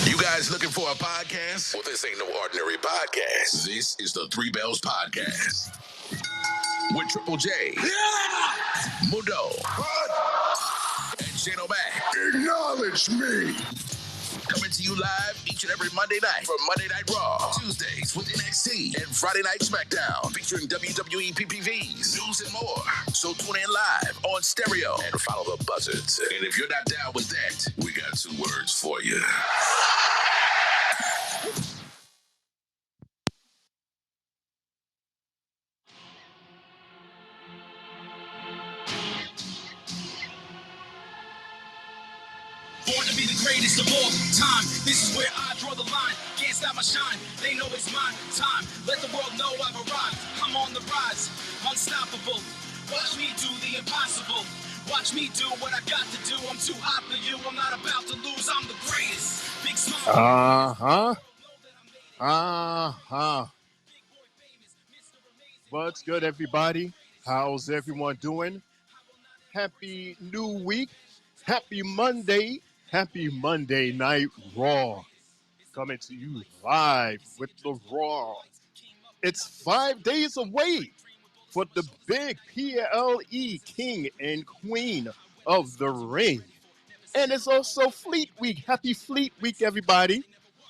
You guys looking for a podcast? Well, this ain't no ordinary podcast. This is the Three Bells Podcast with Triple J, Mundo, and Shane O'Mac. Acknowledge me. Coming to you live each and every Monday night for Monday Night Raw, Tuesdays with NXT, and Friday Night SmackDown featuring WWE PPVs, news, and more. So tune in live on stereo and follow the buzzards. And if you're not down with that, we got 2 words for you. Born to be the greatest of all time. This is where I draw the line. Can't stop my shine. They know it's my time. Let the world know I've arrived. I'm on the rise. Unstoppable. Watch me do the impossible. Watch me do what I got to do. I'm too hot for you. I'm not about to lose. I'm the greatest. Big smile. What's good, everybody? How's everyone doing? Happy new week. Happy Monday. Happy Monday Night Raw. Coming to you live with the Raw. It's 5 days away for the big PLE King and Queen of the Ring. And it's also Fleet Week. Happy Fleet Week, everybody.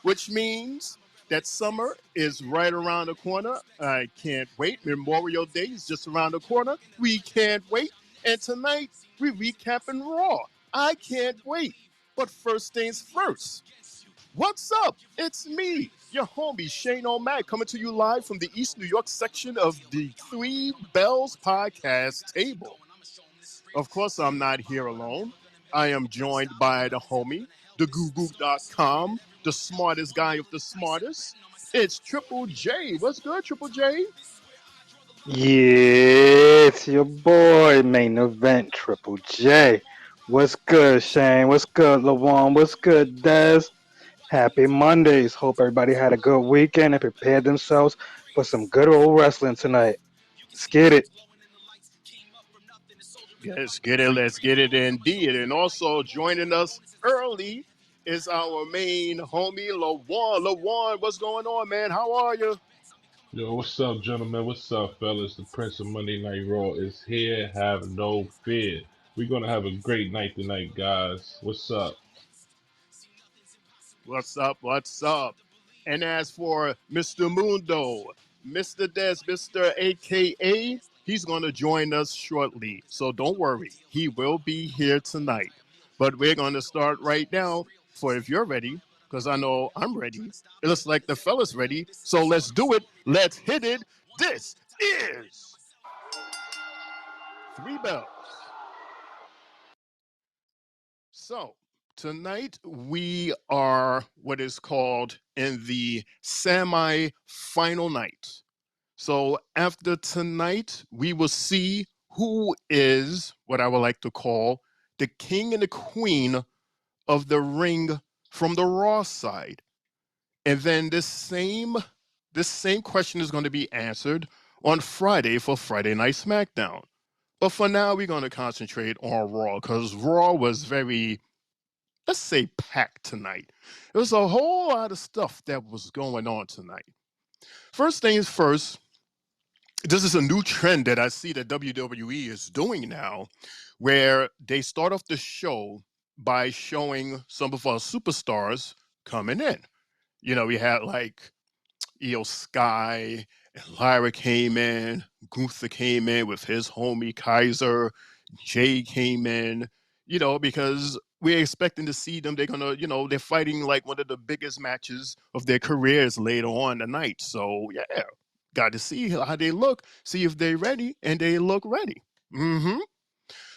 Which means that summer is right around the corner. I can't wait. Memorial Day is just around the corner. We can't wait. And tonight, we recapping Raw. I can't wait. But first things first. What's up? It's me, your homie, Shane O'Mac, coming to you live from the East New York section of the Three Bells podcast table. Of course, I'm not here alone. I am joined by the homie, the Goo.com, the smartest guy of the smartest. It's Triple J. What's good, Triple J? Yeah, it's your boy, main event Triple J. What's good, Shane? What's good, LaJuan? What's good, Des? Happy Mondays. Hope everybody had a good weekend and prepared themselves for some good old wrestling tonight. Let's get it. Let's get it. Let's get it indeed. And also joining us early is our main homie, LaJuan. LaJuan, what's going on, man? How are you? Yo, what's up, gentlemen? What's up, fellas? The Prince of Monday Night Raw is here. Have no fear. We're gonna have a great night tonight, guys. What's up? What's up? What's up? And as for Mr. Mundo, Mr. Des, Mr. AKA, he's going to join us shortly. So don't worry, he will be here tonight. But we're going to start right now. For if you're ready, because I know I'm ready. It looks like the fella's ready. So let's do it. Let's hit it. This is Three Bells. So tonight we are what is called in the semi-final night. So after tonight, we will see who is what I would like to call the king and the queen of the ring from the Raw side. And then this same question is going to be answered on Friday for Friday Night SmackDown. But for now, we're going to concentrate on Raw because Raw was very, let's say, packed tonight. There was a whole lot of stuff that was going on tonight. First things first, this is a new trend that I see that WWE is doing now, where they start off the show by showing some of our superstars coming in. You know, we had like Io Sky and Lyra came in, Gunther came in with his homie Kaiser, Jay came in, because we're expecting to see them. They're gonna, they're fighting like one of the biggest matches of their careers later on tonight. So yeah, got to see how they look, see if they're ready, and they look ready.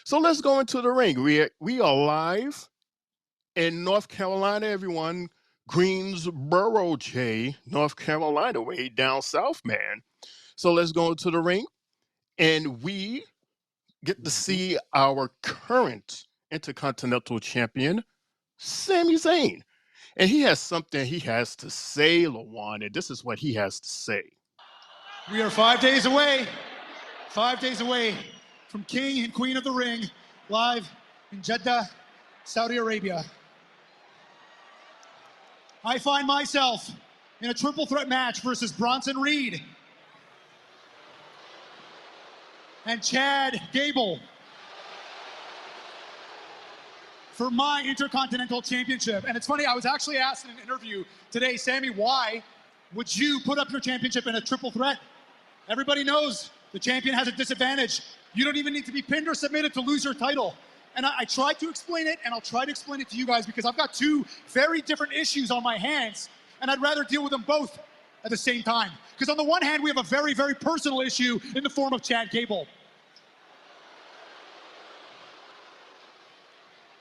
So let's go into the ring. We are live in North Carolina, everyone. Greensboro, North Carolina, way down south, man. So let's go into the ring, and we get to see our current Intercontinental Champion, Sami Zayn. And he has something he has to say, LaJuan, and this is what he has to say. We are 5 days away from King and Queen of the Ring, live in Jeddah, Saudi Arabia. I find myself in a triple threat match versus Bronson Reed and Chad Gable for my Intercontinental Championship. And it's funny, I was actually asked in an interview today, Sammy, why would you put up your championship in a triple threat? Everybody knows the champion has a disadvantage. You don't even need to be pinned or submitted to lose your title. And I tried to explain it, and I'll try to explain it to you guys because I've got two very different issues on my hands, and I'd rather deal with them both at the same time. Because on the one hand, we have a very, very personal issue in the form of Chad Gable.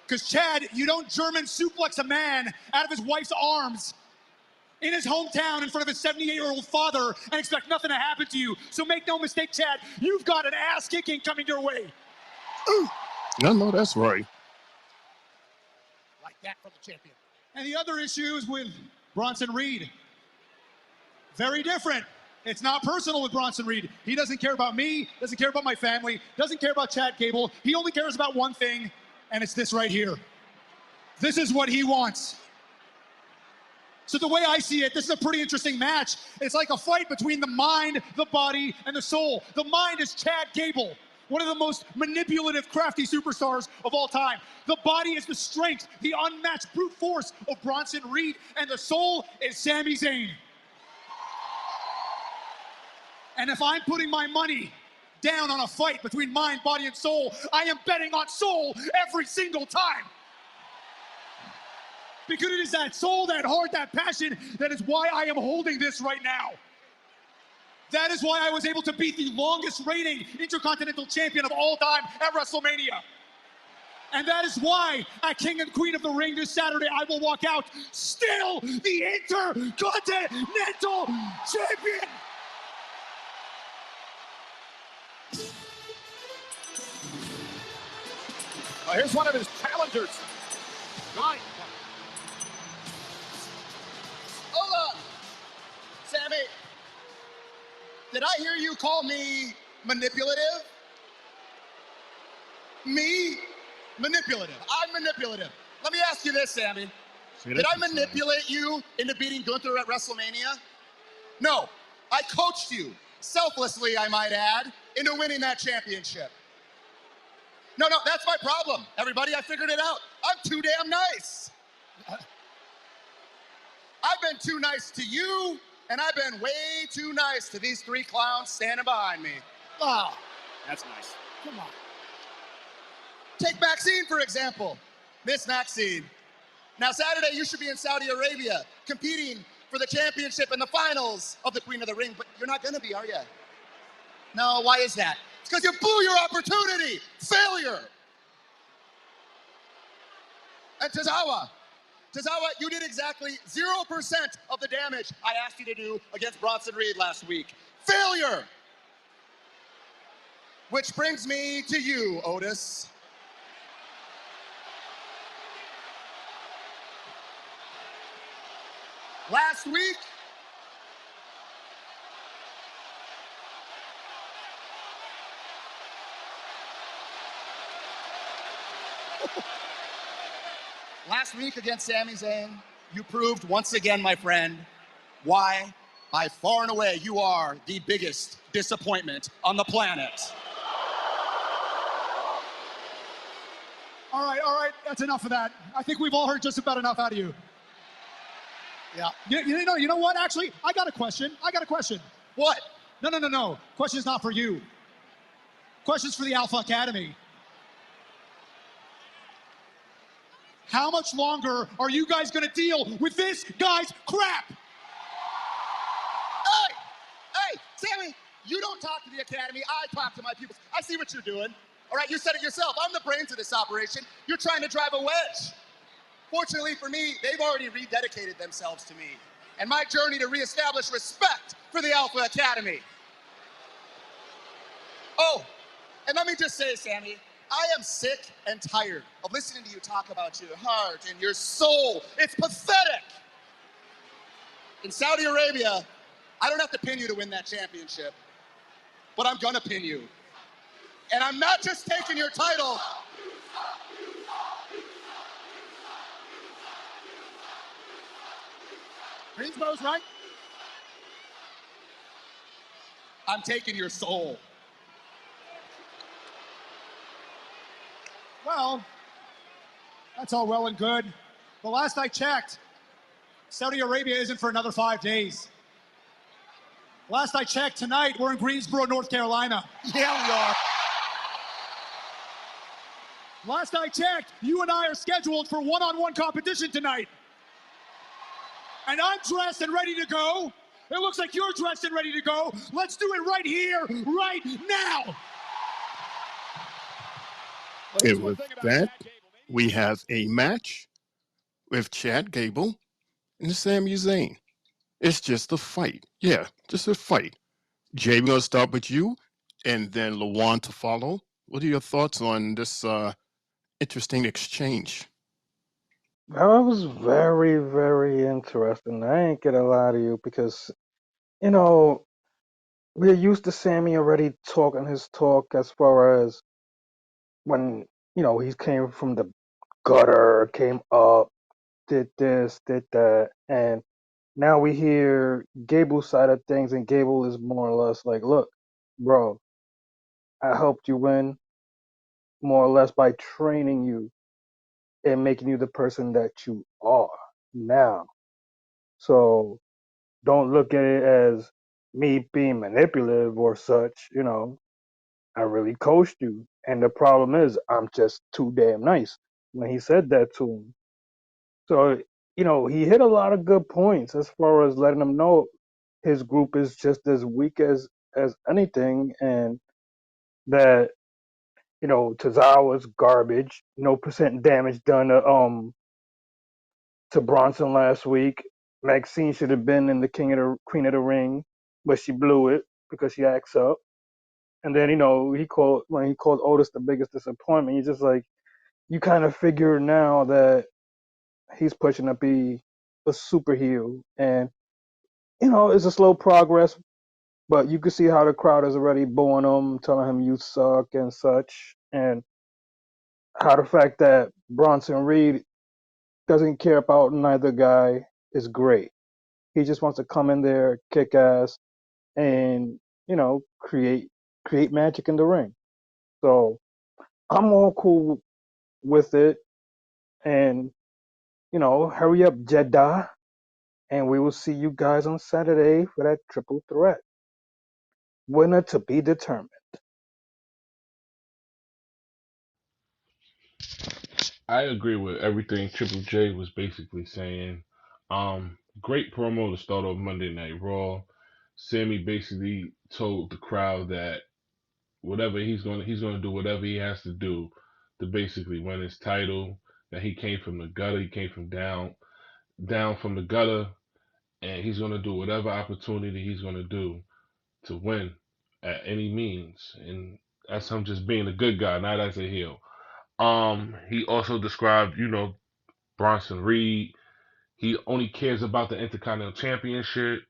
Because Chad, you don't German suplex a man out of his wife's arms in his hometown in front of his 78-year-old father and expect nothing to happen to you. So make no mistake, Chad, you've got an ass kicking coming your way. Ooh. No, that's right. Like that from the champion. And the other issue is with Bronson Reed. Very different. It's not personal with Bronson Reed. He doesn't care about me, doesn't care about my family, doesn't care about Chad Gable. He only cares about one thing, and it's this right here. This is what he wants. So the way I see it, this is a pretty interesting match. It's like a fight between the mind, the body, and the soul. The mind is Chad Gable, one of the most manipulative, crafty superstars of all time. The body is the strength, the unmatched brute force of Bronson Reed, and the soul is Sami Zayn. And if I'm putting my money down on a fight between mind, body, and soul, I am betting on soul every single time. Because it is that soul, that heart, that passion, that is why I am holding this right now. That is why I was able to beat the longest reigning Intercontinental Champion of all time at WrestleMania. And that is why at King and Queen of the Ring this Saturday, I will walk out still the Intercontinental Champion. Here's one of his challengers. Right. Hold on. Sammy, did I hear you call me manipulative? Me? Manipulative. I'm manipulative. Let me ask you this, Sammy. Did I manipulate you into beating Gunther at WrestleMania? No. I coached you, selflessly I might add, into winning that championship. No, that's my problem. Everybody, I figured it out. I'm too damn nice. I've been too nice to you, and I've been way too nice to these three clowns standing behind me. Oh, that's nice. Come on. Take Maxine, for example. Miss Maxine. Now, Saturday, you should be in Saudi Arabia competing for the championship in the finals of the Queen of the Ring, but you're not going to be, are you? No, why is that? It's because you blew your opportunity. Failure. And Tozawa, you did exactly 0% of the damage I asked you to do against Bronson Reed last week. Failure. Which brings me to you, Otis. Last week, against Sami Zayn, you proved once again, my friend, why, by far and away, you are the biggest disappointment on the planet. All right, that's enough of that. I think we've all heard just about enough out of you. Yeah. You know what, actually? I got a question. What? No. Question's not for you. Question's for the Alpha Academy. How much longer are you guys gonna deal with this guy's crap? Hey, Sammy, you don't talk to the Academy, I talk to my people. I see what you're doing. All right, you said it yourself. I'm the brains of this operation. You're trying to drive a wedge. Fortunately for me, they've already rededicated themselves to me and my journey to reestablish respect for the Alpha Academy. Oh, and let me just say, Sammy, I am sick and tired of listening to you talk about your heart and your soul. It's pathetic. In Saudi Arabia, I don't have to pin you to win that championship, but I'm gonna pin you. And I'm not just taking your title. Greensboro's right. I'm taking your soul. Well, that's all well and good. The last I checked, Saudi Arabia isn't for another 5 days. Last I checked, tonight we're in Greensboro, North Carolina. Yeah, we are. Last I checked, you and I are scheduled for one-on-one competition tonight. And I'm dressed and ready to go. It looks like you're dressed and ready to go. Let's do it right here, right now. And with that, we have a match with Chad Gable and Sami Zayn. It's just a fight. Yeah, just a fight. Jay, we're going to start with you and then Lawan to follow. What are your thoughts on this interesting exchange? That was very, very interesting. I ain't gonna lie to you because, you know, we're used to Sammy already talking his talk as far as when, he came from the gutter, came up, did this, did that. And now we hear Gable's side of things, and Gable is more or less like, look, bro, I helped you win more or less by training you and making you the person that you are now. So don't look at it as me being manipulative or such. I really coached you. And the problem is, I'm just too damn nice when he said that to him. So, he hit a lot of good points as far as letting him know his group is just as weak as anything, and that, Tozawa's garbage, no percent damage done to Bronson last week. Maxine should have been in the Queen of the Ring, but she blew it because she acts up. And then when he called Otis the biggest disappointment, you just like you kind of figure now that he's pushing to be a super heel, and it's a slow progress, but you can see how the crowd is already booing him, telling him you suck and such, and how the fact that Bronson Reed doesn't care about neither guy is great. He just wants to come in there, kick ass, and create magic in the ring. So I'm all cool with it, and hurry up, Jeddah, and we will see you guys on Saturday for that triple threat. Winner to be determined. I agree with everything Triple J was basically saying. Great promo to start off Monday Night Raw. Sammy basically told the crowd that whatever he's gonna do whatever he has to do to basically win his title. That he came from the gutter, he came from down from the gutter, and he's gonna do whatever opportunity he's gonna do to win at any means. And that's him just being a good guy, not as a heel. He also described, Bronson Reed. He only cares about the Intercontinental Championship,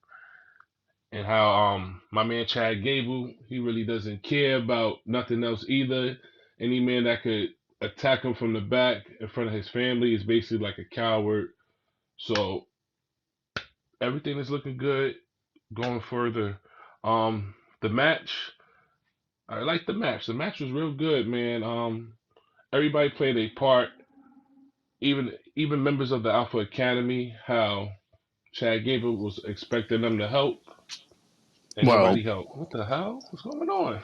and how my man Chad Gable, he really doesn't care about nothing else either. Any man that could attack him from the back in front of his family is basically like a coward. So everything is looking good going further. The match, I like the match. The match was real good, man. Everybody played a part, even members of the Alpha Academy. How Chad Gable was expecting them to help, and Well, nobody helped. What the hell? What's going on?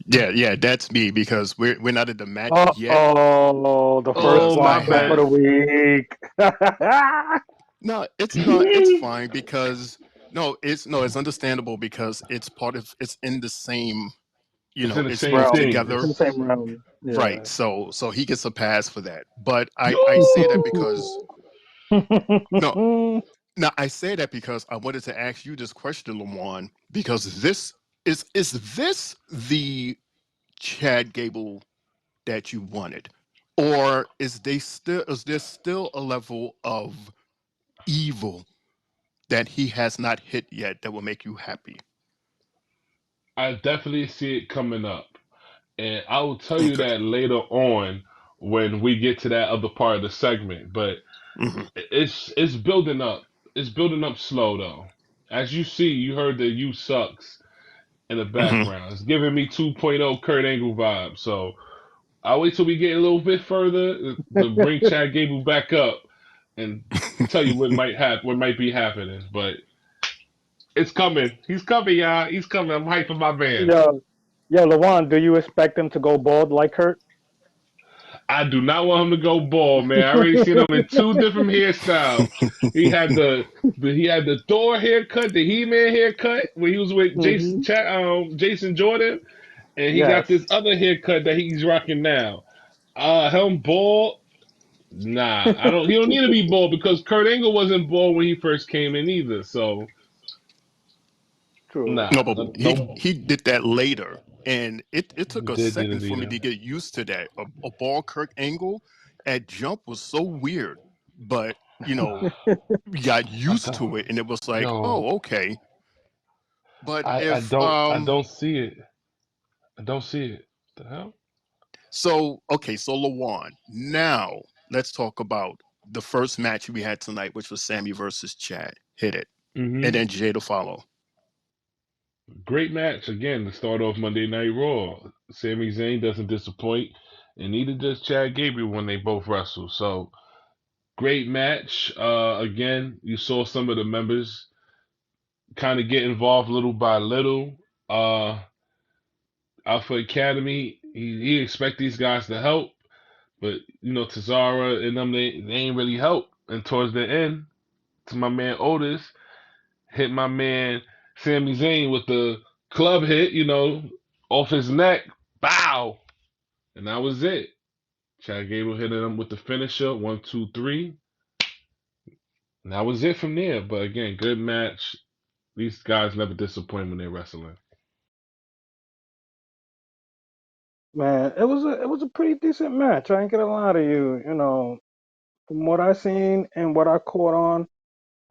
yeah, that's me because we're not in the match Uh yet. oh, the first Oh, Because I my blind tap of have bad. the week. no, it's fine because no, it's understandable because it's in the same, It's in the it's same mixed realm. thing. It's together. in the It's same realm. Right. Yeah. So he gets a pass for that. But I say that because yo. no, now I say that because I wanted to ask you this question, Lamont, because is this the Chad Gable that you wanted? Or is there still a level of evil that he has not hit yet that will make you happy? I definitely see it coming up, and I will tell you Okay. that later on when we get to that other part of the segment. But Hmm. it's building up. it's building up slow though. As you see, you heard the "You Sucks" in the Hmm. background. It's giving me 2.0 Kurt Angle vibe. So I'll wait till we get a little bit further to bring Chad Gable back up and tell you what might happen, what might be happening. But it's coming. He's coming, y'all. He's coming. I'm hyping my man. Yo, yo, Lawan, do you expect him to go bald like Kurt? I do not want him to go bald, man. I already seen him in two different hairstyles. He had the Thor haircut, the He-Man haircut when he was with Hmm. Jason Jordan, and he got Yes, this other haircut that he's rocking now. Him bald? Nah, I don't. He don't need to be bald because Kurt Angle wasn't bald when he first came in either. So true. No, nah, but no. he did that later, and it took He a did second it for me either. to get used to that. A ball Kirk angle at jump was so weird, but we got I used don't. to it, and it was like, Yo, oh, okay. But I if don't. I don't see it. I don't see it. The hell? so, okay, so Lawan, now let's talk about the first match we had tonight, which was Sammy versus Chad. Hit it, and Mm-hmm. then Jay to follow. Great match again to start off Monday Night Raw. Sami Zayn doesn't disappoint, and neither does Chad Gable when they both wrestle. So great match. Again, you saw some of the members kind of get involved little by little. Alpha Academy, he expect these guys to help, but Tazara and them they ain't really help. And towards the end, to my man Otis, hit my man Sami Zayn with the club hit, off his neck. Bow! And that was it. Chad Gable hitting him with the finisher, 1, 2, 3. And that was it from there. But again, good match. These guys never disappoint when they're wrestling. Man, it was a pretty decent match. I ain't gonna lie to you. From what I seen and what I caught on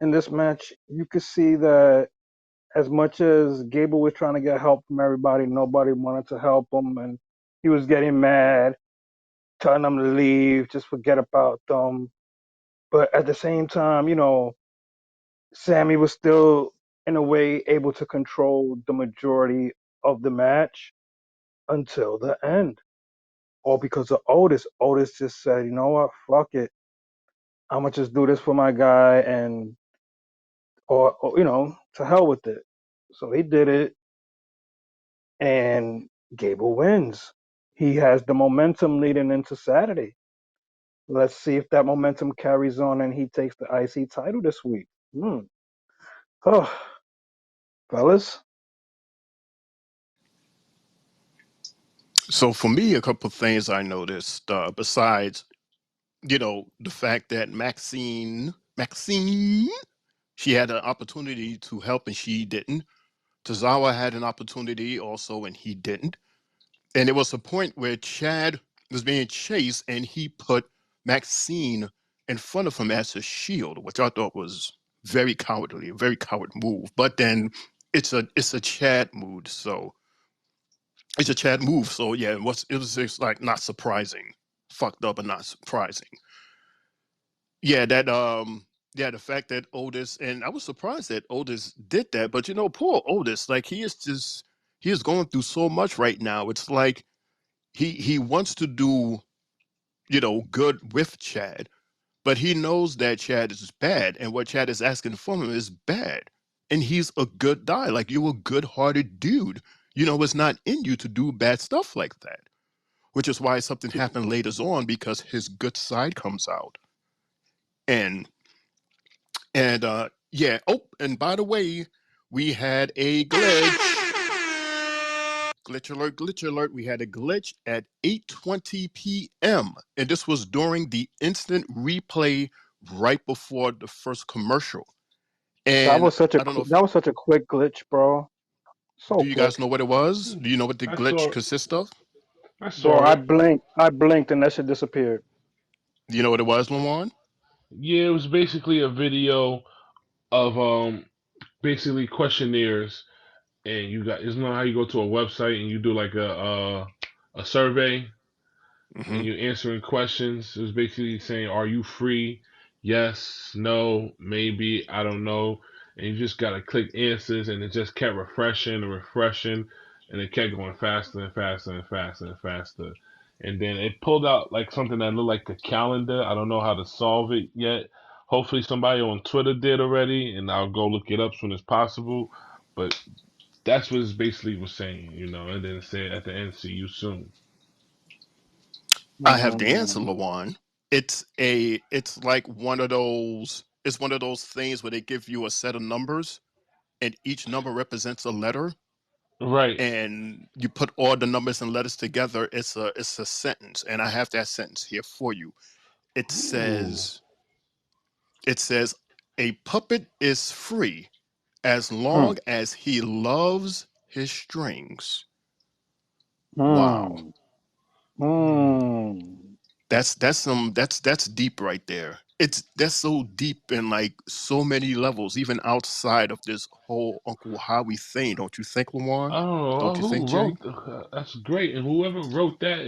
in this match, you could see that as much as Gable was trying to get help from everybody, nobody wanted to help him, and he was getting mad, telling them to leave, just forget about them. But at the same time, Sammy was still, in a way, able to control the majority of the match until the end. All because of Otis. Otis just said, you know what, fuck it. I'm gonna just do this for my guy, and or to hell with it. So he did it, and Gable wins. He has the momentum leading into Saturday. Let's see if that momentum carries on and he takes the IC title this week. Hmm. Oh, fellas. So for me, a couple of things I noticed, besides the fact that Maxine, she had an opportunity to help and she didn't. Tozawa had an opportunity also and he didn't. And there was a point where Chad was being chased and he put Maxine in front of him as a shield, which I thought was very cowardly, a very coward move. But then it's a Chad mood, so it's a Chad move. So yeah, it was just like not surprising, fucked up, and not surprising. Yeah, the fact that Otis, and I was surprised that Otis did that, but poor Otis, like he is going through so much right now. It's like he wants to do good with Chad, but he knows that Chad is bad, and what Chad is asking from him is bad, and he's a good guy. Like you're a good-hearted dude. It's not in you to do bad stuff like that. Which is why something happened later on because his good side comes out. And yeah. Oh, and by the way, we had a glitch alert, glitch alert. We had a glitch at 8:20 p.m. and this was during the instant replay right before the first commercial. That And was such a I don't know if that was such a quick glitch, bro. So do you guys quick. know what it was? Do you know what the I glitch saw consists of? I Bro, saw I it. blinked. I blinked and that shit disappeared. Do you know what it was, Lamont? Yeah, it was basically a video of basically questionnaires, and you got isn't that how you go to a website and you do like a survey and Hmm. you're answering questions. It was basically saying, "Are you free?" yes, no, maybe, I don't know. And you just gotta click answers, and it just kept refreshing and refreshing, and it kept going faster and faster and faster and faster. And then it pulled out like something that looked like a calendar. I don't know how to solve it yet. Hopefully somebody on Twitter did already, and I'll go look it up as soon as possible. But that's what it basically was saying, and then it said at the end, see you soon. I have the answer, Mm. Lawan. It's like one of those things where they give you a set of numbers and each number represents a letter Right. and you put all the numbers and letters together. It's a sentence, and I have that sentence here for you. It Ooh. says it says a puppet is free as Mm. long as he loves his strings. Wow. Mm. Mm. That's deep right there. That's so deep in like so many levels, even outside of this whole Uncle Howie thing. Don't you think, Lamar? I don't know Don't you think, who Jay? wrote. That's great, and whoever wrote that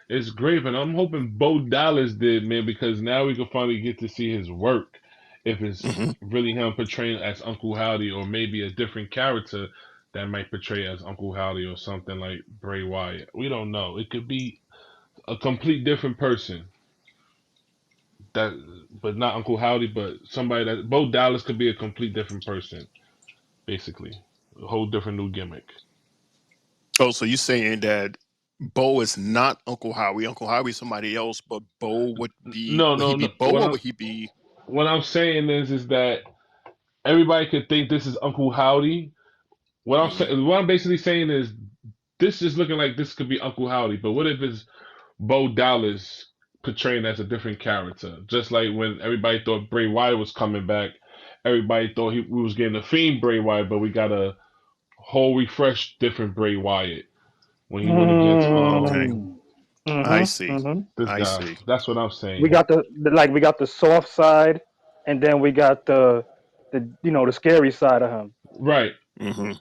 is great. And I'm hoping Bo Dallas did, man, because now we can finally get to see his work. If it's Hmm. really him portraying as Uncle Howdy, or maybe a different character that might portray as Uncle Howdy, or something like Bray Wyatt. We don't know. It could be a complete different person. That, but not Uncle Howdy, but somebody that Bo Dallas could be a complete different person, basically, a whole different new gimmick. Oh, so you're saying that Bo is not Uncle Howie? Uncle Howie is somebody else, but Bo No, would no, he be no. Bo or would he be? What I'm saying is that everybody could think this is Uncle Howdy. Mhm. What I'm basically saying is this is looking like this could be Uncle Howdy, but what if it's Bo Dallas portraying as a different character? Just like when everybody thought Bray Wyatt was coming back, everybody thought we was getting a Fiend Bray Wyatt, but we got a whole refreshed different Bray Wyatt when he went against Okay, Mm. I Mhm. see. Mhm. this I guy. see. That's what I'm We saying. got we got the soft side, and then we got the scary side of him. Right, Hmm.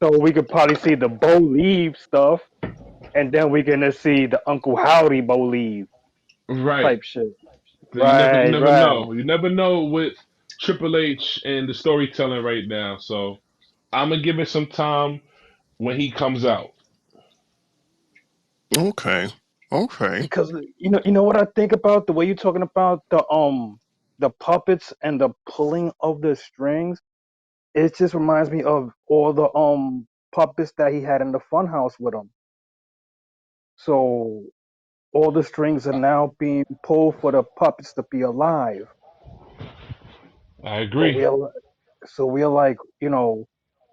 So we could probably see the Bo Leave stuff, and then we're gonna see the Uncle Howdy Bo Leave right. type shit. So you Right, never right. know. You never know with Triple H and the storytelling right now. So I'm gonna give it some time when he comes out. Okay. Okay. Because you know what I think about the way you're talking about the puppets and the pulling of the strings. It just reminds me of all the puppets that he had in the funhouse with him. So all the strings are now being pulled for the puppets to be alive. I So agree. we're like,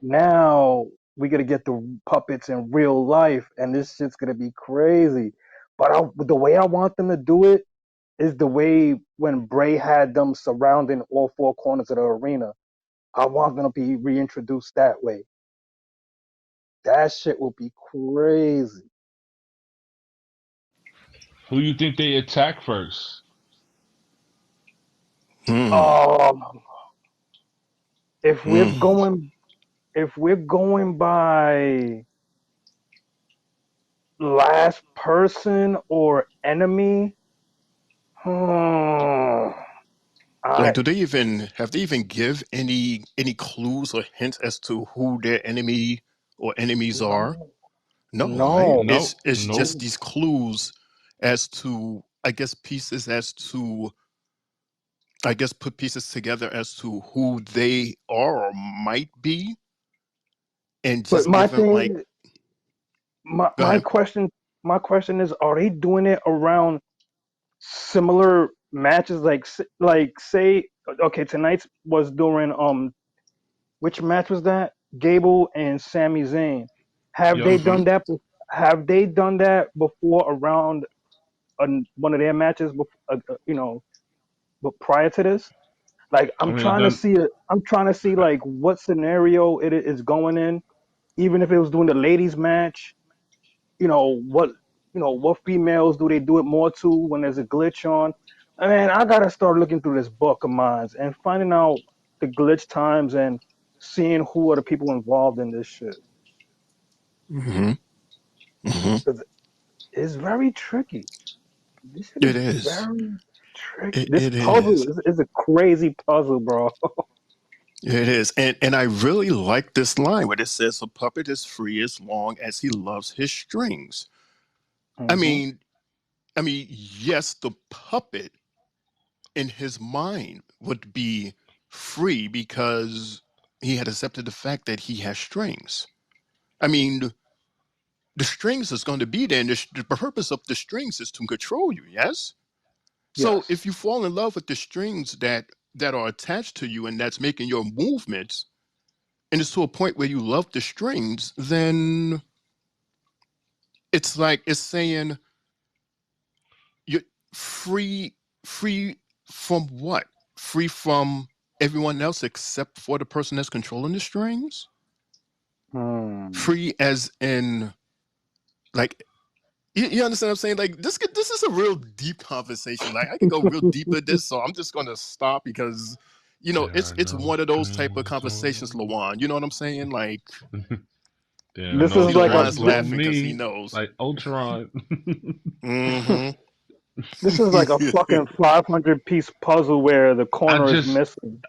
now we gotta get the puppets in real life, and this shit's gonna be crazy. The way I want them to do it is the way when Bray had them surrounding all four corners of the arena. I want them to be reintroduced that way. That shit will be crazy. Who you think they attack first? Hmm. Um, if we're Hmm. going, if we're going by last person or enemy, hmm, Like, I do they even have they even give any clues or hints as to who their enemy or enemies are? no, No, right? no. No, It's nope. just these clues as to I guess pieces as to I guess put pieces together as to who they are or might be, and But just my give them thing, like my go my ahead. question, my question is, are they doing it around similar matches? Like say, okay, tonight's was during which match was that? Gable and Sami Zayn. Have Yep. they Hmm. done that? Have they done that before around one of their matches? Before, but prior to this, like I I'm mean, trying to done. see it. I'm trying to see like what scenario it is going in. Even if it was doing the ladies match, what what females do they do it more to when there's a glitch on? I mean, I gotta start looking through this book of mine and finding out the glitch times and seeing who are the people involved in this shit. Hmm. Hmm. 'Cause it's very tricky. This shit It is is. very This It puzzle is. is a crazy puzzle, bro. It is. And I really like this line where it says a puppet is free as long as he loves his strings. I Hmm. mean, yes, the puppet in his mind would be free because he had accepted the fact that he has strings. I mean, the strings is going to be there, and the purpose of the strings is to control you. Yes. So Yes. if you fall in love with the strings that are attached to you and that's making your movements, and it's to a point where you love the strings, then it's like it's saying you're free, free from what? Free from everyone else except for the person that's controlling the strings? Hmm. Free as in like you understand what I'm saying? Like this is a real deep conversation. Like I could go real deep with this, so I'm just gonna stop because There it's are it's no one of those type of strings conversations, on. Lawan. You know what I'm saying? Like There are This no see is like a Lawan's strings this, on laughing because he me, knows. like Ultron. Mm-hmm. this is like a fucking 500-piece puzzle where the I corner is just, missing.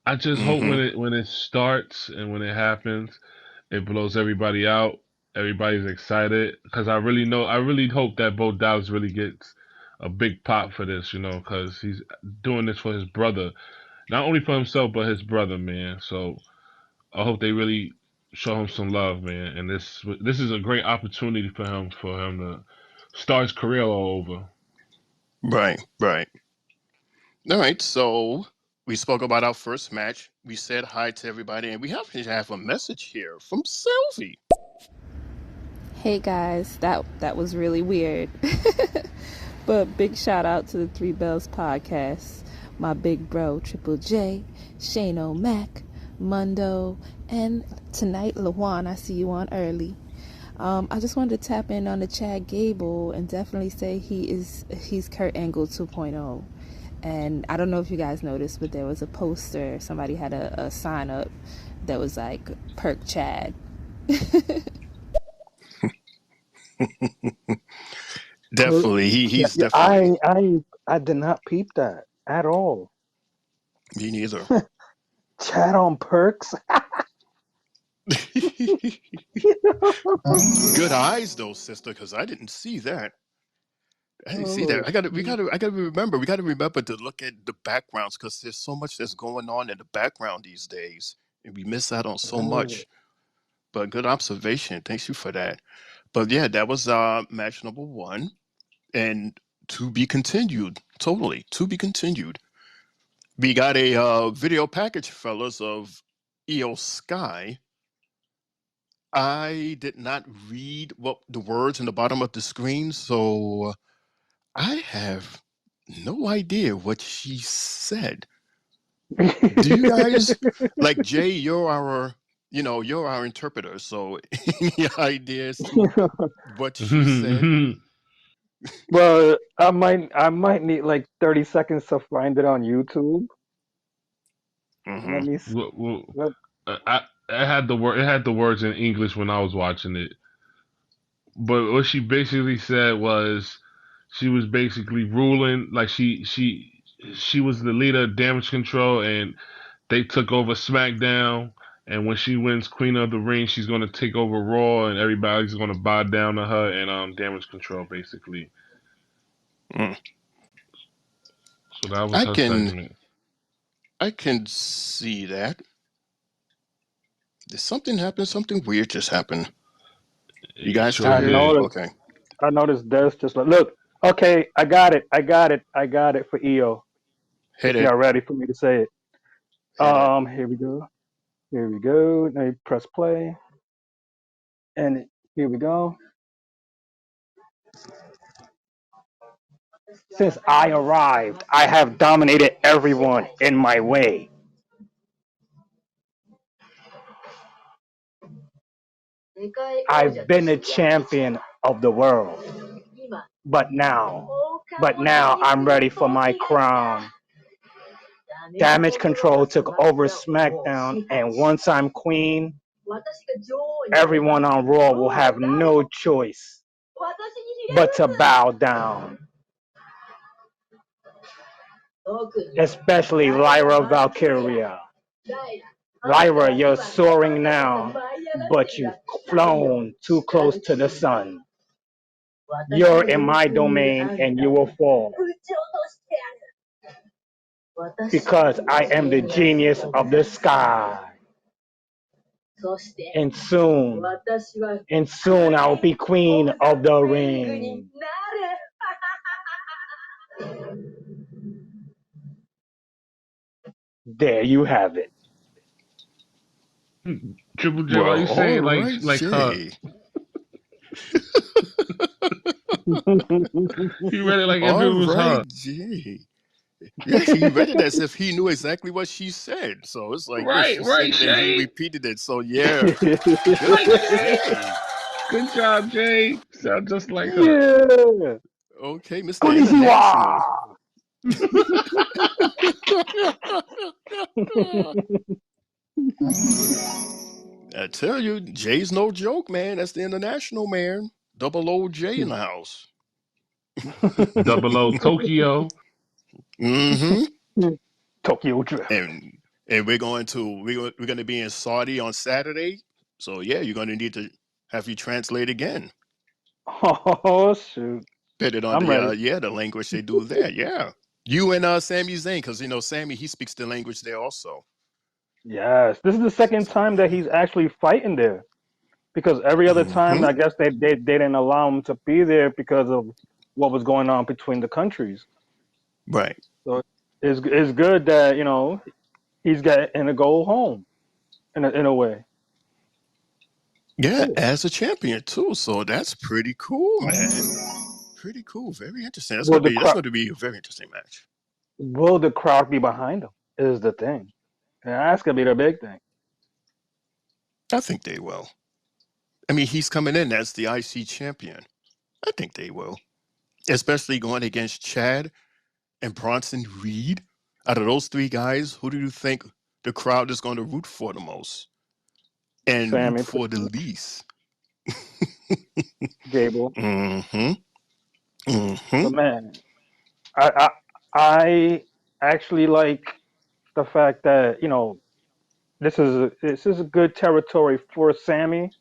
I just hope Mm-hmm. when it starts and when it happens, it blows everybody out. Everybody's excited because I really hope that Bo Dallas really gets a big pop for this, because he's doing this for his brother, not only for himself but his brother, man. So I hope they really show him some love, man. And this is a great opportunity for him to start his career all over. Right, right. All right, so we spoke about our first match. We said hi to everybody, and we have a message here from Sylvie. Hey guys, that was really weird. But big shout out to the Three Bells podcast. My big bro Triple J, Shane O'Mac, Mundo, and tonight Lawan. I see you on early. I just wanted to tap in on the Chad Gable and definitely say he's Kurt Angle 2.0. And I don't know if you guys noticed, but there was a poster. Somebody had a sign up that was like Perk Chad. Definitely, Yeah, he's yeah, definitely I did not peep that at all. me neither. Chat on perks. Good eyes, though, sister, because I didn't see that. I didn't see Oh that. shit. I gotta remember. We gotta remember to look at the backgrounds because there's so much that's going on in the background these days, and we miss out on so Right. much. But good observation. Thanks you for that. But yeah, that was match number one, and to be continued. Totally to be continued. We got a video package, fellas, of EO Sky. I did not read what the words in the bottom of the screen, so I have no idea what she said. Do you guys like Jay? You're our interpreter. So any ideas to what she said? Well, I might need like 30 seconds to find it on YouTube. Let Hmm. me see. Well, well, Let, it had the words in English when I was watching it, but what she basically said was she was basically ruling like she was the leader of Damage Control and they took over SmackDown. And when she wins Queen of the Ring, she's gonna take over Raw, and everybody's gonna bow down to her and Damage Control basically. Mm. So that was I her can segment. I can see that. Did something happen? Something weird just happened. You It guys still sure I here? did. noticed. Okay. I noticed Des just like, look. Okay, I got it. I got it. I got it for EO. Hit If it. y'all ready for me to say it. Hit it. Here we go. Here we go. Now you press play, and here we go. Since I arrived, I have dominated everyone in my way. I've been the champion of the world. But now, I'm ready for my crown. Damage Control took over SmackDown, and once I'm queen, everyone on Raw will have no choice but to bow down. especially Lyra Valkyria. Lyra, you're soaring now, but you've flown too close to the sun. You're in my domain and you will fall. Because I am the genius of the sky. And soon I'll be queen of the ring. There you have it. Triple J, why Well, you say all it right, like her? Jay. He read it like if it All was her. right, Jay. Yeah, he read it as if he knew exactly what she said. So it's like, yeah, she said Right, it and he Shay. repeated it. So yeah, good Right, for Shay. Jay. Good job, Jay. Sound just like her. Yeah. Okay, Mr. Konnichiwa. International. I tell you, Jay's no joke, man. That's the international man. Double O J in the house. Double O Tokyo. Mm-hmm. Tokyo Drift. And we're going to be in Saudi on Saturday. So yeah, you're going to need to have you translate again. Oh shoot. Put it on I'm ready. the language they do there. Yeah. You and Sami Zayn, because Sammy, he speaks the language there also. Yes. This is the second So time that yeah. he's actually fighting there. Because every other time, Mm-hmm. I guess they didn't allow him to be there because of what was going on between the countries. Right. So it's good that he's getting to go home in a way. Yeah, Cool. as a champion too. So that's pretty cool, man. Pretty cool. Very interesting. Will the That's crowd going to be a very interesting match. will the crowd be behind him? Is the thing. Yeah, that's gonna be the big thing. I think they will. I mean, he's coming in as the IC champion. I think they will. Especially going against Chad and Bronson Reed. Out of those three guys, who do you think the crowd is going to root for the most and root Sammy, for the pretty much. least? Gable. Mm-hmm. Mm-hmm. But man, I I actually like the fact that this is a good territory for Sammy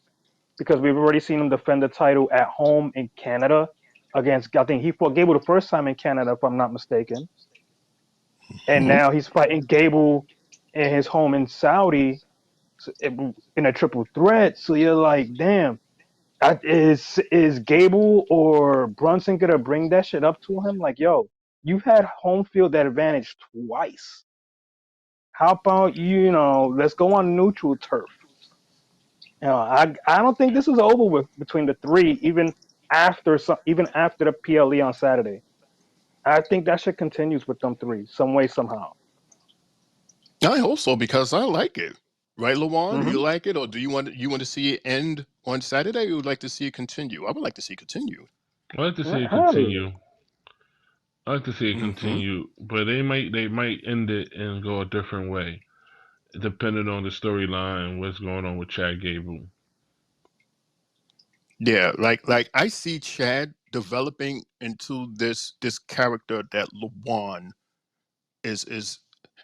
because we've already seen him defend the title at home in Canada against, I think he fought Gable the first time in Canada if I'm not mistaken, and Mm-hmm. now he's fighting Gable in his home in Saudi in a triple threat. So you're like, damn, is Gable or Brunson gonna bring that shit up to him? Like, yo, you've had home field advantage twice. How about let's go on neutral turf. I don't think this is over with between the three, even after the PLE on Saturday. I think that shit continues with them three, some way, somehow. I hope so because I like it. Right, Lawan? Hmm. You like it, or do you want to see it end on Saturday? Or you would like to see it continue? I would like to see it continue. I like to see it Hell, continue. I like to see it Mm-hmm. continue, but they might end it and go a different way, depending on the storyline, what's going on with Chad Gable. Yeah, like I see Chad developing into this character that Lawan is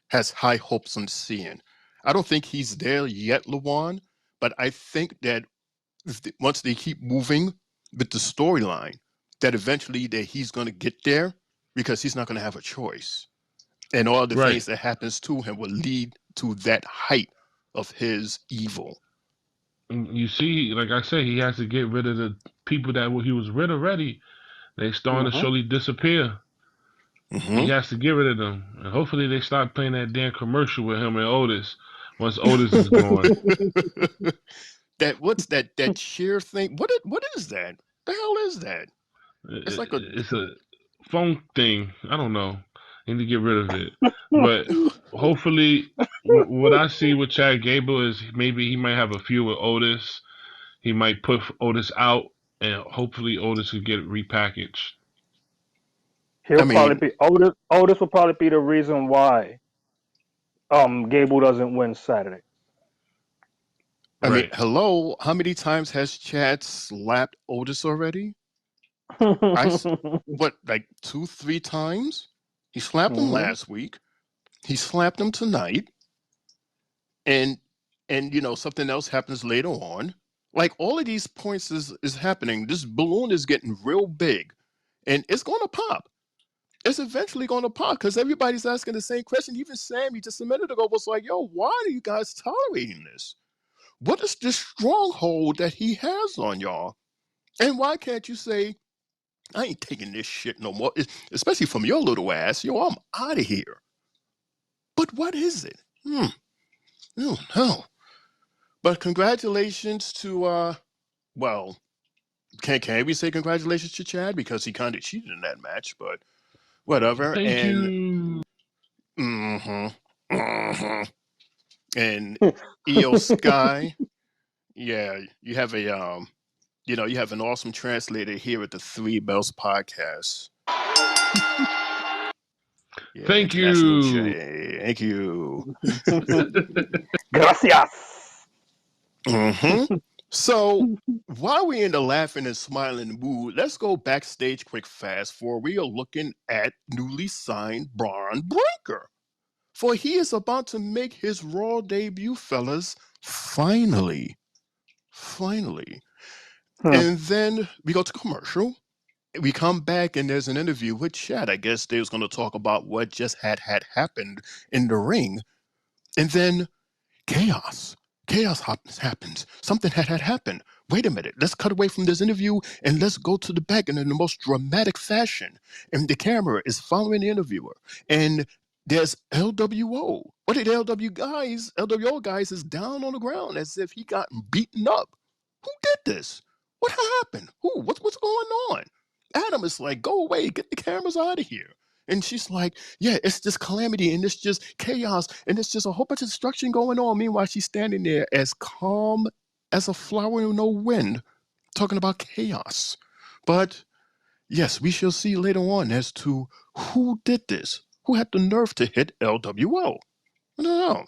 has high hopes on seeing. I don't think he's there yet, Lawan, but I think that once they keep moving with the storyline, that eventually that he's going to get there because he's not going to have a choice, and all the Right. things that happens to him will lead to that height of his evil. And you see, like I said, he has to get rid of the people that he was rid already. They starting to hmm slowly disappear. He Hmm. has to get rid of them, and hopefully they start playing that damn commercial with him and Otis once Otis is gone. That what's that cheer thing? What is that? The hell is that? It's like a It's a phone thing. I don't know. Need to get rid of it. But hopefully, what I see with Chad Gable is maybe he might have a feud with Otis. He might put Otis out, and hopefully Otis could get repackaged. I He'll probably mean, be Otis. Otis will probably be the reason why Gable doesn't win Saturday. Right. hello. How many times has Chad slapped Otis already? I s- what like 2, 3 times? He slapped him Mm-hmm. last week. He slapped him tonight, and something else happens later on. Like all of these points is happening. This balloon is getting real big, and it's going to pop. It's eventually going to pop because everybody's asking the same question. Even Sammy just a minute ago was like, "Yo, why are you guys tolerating this? What is this stronghold that he has on y'all? And why can't you say, I ain't taking this shit no more, especially from your little ass. Yo, I'm out of here." But what is it? I don't know. But congratulations to well, can we say congratulations to Chad because he kind of cheated in that match, but whatever. Thank And you. mm-hmm, mm-hmm. And EO Sky, yeah, you have a you have an awesome translator here at the Three Bells podcast. Yeah, Thank International you. J. Thank you. Gracias. So while we're in the laughing and smiling mood, let's go backstage quick fast for we are looking at newly signed Braun Breaker. For he is about to make his Raw debut, fellas. Finally. Finally. Hmm. And then we go to commercial. We come back and there's an interview with Chad. I guess they was going to talk about what just had happened in the ring. And then chaos. Happens. Something had happened. Wait a minute. Let's cut away from this interview and let's go to the back in the most dramatic fashion. And the camera is following the interviewer. And there's LWO. What did LWO guys is down on the ground as if he got beaten up. Who did this? What happened? Who? What's going on? Adam is like, go away, get the cameras out of here. And she's like, yeah, it's just calamity and it's just chaos and it's just a whole bunch of destruction going on. Meanwhile, she's standing there as calm as a flower in no wind, talking about chaos. But yes, we shall see later on as to who did this, who had the nerve to hit LWO. I don't know.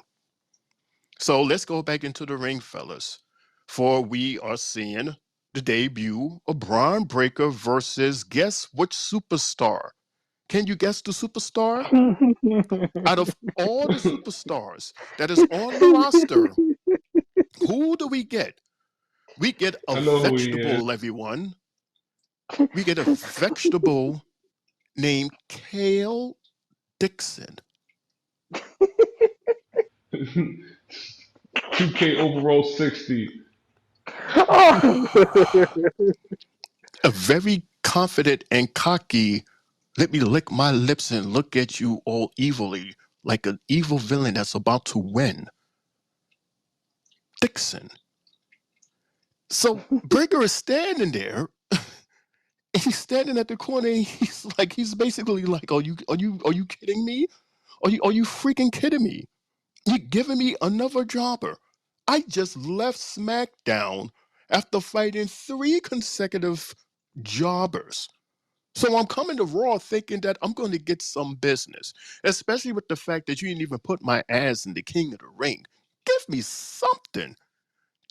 So let's go back into the ring, fellas, for we are seeing the debut of Braun Breaker versus guess which superstar? Can you guess the superstar? Out of all the superstars that is on the roster, who do we get? We get a I know who he vegetable, everyone. We get a vegetable named Kale Dixon. is. 2K overall 60. A very confident and cocky, let me lick my lips and look at you all evilly, like an evil villain that's about to win. Dixon. So Breaker is standing there. And he's standing at the corner. And he's basically like, are you kidding me? Are you freaking kidding me? You're giving me another jobber. I just left SmackDown after fighting 3 consecutive jobbers. So I'm coming to Raw thinking that I'm going to get some business, especially with the fact that you didn't even put my ass in the King of the Ring. Give me something.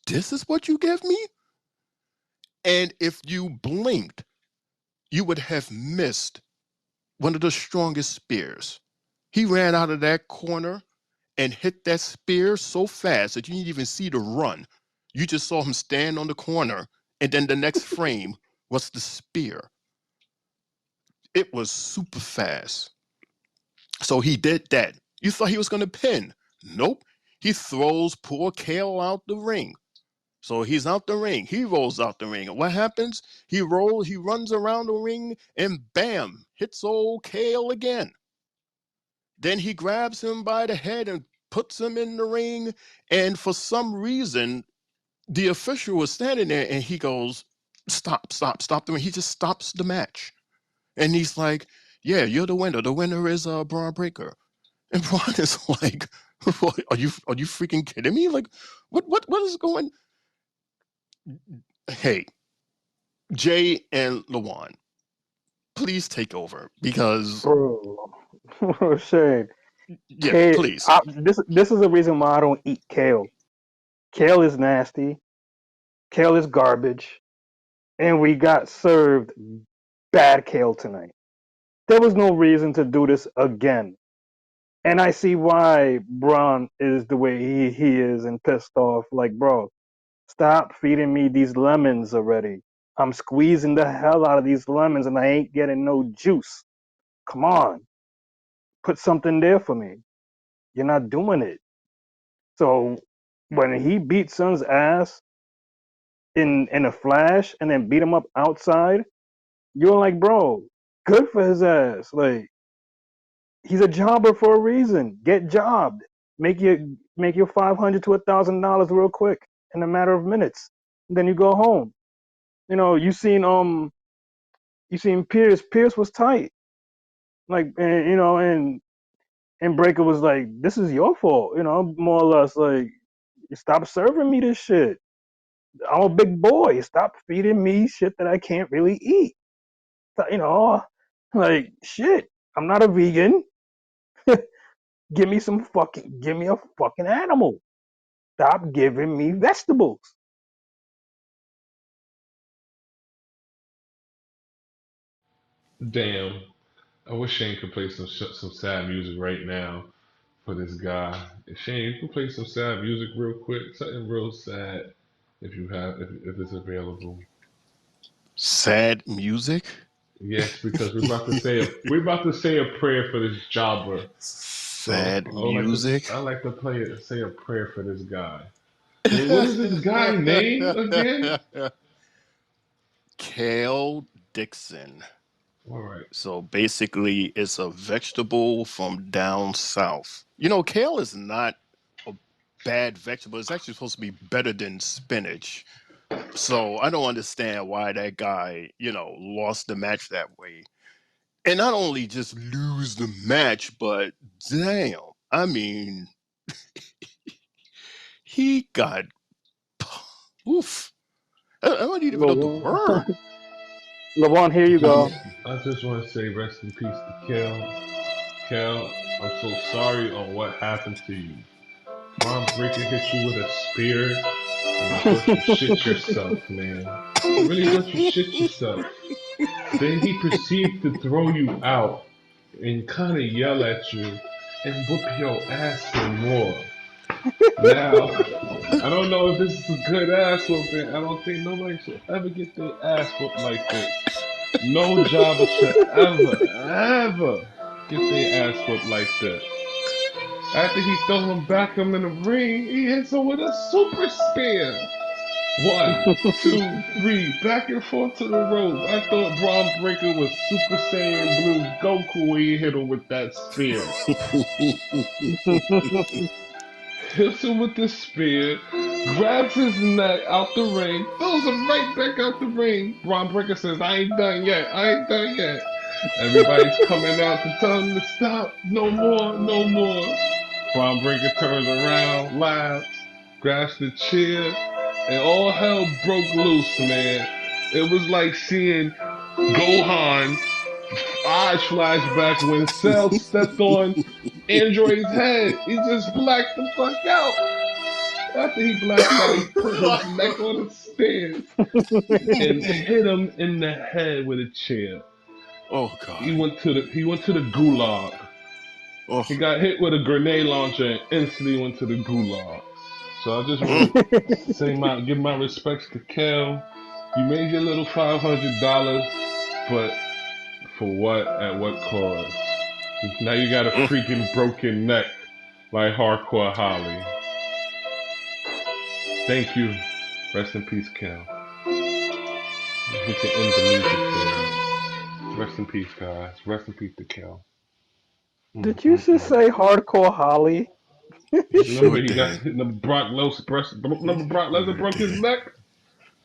This is what you give me? And if you blinked, you would have missed one of the strongest spears. He ran out of that corner and hit that spear so fast that you didn't even see the run. You just saw him stand on the corner, and then the next frame was the spear. It was super fast. So he did that. You thought he was going to pin. Nope. He throws poor Kale out the ring. So he's out the ring. He rolls out the ring. And what happens? He runs around the ring and bam, hits old Kale again. Then he grabs him by the head and puts him in the ring. And for some reason, the official was standing there and he goes, stop the ring. He just stops the match. And he's like, yeah, you're the winner. The winner is Braun Breaker. And Braun is like, are you freaking kidding me? Like, what is going? Hey, Jay and Lawan, please take over because Bro. Shane. yeah, Kale. please. This is the reason why I don't eat kale. Kale is nasty. Kale is garbage. And we got served bad kale tonight. There was no reason to do this again. And I see why Braun is the way he is and pissed off. Like, bro, stop feeding me these lemons already. I'm squeezing the hell out of these lemons and I ain't getting no juice. Come on, put something there for me. You're not doing it. So when he beat Son's ass in a flash and then beat him up outside, you're like, bro, good for his ass. Like, he's a jobber for a reason. Get jobbed. Make your $500 to $1,000 real quick in a matter of minutes. And then you go home. You seen Pierce. Pierce was tight. Like, and Breaker was like, this is your fault. More or less like, stop serving me this shit. I'm a big boy. Stop feeding me shit that I can't really eat. So, like, shit. I'm not a vegan. Give me a fucking animal. Stop giving me vegetables. Damn. I wish Shane could play some sad music right now for this guy. Shane, you can play some sad music real quick, something real sad if it's available. Sad music? Yes, because we're about to say a prayer for this jobber. So Sad music? I like to say a prayer for this guy. Wait, what is this guy name again? Kale Dixon. All right. So basically, it's a vegetable from down south. Kale is not a bad vegetable. It's actually supposed to be better than spinach. So I don't understand why that guy, lost the match that way. And not only just lose the match, but damn, I mean, he got oof. I don't even know the word. LeBron, here you Just go. want, I just want to say rest in peace to Kel. Kel, I'm so sorry on what happened to you. Ron Breaker hit you with a spear, and I thought you shit yourself, man. I really thought you shit yourself. Then he proceeded to throw you out and kind of yell at you and whoop your ass some more. Now, I don't know if this is a good ass whooping. I don't think nobody should ever get their ass whooped like this. No jobber should ever get their ass whooped like this. After he throw him in the ring, he hits him with a super spear. One, two, three, back and forth to the rope. I thought Braun Breaker was Super Saiyan Blue Goku when he hit him with that spear. Hits him with the spear, grabs his neck out the ring, throws him right back out the ring. Braun Breaker says, I ain't done yet, I ain't done yet. Everybody's coming out to tell him to stop. No more, no more. Braun Breaker turns around, laughs, grabs the chair, and all hell broke loose, man. It was like seeing Gohan eyes flashback when Cell stepped on Android's head. He just blacked the fuck out. After he blacked out, he put his neck on a stand and hit him in the head with a chair. Oh He God. went to the gulag. Oh. He got hit with a grenade launcher and instantly went to the gulag. So I just Mm. want to give my respects to Kel. You made your little $500, but for what? At what cost? Now you got a Mm. freaking broken neck like Hardcore Holly. Thank you. Rest in peace, Kel. We can end the music there. Rest in peace, guys. Rest in peace to Kel. Did you just say hardcore Holly? Remember Sure he got did. hit. Remember Brock Lesnar Sure broke his did. neck.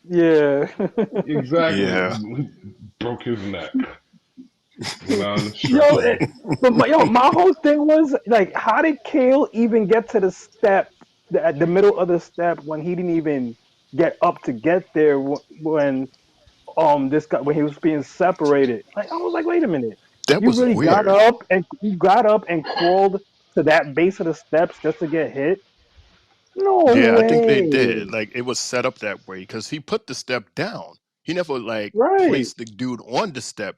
Yeah. Exactly, Yeah. broke his neck. Went on the Yo, stretcher. my whole thing was like, how did Kale even get to the step, at the middle of the step, when he didn't even get up to get there when this guy, when he was being separated? Like, I was like, wait a minute, That you was really weird. got up and crawled to that base of the steps just to get hit? No Yeah, I think they way. did. Like it was set up that way because he put the step down. He never like Right. placed the dude on the step.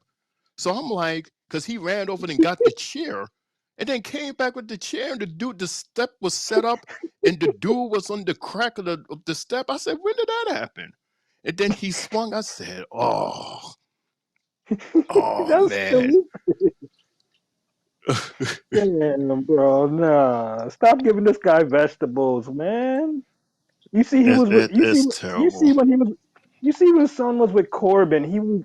So I'm like, because he ran over and got the chair and then came back with the chair, and the step was set up, and the dude was on the crack of the step. I said, when did that happen? And then he swung. I said, oh That's man. stupid. Damn, bro, nah. Stop giving this guy vegetables, man. You see, he was with. It's terrible. You see, when son was with Corbin, he was,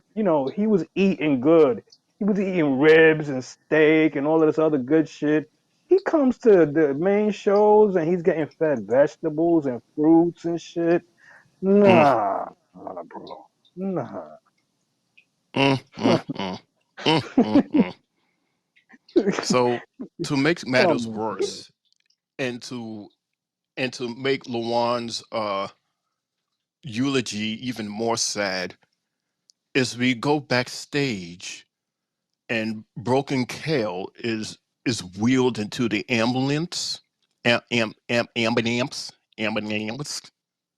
he was eating good. He was eating ribs and steak and all of this other good shit. He comes to the main shows and he's getting fed vegetables and fruits and shit. Mm, Nah, bro. Nah. mm, mm, mm, mm, mm, mm. So to make matters Come on. worse, and to make Lawan's eulogy even more sad, is we go backstage and Broken Kale is wheeled into the ambulance, ambulance,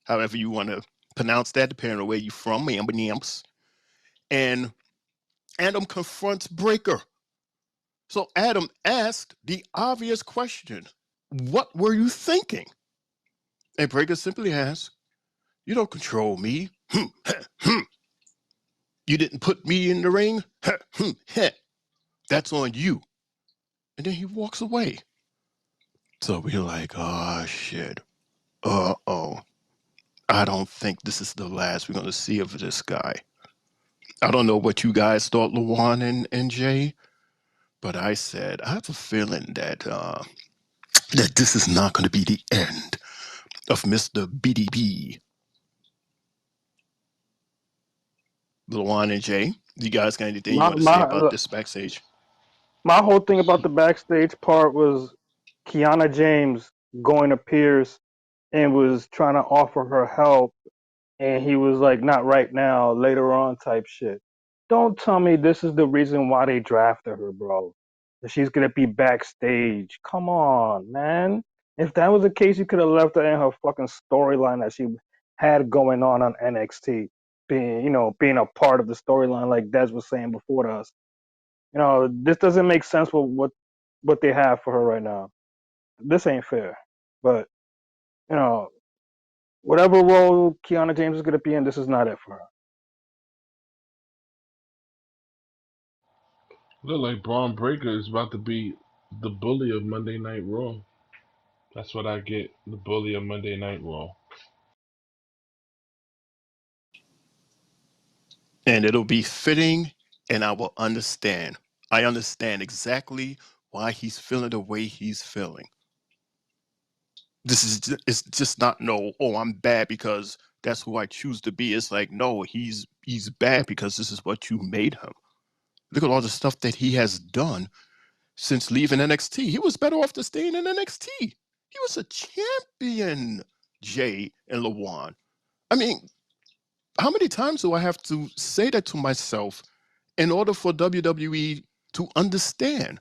however you want to pronounce that, depending on where you're from, ambulance. And Adam confronts Breaker. So Adam asked the obvious question, what were you thinking? And Breaker simply asked, you don't control me. You didn't put me in the ring. That's on you. And then he walks away. So we're like, oh shit. Uh-oh. I don't think this is the last we're going to see of this guy. I don't know what you guys thought, Luan and Jay, but I said, I have a feeling that this is not going to be the end of Mr. BDB. Luan and Jay, you guys got anything you My want to say about my this backstage? my whole thing about the backstage part was Kiana James going to Pierce and was trying to offer her help, and he was like, "Not right now, later on," type shit. Don't tell me this is the reason why they drafted her, bro. That she's gonna be backstage. Come on, man. If that was the case, you could have left her in her fucking storyline that she had going on NXT, being a part of the storyline, like Des was saying before to us. This doesn't make sense with what they have for her right now. This ain't fair. But you know, whatever role Kiana James is gonna be in, this is not it for her. Look like Braun Breaker is about to be the bully of Monday Night Raw. That's what I get. The bully of Monday Night Raw. And it'll be fitting, and I will understand. I understand exactly why he's feeling the way he's feeling. It's just not no, oh, I'm bad because that's who I choose to be. It's like, no, he's bad because this is what you made him. Look at all the stuff that he has done since leaving NXT. He was better off to staying in NXT. He was a champion, Jay and Lawan. I mean, how many times do I have to say that to myself in order for WWE to understand?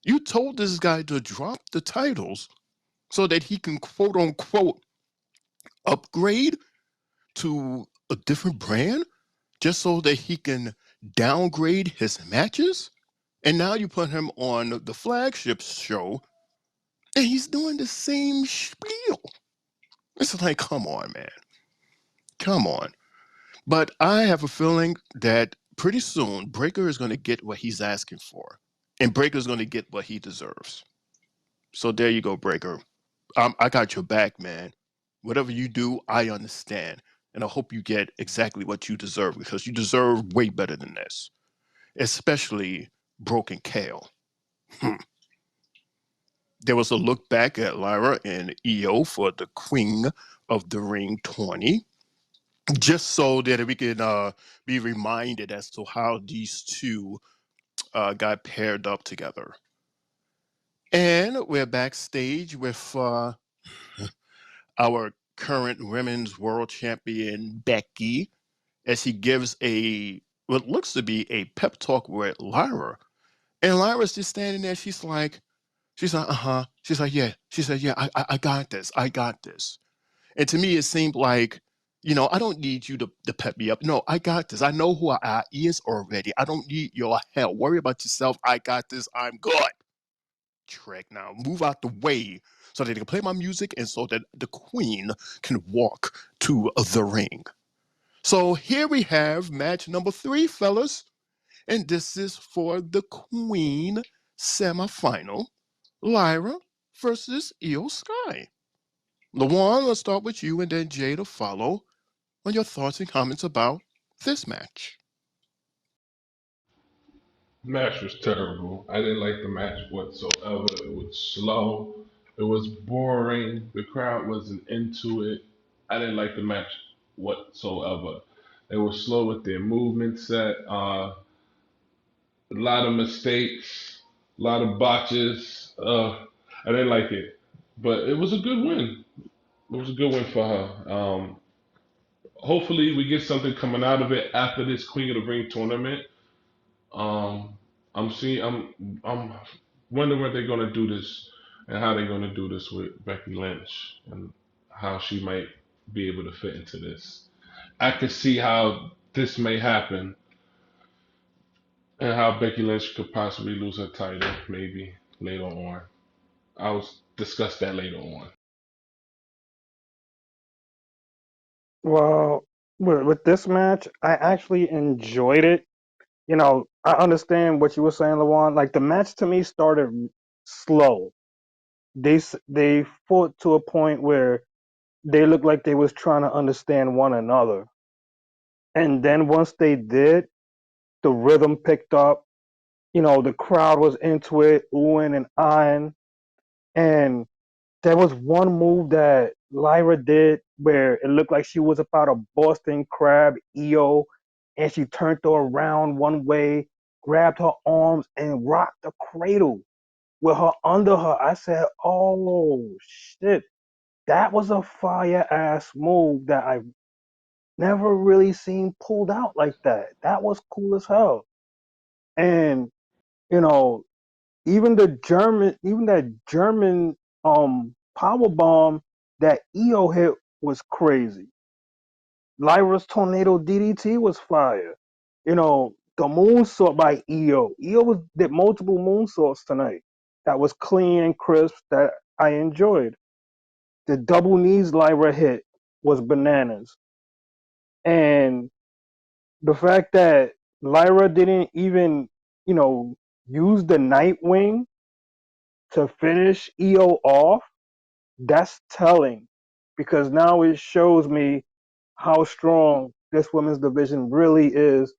You told this guy to drop the titles so that he can quote unquote upgrade to a different brand just so that he can downgrade his matches. And now you put him on the flagship show and he's doing the same spiel. It's like, come on, man. Come on. But I have a feeling that pretty soon Breaker is going to get what he's asking for. And Breaker's going to get what he deserves. So there you go, Breaker. I got your back, man. Whatever you do, I understand. And I hope you get exactly what you deserve because you deserve way better than this, especially Broken Kale. There was a look back at Lyra and EO for the Queen of the Ring 20, just so that we can be reminded as to how these two got paired up together. And we're backstage with our current women's world champion, Becky, as she gives what looks to be a pep talk with Lyra. And Lyra's just standing there. She's like, uh-huh. She's like, yeah. She said, yeah, I got this. I got this. And to me, it seemed like I don't need you to pep me up. No, I got this. I know who I is already. I don't need your help. Worry about yourself. I got this. I'm good. Trick now. Move out the way so that they can play my music and so that the queen can walk to the ring. So here we have match number 3, fellas. And this is for the queen semifinal. Lyra versus Io Sky. Lawan, let's start with you and then Jay to follow on your thoughts and comments about this match. Match was terrible. I didn't like the match whatsoever. It was slow. It was boring. The crowd wasn't into it. I didn't like the match whatsoever. They were slow with their movement set. A lot of mistakes, a lot of botches. I didn't like it, but it was a good win. It was a good win for her. Hopefully, we get something coming out of it after this Queen of the Ring tournament. Um, I'm wondering what they're gonna do this and how they're gonna do this with Becky Lynch and how she might be able to fit into this. I could see how this may happen and how Becky Lynch could possibly lose her title maybe later on. I'll discuss that later on. Well, with this match, I actually enjoyed it. I understand what you were saying, Lawan. Like the match to me started slow. They fought to a point where they looked like they was trying to understand one another, and then once they did, the rhythm picked up. The crowd was into it, oohing and eyeing, and there was one move that Lyra did where it looked like she was about a Boston Crab EO, and she turned her around one way, grabbed her arms, and rocked the cradle with her under her. I said, "Oh shit, that was a fire ass move that I've never really seen pulled out like that. That was cool as hell." And you know, even that German power bomb that EO hit was crazy. Lyra's tornado DDT was fire. The moonsault by EO. Did multiple moonsaults tonight. That was clean and crisp. That I enjoyed. The double knees Lyra hit was bananas, and the fact that Lyra didn't even use the Nightwing to finish EO off, that's telling because now it shows me how strong this women's division really is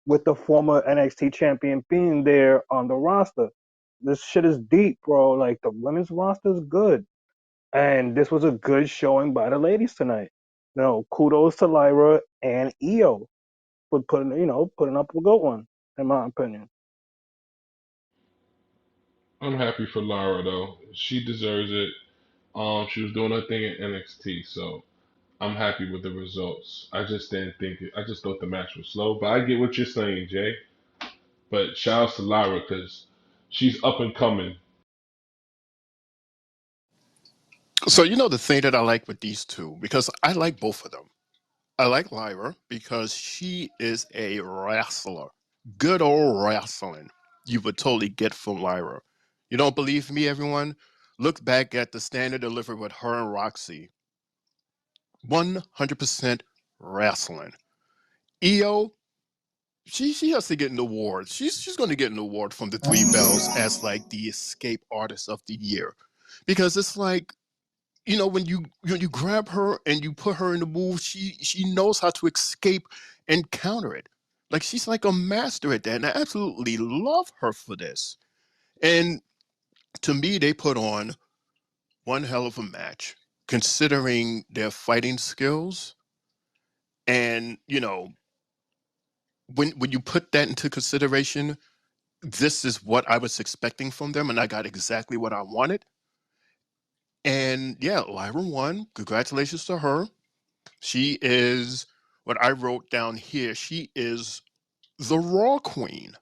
with the former NXT champion being there on the roster. This shit is deep, bro. Like the women's roster is good. And this was a good showing by the ladies tonight. Kudos to Lyra and Io for putting up a good one, in my opinion. I'm happy for Lara though. She deserves it. She was doing her thing at NXT, so I'm happy with the results. I just didn't think it. I just thought the match was slow, but I get what you're saying, Jay. But shout out to Lara because she's up and coming. So the thing that I like with these two, because I like both of them. I like Lyra because she is a wrestler. Good old wrestling. You would totally get from Lyra. You don't believe me, everyone? Look back at the standard delivery with her and Roxy. 100% wrestling. EO, she has to get an award. She's going to get an award from the Three Bells as like the escape artist of the year, because it's like when you grab her and you put her in the move, she knows how to escape and counter it. Like she's like a master at that, and I absolutely love her for this. And to me, they put on one hell of a match, considering their fighting skills. And when you put that into consideration, this is what I was expecting from them, and I got exactly what I wanted. And yeah, Lyra won. Congratulations to her. She is what I wrote down here. She is the Raw Queen.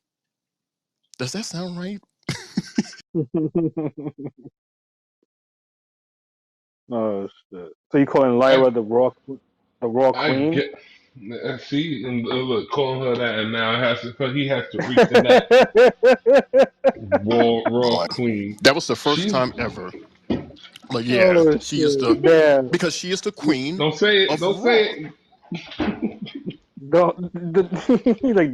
Does that sound right? Oh shit! So you calling I Lyra the Raw? The Raw I Queen. get. See, and look, calling her that, and now he has to reach the neck. Raw Boy, Queen. that was the first She's time ever. But yeah, Oh she is shit! the Damn! because she is the queen don't say it. of Don't say Raw. it. Don't he's like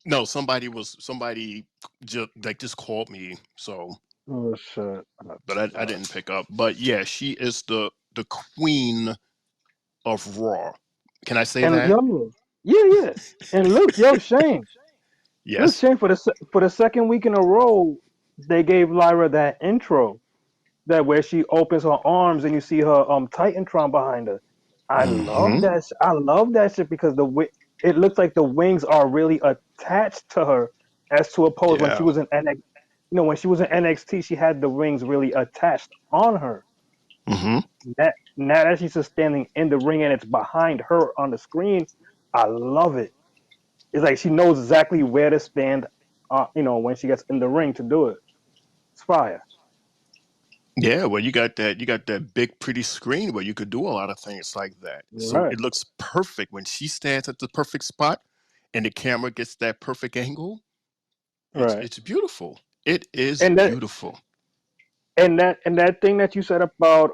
No, somebody just called me, so oh shit! but I didn't pick up. But yeah, she is the queen of Raw. Can I say And that? yo, yeah, yeah. And look, yo, Shane, look, Yes. Shane, for the second week in a row, they gave Lyra that intro, that where she opens her arms and you see her Titantron behind her. I love Mm-hmm. that. I love that shit because it looks like the wings are really attached to her, as to oppose when she Yeah. was in NXT. You know, when she was in NXT, she had the wings really attached on her. Mm-hmm. Now that she's just standing in the ring and it's behind her on the screen, I love it. It's like she knows exactly where to stand, when she gets in the ring to do it. It's fire. Yeah, well, you got that big, pretty screen where you could do a lot of things like that. So Right, it looks perfect when she stands at the perfect spot, and the camera gets that perfect angle. It's right. it's beautiful. It is And that beautiful. and that thing that you said about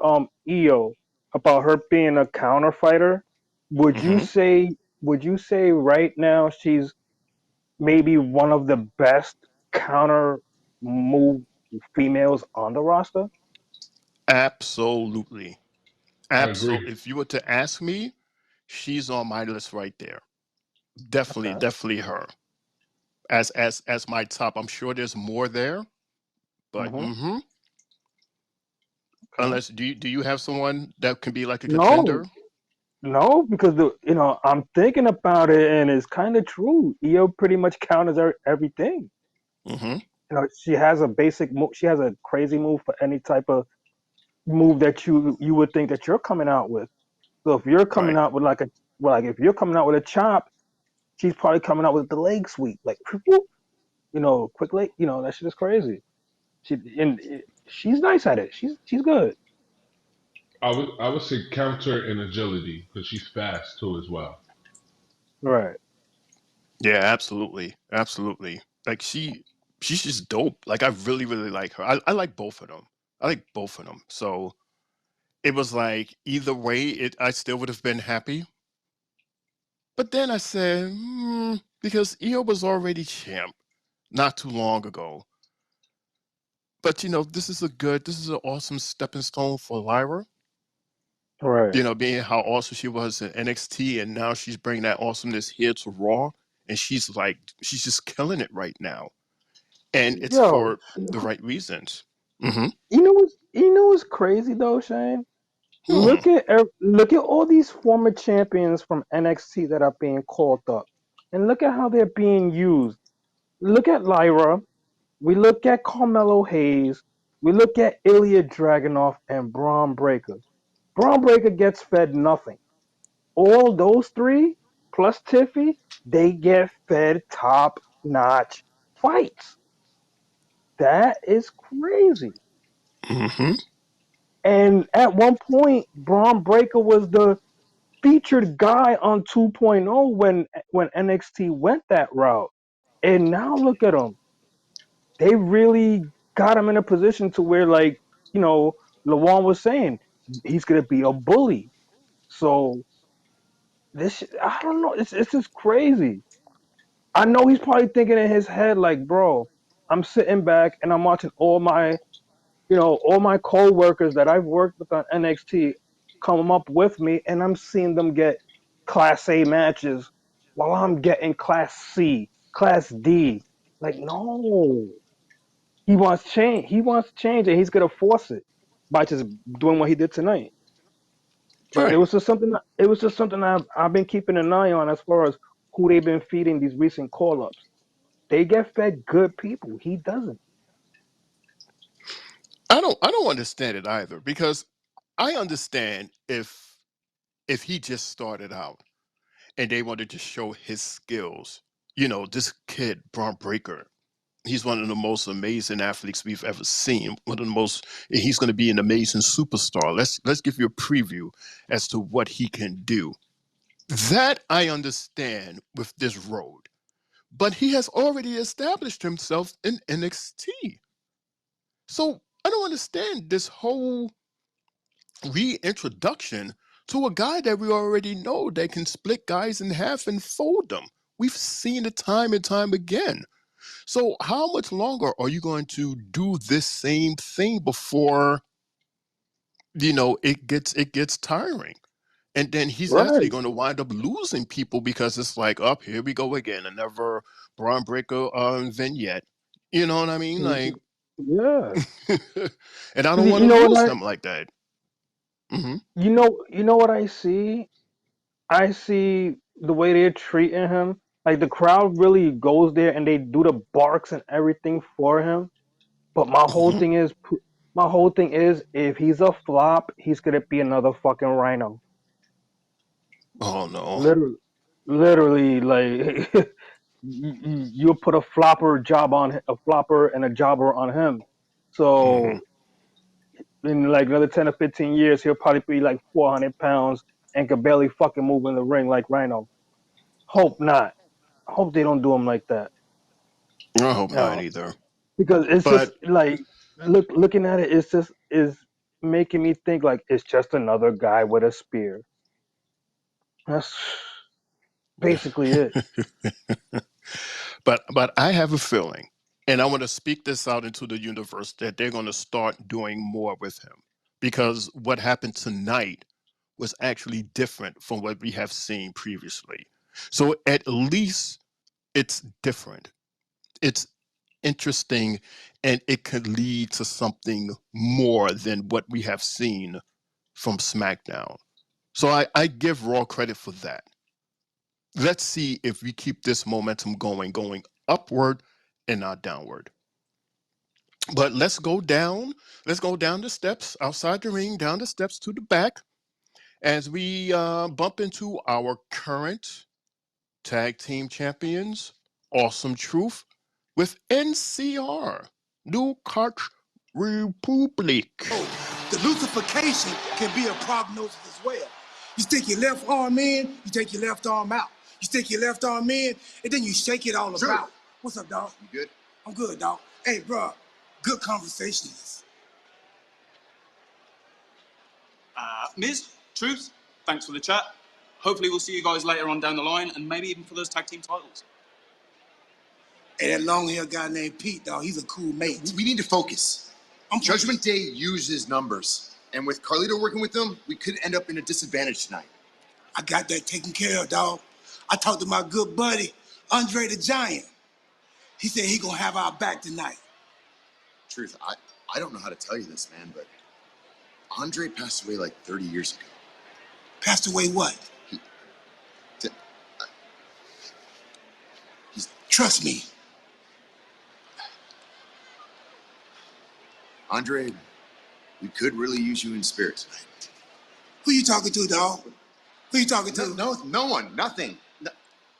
Io, about her being a counter fighter, would you Hmm. say would you say right now she's maybe one of the best counter move females on the roster? Absolutely, I agree. absolutely. If you were to ask me, she's on my list right there. Definitely, Okay, definitely her as my top. I'm sure there's more there, but hmm, okay. unless do you have someone that can be like a No, contender? no, because I'm thinking about it and it's kind of true. Io pretty much counters everything. Hmm. She has a basic move. She has a crazy move for any type of move that you would think that you're coming out with. So if you're coming Right. out with if you're coming out with a chop, she's probably coming out with the leg sweep, like whoop, quick leg. That shit is crazy. She's nice at it. She's good. I would say counter and agility because she's fast too as well. Right. Yeah, absolutely, absolutely. Like she's just dope. Like I really, really like her. I like both of them. I like both of them. So it was like either way, I still would have been happy. But then I said, because Io was already champ not too long ago. But this is an awesome stepping stone for Lyra. Right. Being how awesome she was in NXT, and now she's bringing that awesomeness here to Raw, and she's just killing it right now, and it's Yo, for the right reasons. Hmm. you know what's crazy though, Shane? Hmm. Look at all these former champions from NXT that are being called up, and look at how they're being used. Look at Lyra. We look at Carmelo Hayes. We look at Ilya Dragunov and Braun Breaker. Braun Breaker gets fed nothing. All those three plus Tiffy, they get fed top notch fights. That is crazy. Hmm. And at one point, Braun Breaker was the featured guy on 2.0 when NXT went that route. And now look at him. They really got him in a position to where, like, Lawan was saying, he's gonna be a bully. So I don't know. It's just crazy. I know he's probably thinking in his head, like, bro, I'm sitting back and I'm watching all my co-workers that I've worked with on NXT come up with me, and I'm seeing them get Class A matches while I'm getting Class C, Class D. Like, no, he wants change. He wants change, and he's gonna force it by just doing what he did tonight. But it Right. was just something. It was just something I've been keeping an eye on as far as who they've been feeding these recent call-ups. They get fed good people. He doesn't. I don't understand it either because I understand if he just started out and they wanted to show his skills. This kid Braun Breaker, He's one of the most amazing athletes we've ever seen. One of the most. He's going to be an amazing superstar. Let's give you a preview as to what he can do. That I understand with this road, but he has already established himself in NXT. So I don't understand this whole reintroduction to a guy that we already know that can split guys in half and fold them. We've seen it time and time again. So how much longer are you going to do this same thing before it gets tiring? And then he's actually Right. going to wind up losing people because it's like, up here we go again, another Braun Breaker vignette. You know what I mean? Like, Yeah. and I 'Cause don't want you to know lose what him like that. Hmm. you know what I see? I see the way they're treating him. Like the crowd really goes there and they do the barks and everything for him. But Hmm. my whole thing is, if he's a flop, he's gonna be another fucking Rhino. Oh no. Literally, like you'll put a flopper and a jobber on him. Hmm. So in like another 10 or 15 years, he'll probably be like 400 pounds and could barely fucking move in the ring like Rhino. Hope not. Hope they don't do him like that. I hope not No, either. because it's just But like looking at it, it's just is making me think like it's just another guy with a spear. That's basically it. but I have a feeling, and I want to speak this out into the universe that they're going to start doing more with him because what happened tonight was actually different from what we have seen previously. So at least it's different. It's interesting, and it could lead to something more than what we have seen from SmackDown. So I give Raw credit for that. Let's see if we keep this momentum going upward and not downward. But let's go down. Let's go down the steps outside the ring, down the steps to the back as we bump into our current tag team champions, Awesome Truth, with NCR, New Coach Republic. The lucification can be a prognosis as well. You stick your left arm in, you take your left arm out. You stick your left arm in, and then you shake it all about. What's up, dog? You good? I'm good, dog. Hey, bro, good conversations. Miz, Truth, thanks for the chat. Hopefully we'll see you guys later on down the line and maybe even for those tag team titles. Hey, that long-haired guy named Pete, dog, he's a cool mate. We need to focus. Judgment Day uses numbers, and with Carlito working with them, we could end up in a disadvantage tonight. I got that taken care of, dog. I talked to my good buddy, Andre the Giant. He said he gonna have our back tonight. Truth, I don't know how to tell you this, man, but Andre passed away like 30 years ago. Passed away what? Trust me. Andre, we could really use you in spirit tonight. Who you talking to, dog? Who you talking to? No one, nothing. No,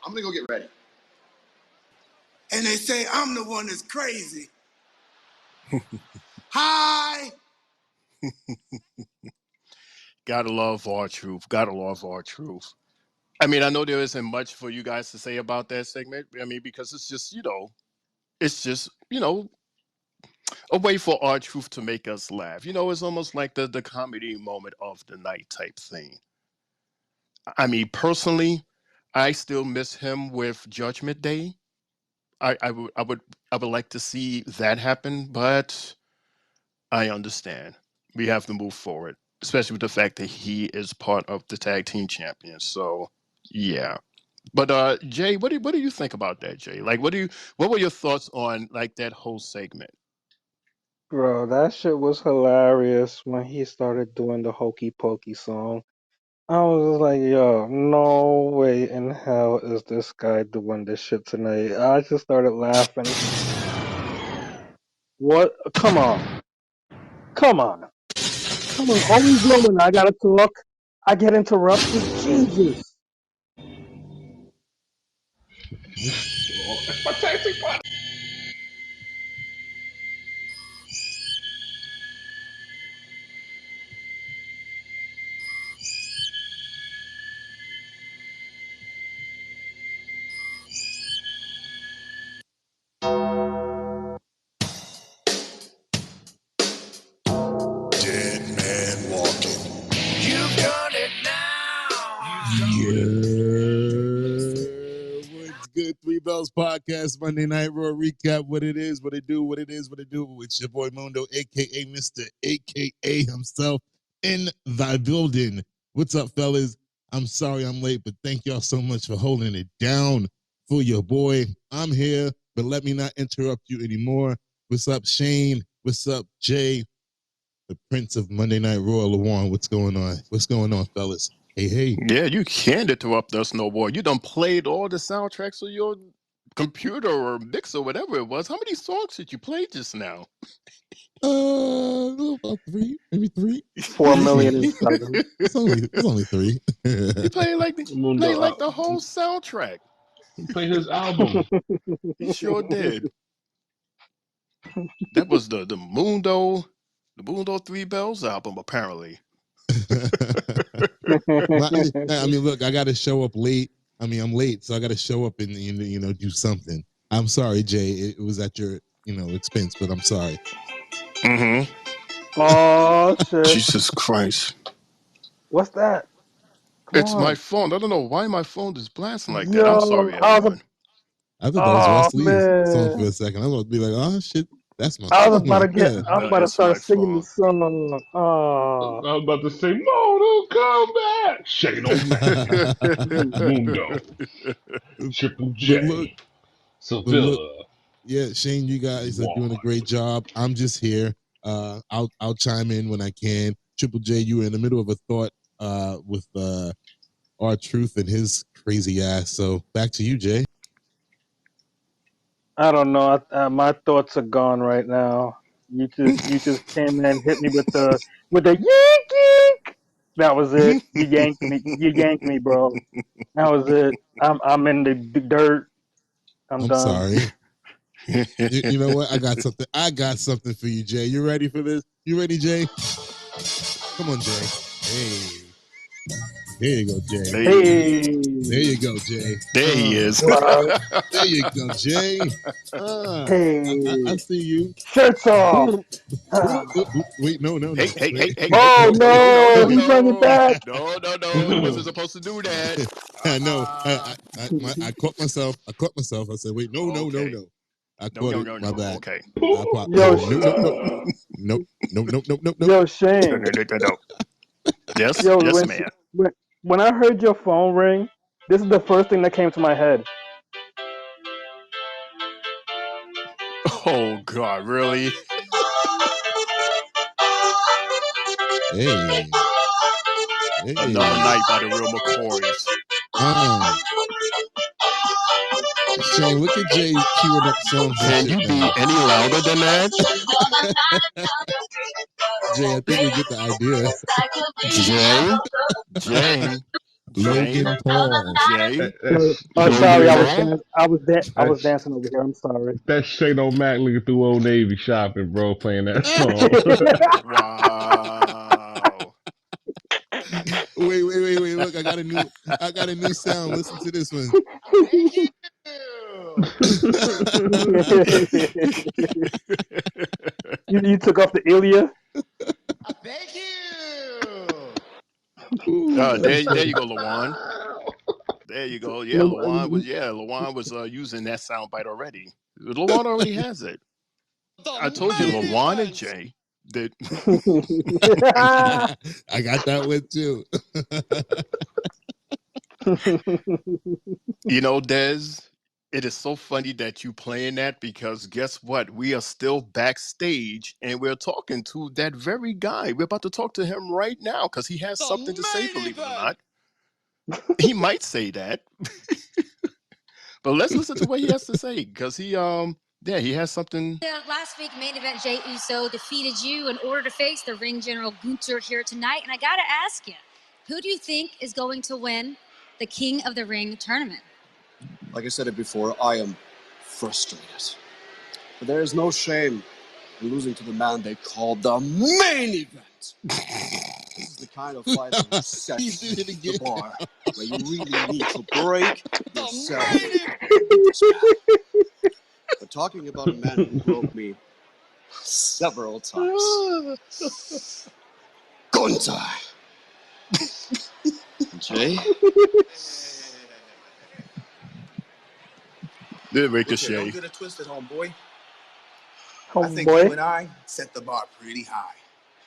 I'm gonna go get ready. And they say I'm the one that's crazy. Hi. Gotta love R-Truth. Gotta love R-Truth. I mean, I know there isn't much for you guys to say about that segment. I mean, because it's just a way for R-Truth to make us laugh. It's almost like the comedy moment of the night type thing. I mean, personally, I still miss him with Judgment Day. I would like to see that happen, but I understand. We have to move forward, especially with the fact that he is part of the tag team champions. So yeah. But Jay, what do you think about that, Jay? Like what were your thoughts on like that whole segment? Bro, that shit was hilarious when he started doing the Hokey Pokey song. I was just like, yo, no way in hell is this guy doing this shit tonight. I just started laughing. What? Come on. Come on. Come on. Always know when I gotta talk, I get interrupted. Jesus. Bells Podcast, Monday Night Raw recap. What it is, what it do, what it is, what it do. It's your boy Mundo, aka Mr. AKA himself in the building. What's up, fellas? I'm sorry I'm late, but thank y'all so much for holding it down for your boy. I'm here, but let me not interrupt you anymore. What's up, Shane? What's up, Jay? The Prince of Monday Night Raw, Lawan. What's going on? What's going on, fellas? Hey. Yeah, you can't interrupt us no more. You done played all the soundtracks of your computer or mixer, whatever it was. How many songs did you play just now? About maybe three. 4 million and 7. It's only three. You played like the whole soundtrack. He played his album. He sure did. That was the Mundo 3 Bells album, apparently. I mean, look, I got to show up late. I mean, I'm late, so I got to show up and do something. I'm sorry, Jay. It was at your expense, but I'm sorry. Mm-hmm. Oh shit! Jesus Christ! What's that? It's my phone. I don't know why my phone is blasting like that. Yo, I'm sorry, everyone. I thought that was Wesley's song for man. a second. I was about to be like, oh shit, that's my I was phone. about to I'm about to It's start my singing the phone. song. Oh. I was about to say, Mono, come back. Shane O'Mac. Mundo. Triple J. Sevilla. Yeah, Shane, you guys are doing a great job. I'm just here. I'll chime in when I can. Triple J, you were in the middle of a thought with R-Truth and his crazy ass. So back to you, Jay. I don't know. My thoughts are gone right now. You just came in and hit me with the yeek yeek. That was it. You yanked me. You yanked me, bro. That was it. I'm in the dirt. I'm done. Sorry. you know what? I got something for you, Jay. You ready for this? You ready, Jay? Come on, Jay. Hey. There you go, Jay. Hey. There you go, Jay. There he is. There you go, Jay. Hey. I see you. Shirts off. Wait, no. Hey. Oh no, he's running back. No. He wasn't supposed to do that. I know. I caught myself. I said, wait, no. I caught it. My bad. Okay. Yo, Nope. Yo, Shane. No. Yes, Yo, yes, man. when I heard your phone ring, this is the first thing that came to my head. Oh God, really? Hey. Another night by the real McCoys. Shane, look at Jay queuing up songs. Can you be any louder than that? Jay, I think we get the idea. Jay. Logan Paul. Jay. Sorry, I was dancing over here. I'm sorry. That's Shane O'Mac looking through Old Navy shopping, bro, playing that song. Wow. Wait. Look, I got a new sound. Listen to this one. You took off the Ilya? Thank you. There you go, Lawan. There you go. Yeah, Lawan was using that soundbite already. Lawan already has it. I told you, Lawan and Jay. I got that one too. Des, it is so funny that you playing that because guess what? We are still backstage and we're talking to that very guy. We're about to talk to him right now because he has something to say, believe it or not. He might say that. But let's listen to what he has to say because he has something. Last week, main event Jey Uso defeated you in order to face the ring general Gunther here tonight. And I got to ask you, who do you think is going to win the King of the Ring tournament? Like I said it before, I am frustrated. But there is no shame in losing to the man they call the main event. This is the kind of fight that sets the bar, where you really need to break yourself. But talking about a man who broke me several times. Gunther. Jay? Ricochet. Don't get it twisted, homeboy. Oh, I think boy. you and I set the bar pretty high.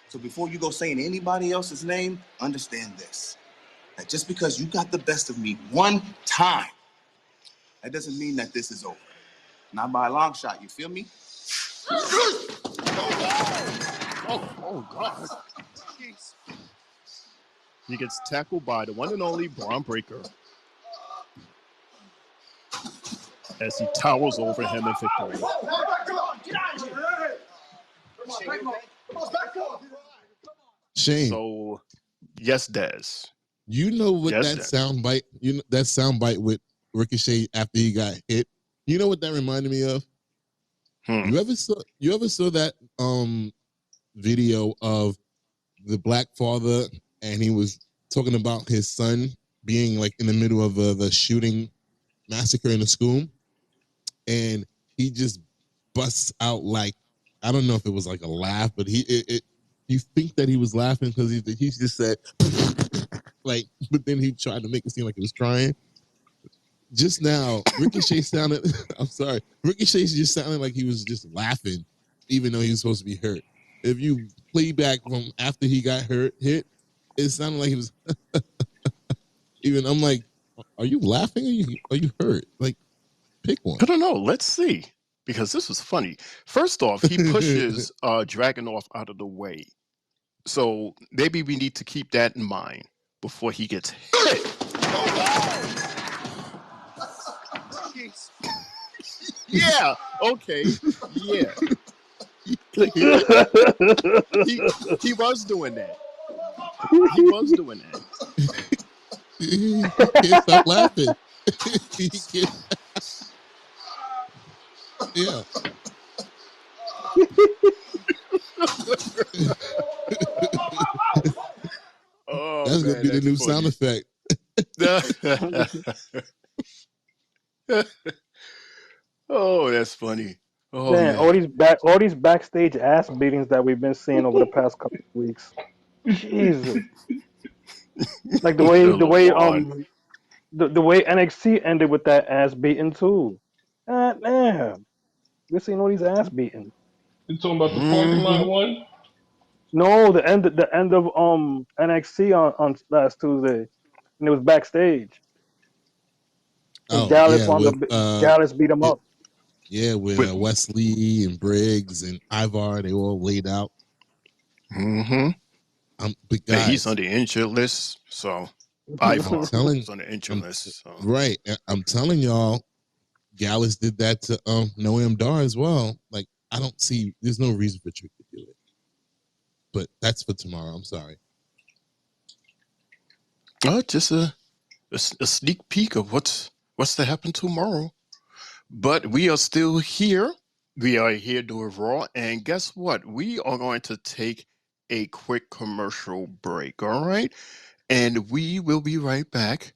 So before you go saying anybody else's name, understand this. That just because you got the best of me one time, that doesn't mean that this is over. Not by a long shot, you feel me? Oh God. He gets tackled by the one and only Braun Breaker as he towers over him in victory. Shane, So, yes, Dez. you know what Yes, that Dez. soundbite? You know that soundbite with Ricochet after he got hit. You know what that reminded me of? You ever saw that video of the black father, and he was talking about his son being like in the middle of the shooting massacre in the school, and he just busts out like, I don't know if it was like a laugh, but you think that he was laughing because he just said like, but then he tried to make it seem like he was crying. Just now, Ricochet sounded. I'm sorry, Ricochet just sounded like he was just laughing, even though he was supposed to be hurt. If you play back from after he got hit, it sounded like he was. Even I'm like, are you laughing? Are you hurt? Like, pick one. I don't know. Let's see. Because this was funny. First off, he pushes Dragunov out of the way. So maybe we need to keep that in mind before he gets hit. Yeah. Okay. Yeah. He was doing that. He was doing that. He can't stop laughing. He can't. Yeah. Oh, That's gonna man, be the that's new funny. sound effect. Oh, that's funny. Oh, Man, man. all these backstage ass beatings that we've been seeing over the past couple of weeks. Jesus. Like the way LeBron. the way NXT ended with that ass beating too. Damn. We're seeing all these ass beating. You talking about the parking lot one? No, the end of NXT on last Tuesday. And it was backstage. And Oh yeah, with Gallus beat him up. yeah, with Wesley and Briggs and Ivar, they all laid out. Mm-hmm. But Yeah, he's guys, on the injured list, so I'm Ivar telling, is on the injured list. So. right? I'm telling y'all, Gallus did that to Noam Dar as well. Like, I don't see. There's no reason for Trick to do it. But that's for tomorrow. I'm sorry. Just a sneak peek of what's to happen tomorrow. But we are still here. We are here doing Raw, and guess what? We are going to take a quick commercial break. All right, and we will be right back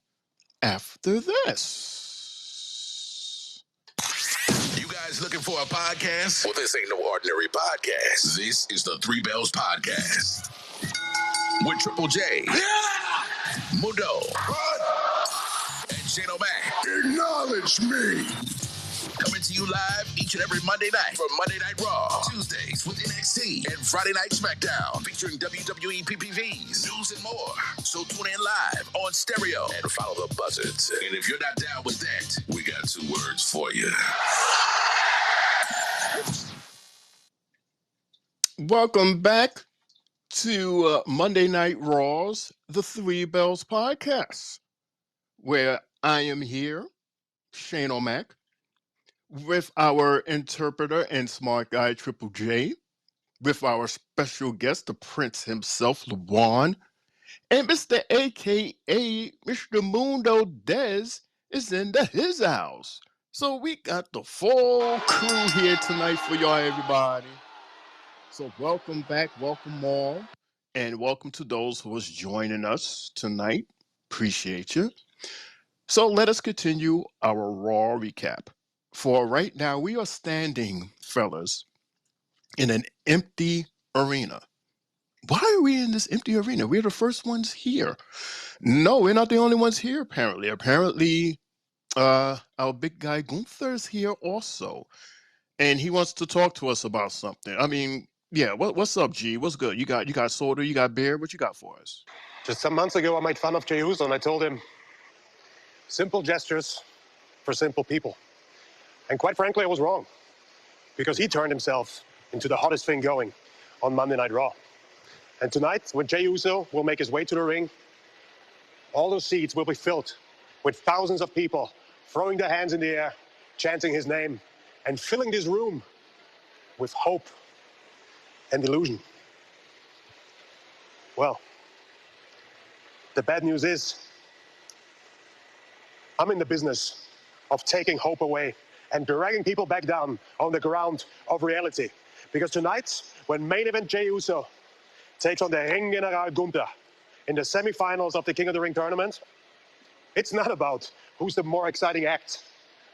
after this. You guys looking for a podcast? Well, this ain't no ordinary podcast. This is the Three Bells Podcast with Triple J, Mundo, and Shane O'Mac. Acknowledge me. Coming to you live each and every Monday night from Monday Night Raw, Tuesdays with NXT, and Friday Night SmackDown, featuring WWE PPVs, news, and more. So tune in live on stereo and follow the buzzards. And if you're not down with that, we got 2 words for you. Welcome back to Monday Night Raw's The Three Bells Podcast, where I am here, Shane O'Mac, with our interpreter and smart guy, Triple J, with our special guest, the Prince himself, LeBron, and Mr. AKA Mr. Mundo Dez is in his house. So we got the full crew here tonight for y'all, everybody. So welcome back, welcome all, and welcome to those who is joining us tonight. Appreciate you. So let us continue our Raw recap. For right now, we are standing, fellas, in an empty arena. Why are we in this empty arena? We're the first ones here. No, we're not the only ones here, apparently. Apparently, Our big guy Gunther's here also, and he wants to talk to us about something. I mean, yeah. What's up, G? What's good? You got soda? You got beer? What you got for us? Just some months ago, I made fun of Jey Uso, and I told him, simple gestures for simple people. And quite frankly, I was wrong, because he turned himself into the hottest thing going on Monday Night Raw. And tonight, when Jey Uso will make his way to the ring, all those seats will be filled with thousands of people throwing their hands in the air, chanting his name, and filling this room with hope and illusion. Well, the bad news is, I'm in the business of taking hope away and dragging people back down on the ground of reality. Because tonight, when main event Jey Uso takes on the Ring General Gunther in the semifinals of the King of the Ring tournament, it's not about who's the more exciting act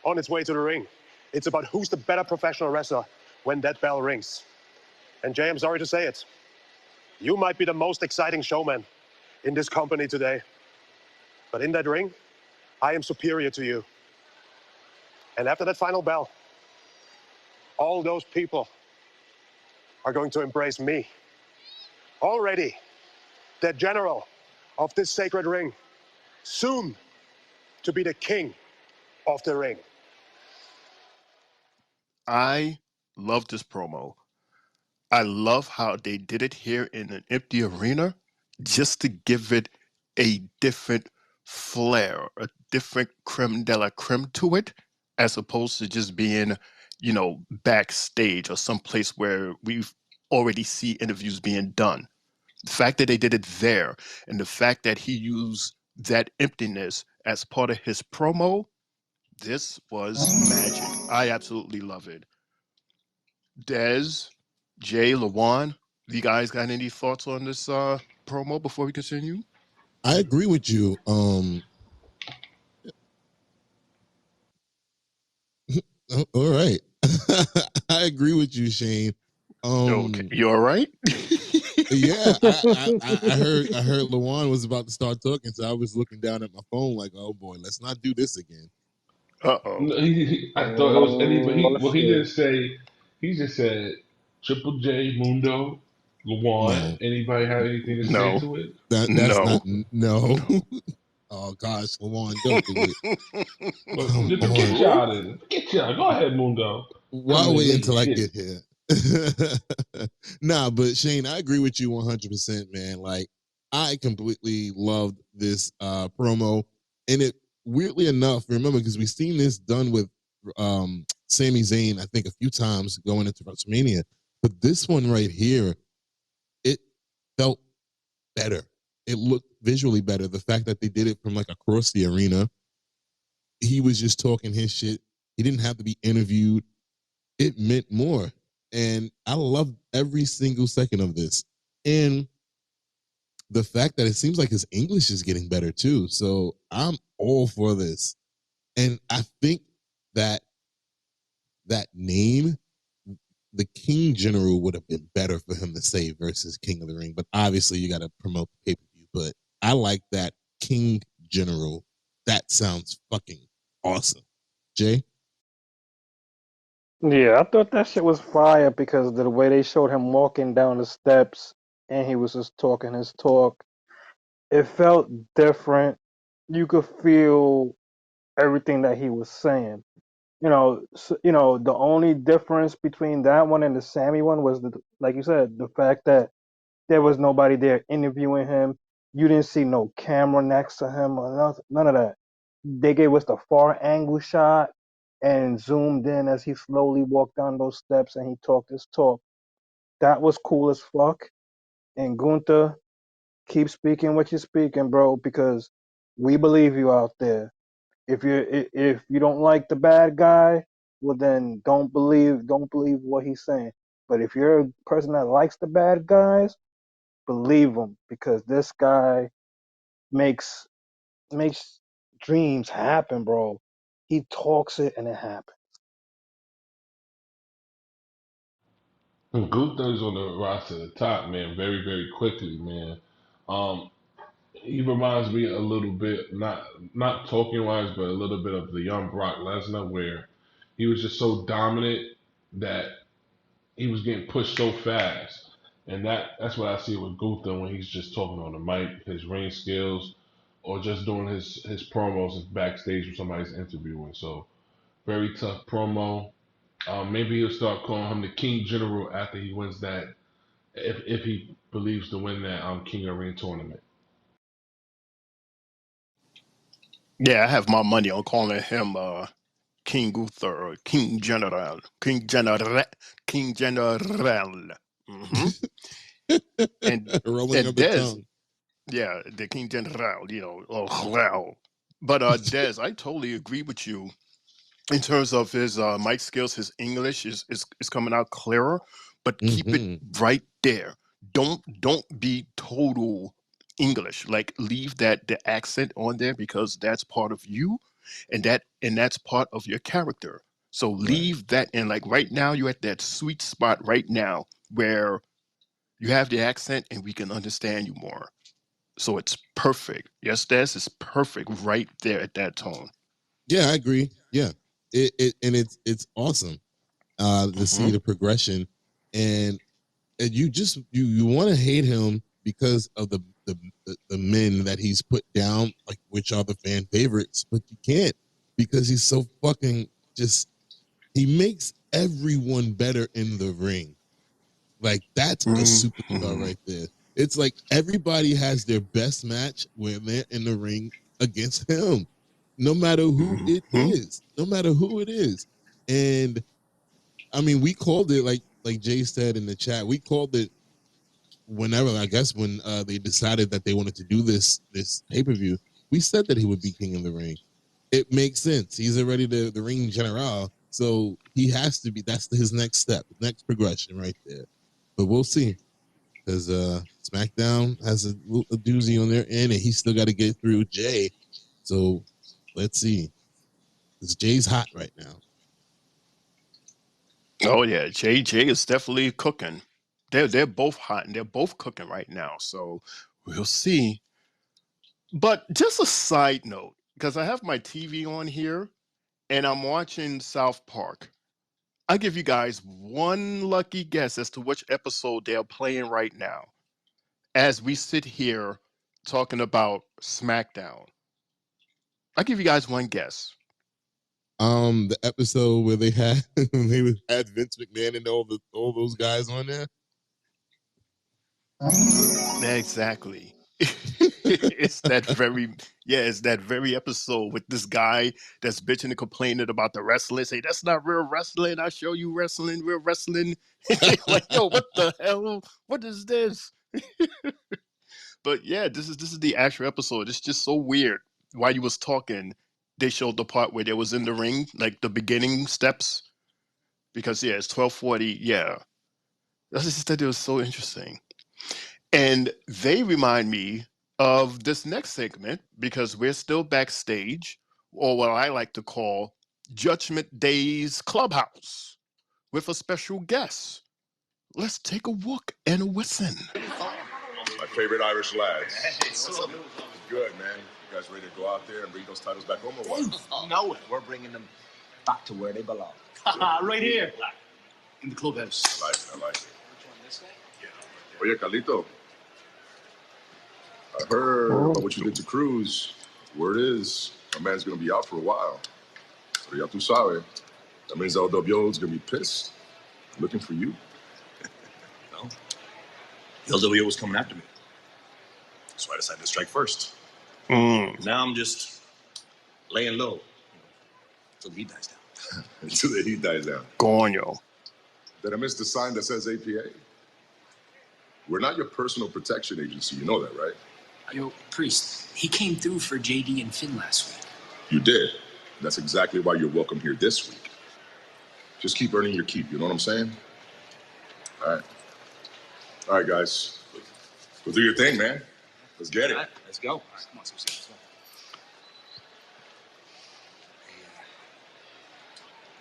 on its way to the ring. It's about who's the better professional wrestler when that bell rings. And Jay, I'm sorry to say it, you might be the most exciting showman in this company today. But in that ring, I am superior to you. And after that final bell, all those people are going to embrace me. Already, the general of this sacred ring, soon to be the king of the ring. I love this promo. I love how they did it here in an empty arena just to give it a different flair, a different creme de la creme to it, as opposed to just being, backstage or someplace where we've already see interviews being done. The fact that they did it there and the fact that he used that emptiness as part of his promo, this was magic. I absolutely love it. Dez, Jay, Lawan, you guys got any thoughts on this promo before we continue? I agree with you. All right. I agree with you, Shane. Okay, you all right? Yeah, I heard Lawan was about to start talking, so I was looking down at my phone like, oh boy, let's not do this again. Uh-oh. No, I thought it was anybody. Oh He shit. didn't say. He just said Triple J, Mundo, Luan. No, Anybody have anything to say No. to it? that's No. not no. No. Oh gosh, Lawan, don't do it. Well, Come get on. y'all then. Get y'all. Go ahead, Mundo. Why Coming in wait late and until I shit. get here? Nah, but Shane, I agree with you 100%, man. Like, I completely loved this promo, and it weirdly enough, remember because we've seen this done with Sami Zayn, I think a few times going into WrestleMania, but this one right here, it felt better. It looked visually better. The fact that they did it from like across the arena, he was just talking his shit. He didn't have to be interviewed. It meant more. And I love every single second of this. And the fact that it seems like his English is getting better too. So I'm all for this. And I think that that name, the King General, would have been better for him to say versus King of the Ring. But obviously, you got to promote the pay per view. But I like that King General. That sounds fucking awesome. Jay? Yeah, I thought that shit was fire because of the way they showed him walking down the steps and he was just talking his talk. It felt different. You could feel everything that he was saying. The only difference between that one and the Sammy one was like you said, the fact that there was nobody there interviewing him. You didn't see no camera next to him or nothing, none of that. They gave us the far angle shot and zoomed in as he slowly walked down those steps and he talked his talk. That was cool as fuck. And Gunther, keep speaking what you're speaking, bro, because we believe you out there. If you don't like the bad guy, well then don't believe what he's saying. But if you're a person that likes the bad guys, believe him because this guy makes makes dreams happen, bro. He talks it and it happens. Gunther's on the rise to the top, man, very, very quickly, man. Um, He reminds me a little bit, not talking wise, but a little bit of the young Brock Lesnar, where he was just so dominant that he was getting pushed so fast. And that's what I see with Gunther when he's just talking on the mic, his ring skills, or just doing his promos backstage when somebody's interviewing. So very tough promo. Maybe he'll start calling him the King General after he wins that, if he believes to win that King of the Ring tournament. Yeah, I have my money on calling him King Gunther or King General. King General. King General. Hmm And Rolling and of the Dez, tongue. yeah, the King General, oh wow. But Dez, I totally agree with you in terms of his mic skills. His English is coming out clearer, but keep it Hmm right there. Don't be total English. Like leave the accent on there because that's part of you, and that's part of your character. So Right. leave that in. Like right now, you're at that sweet spot right now where you have the accent and we can understand you more. So it's perfect. Yes, Des is perfect right there at that tone. Yeah, I agree. Yeah. It's awesome to Hmm see the progression. And you just you want to hate him because of the men that he's put down, like which are the fan favorites, but you can't because he's so fucking just he makes everyone better in the ring. Like that's a superstar hmm right there. It's like everybody has their best match when they're in the ring against him, no matter who it hmm is, no matter who it is. And I mean, we called it like Jay said in the chat. We called it whenever I guess when they decided that they wanted to do this pay per view. We said that he would be King of the Ring. It makes sense. He's already the ring general, so he has to be. That's his next step, next progression right there. But we'll see because SmackDown has a doozy on their end, and he's still got to get through Jay. So let's see. Because Jay's hot right now. Oh yeah, Jay is definitely cooking. They're both hot and they're both cooking right now. So we'll see. But just a side note, because I have my TV on here and I'm watching South Park. I give you guys one lucky guess as to which episode they're playing right now as we sit here talking about SmackDown. I'll give you guys one guess. The episode where they had they had Vince McMahon and all those guys on there. Exactly. It's that very it's that very episode with this guy that's bitching and complaining about the wrestling. Say that's not real wrestling. I show you wrestling, real wrestling. Like, yo, what the hell? What is this? But yeah, this is the actual episode. It's just so weird. While you was talking, they showed the part where they was in the ring, like the beginning steps. Because yeah, it's 12:40. Yeah, that's just that it was so interesting. And they remind me of this next segment because we're still backstage, or what I like to call Judgment Day's Clubhouse, with a special guest. Let's take a look and a listen. My favorite Irish lads. What's up? Good, man. You guys ready to go out there and bring those titles back home or what? No, we're bringing them back to where they belong. Right here. In the clubhouse. I like it. Oye, Carlito, I heard about what you did to Cruz. Word is, my man's gonna be out for a while. So ya tú sabes. That means LWO's gonna be pissed. Looking for you. No. The LWO was coming after me. So I decided to strike first. Now I'm just laying low until the heat dies down. Until the heat dies down. Coño. Did I miss the sign that says APA? We're not your personal protection agency. You know that, right? Yo, Priest, he came through for JD and Finn last week. You did. That's exactly why you're welcome here this week. Just keep earning your keep. You know what I'm saying? All right. All right, guys. Go do your thing, man. Let's get it. All right, let's go. All right, come on, let's go.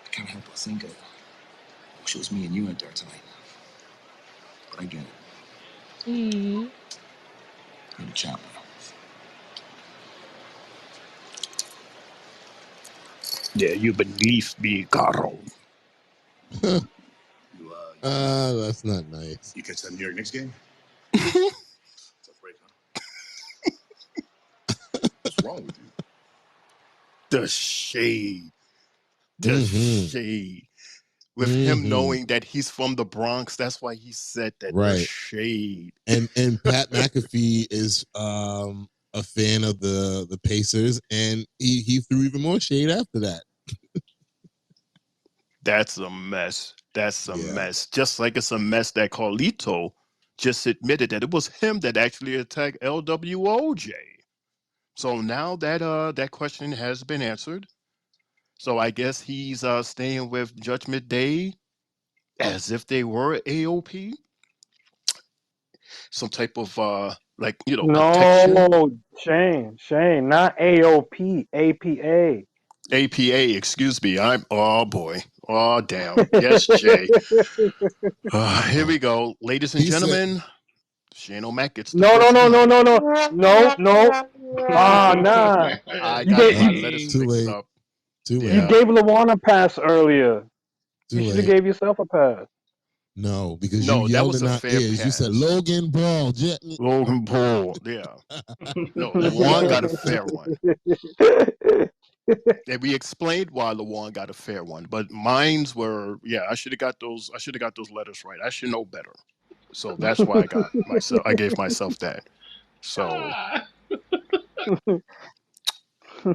I can't help but think of I wish it was me and you out there tonight. But I get it. You're the champion. Yeah, you beneath me, Carl. That's not nice. You catch that New York Knicks game? Tough break, huh? What's wrong with you? The shade. The Mhm. shade. With him knowing that he's from the Bronx, that's why he said that. The Right. shade. And Pat McAfee is a fan of the Pacers, and he threw even more shade after that. That's a mess. That's a Yeah. mess. Just like it's a mess that Carlito just admitted that it was him that actually attacked LWOJ. So now that that question has been answered. So I guess he's staying with Judgment Day as if they were AOP. Some type of like, you know, protection. No, Shane, not AOP, APA. APA, excuse me. Oh boy. Oh damn. Yes, Jay. Here we go. Ladies and He said, gentlemen, Shane O'Mac gets the No, no, first no, no, word. no, no, no. Ah, nah. I You got gave my you, letters too mixed late. up. Too late. you Yeah. gave LeBron a pass earlier. Too You should have late. gave yourself a pass. No, because No, you that yelled was in a our fair ears. You said pass. Logan Paul. Logan Paul. Yeah. No, Lawan got a fair one. And we explained why Lawan got a fair one, but mines were, yeah, I should have got those letters right. I should know better. So that's why I gave myself that. So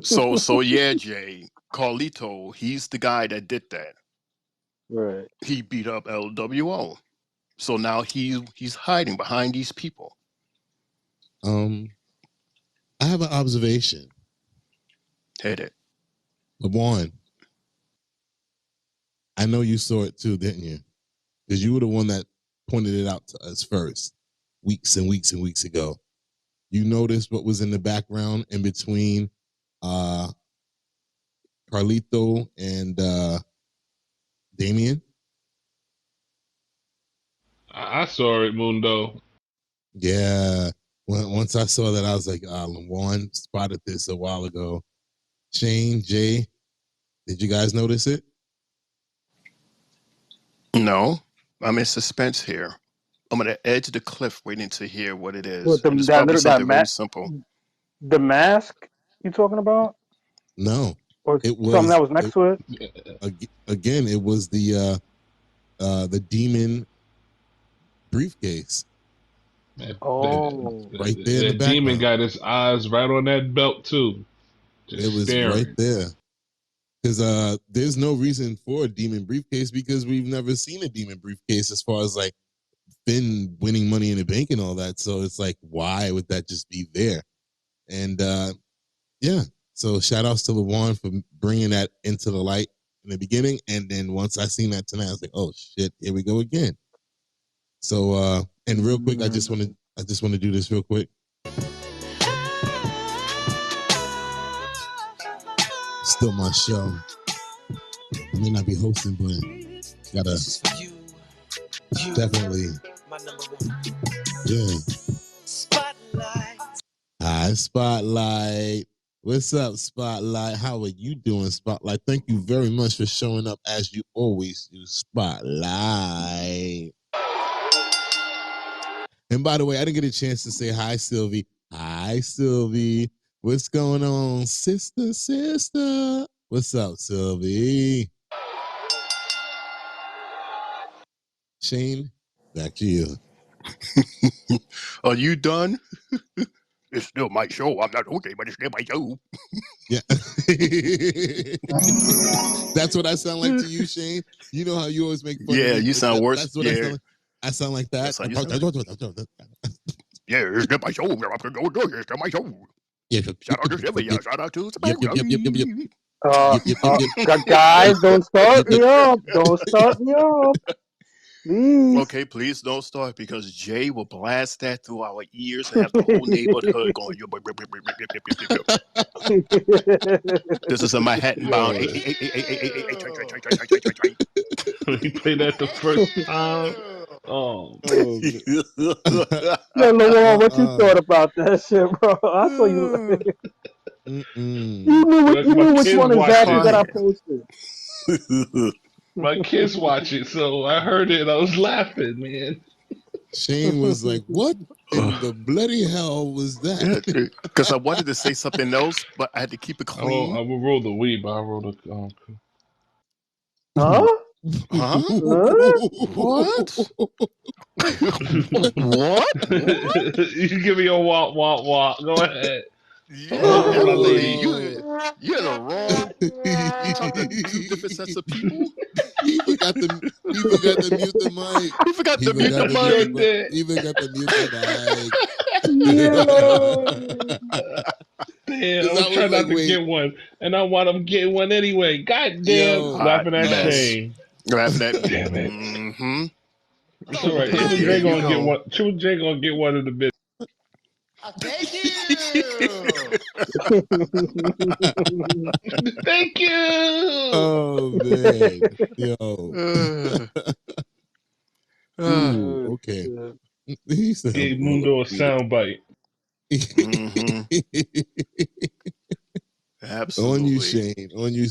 so yeah, Jay, Carlito, he's the guy that did that. Right. He beat up LWO. So now he's hiding behind these people. I have an observation. Hit it. LeBron, I know you saw it too, didn't you? Because you were the one that pointed it out to us first, weeks and weeks and weeks ago. You noticed what was in the background in between Carlito and Damien? I saw it, Mundo. Yeah. Once I saw that, I was like, LeBron spotted this a while ago. Shane, Jay, did you guys notice it? No, I'm in suspense here. I'm on the edge of the cliff waiting to hear what it is. What And it's probably something very simple. the mask you talking about, No. or It something that was was next to it? again, it was the demon briefcase. Oh, Right there in the That demon background. got his eyes right on that belt too. Just It was staring. right there. Because there's no reason for a demon briefcase because we've never seen a demon briefcase as far as like Finn winning Money in the Bank and all that. So it's like, why would that just be there? And yeah, so shout outs to LeBron for bringing that into the light in the beginning. And then once I seen that tonight, I was like, oh shit, here we go again. So and real quick, I just want to do this real quick. Still my show. I may not be hosting, but gotta definitely. Yeah. Spotlight. Hi, Spotlight. What's up, Spotlight? How are you doing, Spotlight? Thank you very much for showing up as you always do, Spotlight. And by the way, I didn't get a chance to say hi, Sylvie. Hi, Sylvie. What's going on, sister? What's up, Sylvie? Shane, back to you. Are you done? It's still my show. I'm not okay, but it's still my show. Yeah. That's what I sound like to you, Shane. You know how you always make fun Yeah, of me. you sound worse. That's what Yeah. I sound like. I sound like that. That's how you sound. Yeah, it's still my show. It's still my show. Yeah. Shout out to Sylvia. Shout out to Guys, don't start me up. Don't start me up. Please. Okay, please don't start because Jay will blast that through our ears and have the whole neighborhood going. This is a Manhattan bound. When you played that the first time, oh, Yo, Laurel, what you thought about that shit, bro? I saw you. You Look, knew my which kids one watch exactly that I it. Crying. posted. My kids watch it, so I heard it. I was laughing, man. Shane was like, "What in the bloody hell was that?" Yeah, because I wanted to say something else, but I had to keep it I will. clean. I will roll the weed, but I roll the. Huh? Huh? Huh? What? What? You give me a walk, walk, walk. Go ahead. I'm Yeah, gonna roll my definitely. weed. You're in the wrong. You talk to two different sets of people. he forgot to he forgot to mute the mic. You forgot He to mute the forgot to mute the mic. mic. Did. He forgot to mute the mic. Yo. Damn, I Because was I was trying like, not to wait, get one, and I wound up getting one anyway. God damn, yo, Hot laughing at yo, mess. Shane. Laughing at me. Damn it. Mm-hmm. It's all right. Triple There J you gonna get go. one. Triple J gonna get one of the bits. Thank you. Thank you. oh man, yo, Uh, uh, ooh, Oh, okay. shit. He said, "I'm Gave rolling Mundo a weed." soundbite. mm-hmm. On you, Absolutely. Shane. On you.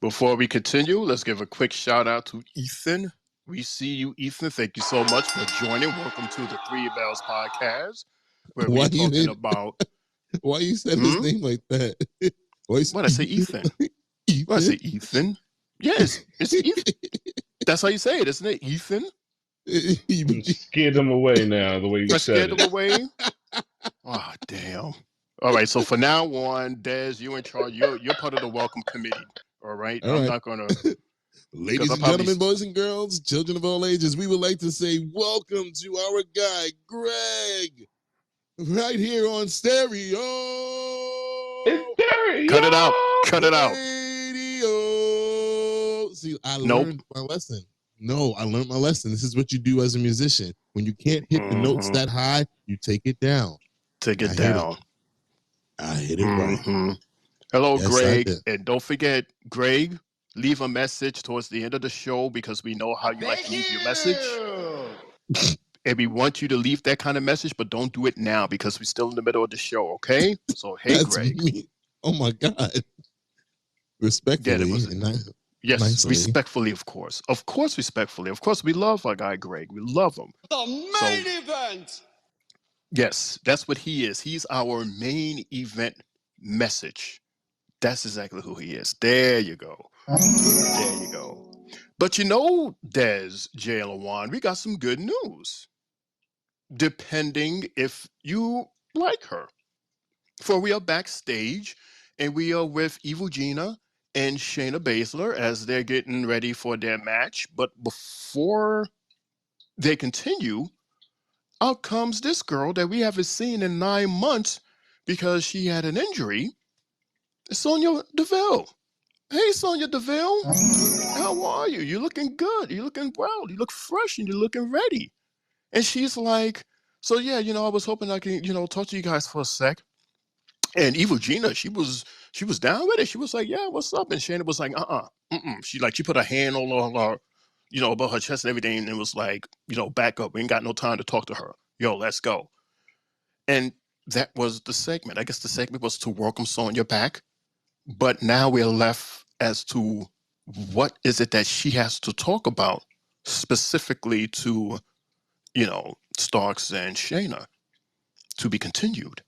Before we continue, let's give a quick shout out to Ethan. We see you, Ethan. Thank you so much for joining. Welcome to the Three Bells podcast, where Why we're you talking did? about. Why you said his Hmm? name like that? Why you What I say, Ethan? What I Ethan? say, Ethan? Yes, it's Ethan. That's how you say it, isn't it, Ethan? And scared them away now, the way you I said scared them it. away. Oh, damn. All right, so for now on, Des, you're in charge. You're part of the welcome committee. All right, All I'm right. not gonna because Ladies I and probably. gentlemen, boys and girls, children of all ages, we would like to say welcome to our guy, Greg, right here on stereo It's there, Cut it out. yo. Cut it out. radio. See, I Nope. learned my lesson. No, I learned my lesson. This is what you do as a musician. When you can't hit the notes Mm-hmm. that high, you take it down. Take I it hit it. down. I hit it right. Mm-hmm. Hello, Yes, I Greg. did. And don't forget, Greg, leave a message towards the end of the show because we know how you like to leave your message. And we want you to leave that kind of message, but don't do it now because we're still in the middle of the show, okay? So, hey, That's Greg. me. Oh my God. Yeah, that Respectfully was and yes, nicely. respectfully, of course. Of course, respectfully. Of course, we love our guy, Greg. We love him. The main event. Yes, that's what he is. He's our main event message. That's exactly who he is. There you go. There you go. But you know, Des, J. Lawan, we got some good news. Depending if you like her. For we are backstage and we are with Evil Gina and Shayna Baszler as they're getting ready for their match. But before they continue, out comes this girl that we haven't seen in 9 months because she had an injury. Sonya Deville. Hey, Sonya Deville. How are you? You're looking good. You're looking well. You look fresh and you're looking ready. And she's like, so yeah, I was hoping I can, talk to you guys for a sec. And Evil Gina, she was down with it. She was like, yeah, what's up? And Shannon was like, mm-mm. She put her hand on her, above her chest and everything, and was like, back up. We ain't got no time to talk to her. Yo, let's go. And that was the segment. I guess the segment was to welcome Sonya back. But now we're left as to what is it that she has to talk about specifically to, Starks and Shayna to be continued.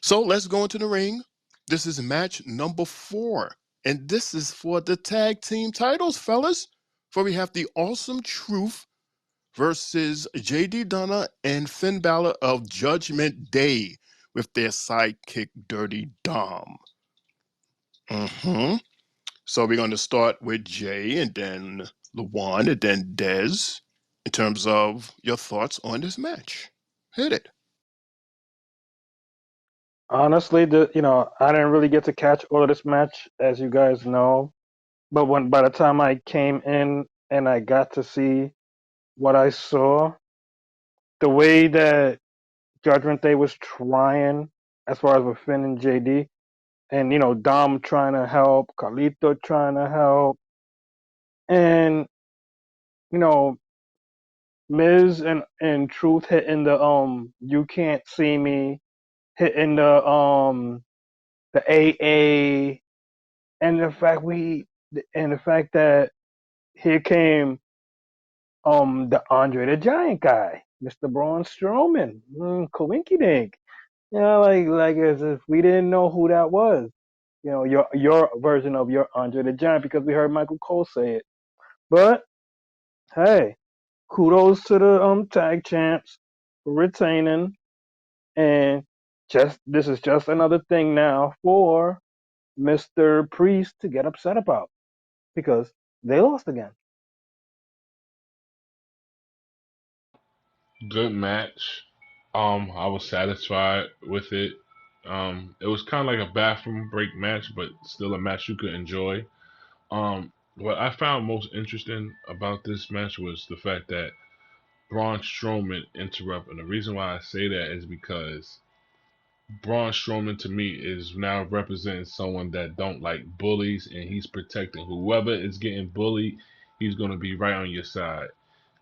So let's go into the ring. This is match number 4. And this is for the tag team titles, fellas. For we have the Awesome Truth versus JD Donna and Finn Balor of Judgment Day with their sidekick Dirty Dom. So we're going to start with Jay and then Luwan and then Dez in terms of your thoughts on this match. Hit it. Honestly, I didn't really get to catch all of this match, as you guys know. But by the time I came in and I got to see what I saw, the way that Judgment Day was trying, as far as with Finn and JD, and Dom trying to help, Carlito trying to help, and you know Miz and Truth hitting the you can't see me, hitting the the AA, and the fact that here came the Andre the Giant guy, Mr. Braun Strowman, Coinky Dink. Like as if we didn't know who that was. Your version of your Andre the Giant because we heard Michael Cole say it. But hey, kudos to the tag champs for retaining, and just this is just another thing now for Mr. Priest to get upset about because they lost again. Good match. I was satisfied with it. It was kind of like a bathroom break match, but still a match you could enjoy. What I found most interesting about this match was the fact that Braun Strowman interrupted. And the reason why I say that is because Braun Strowman to me is now representing someone that don't like bullies, and he's protecting whoever is getting bullied. He's gonna be right on your side.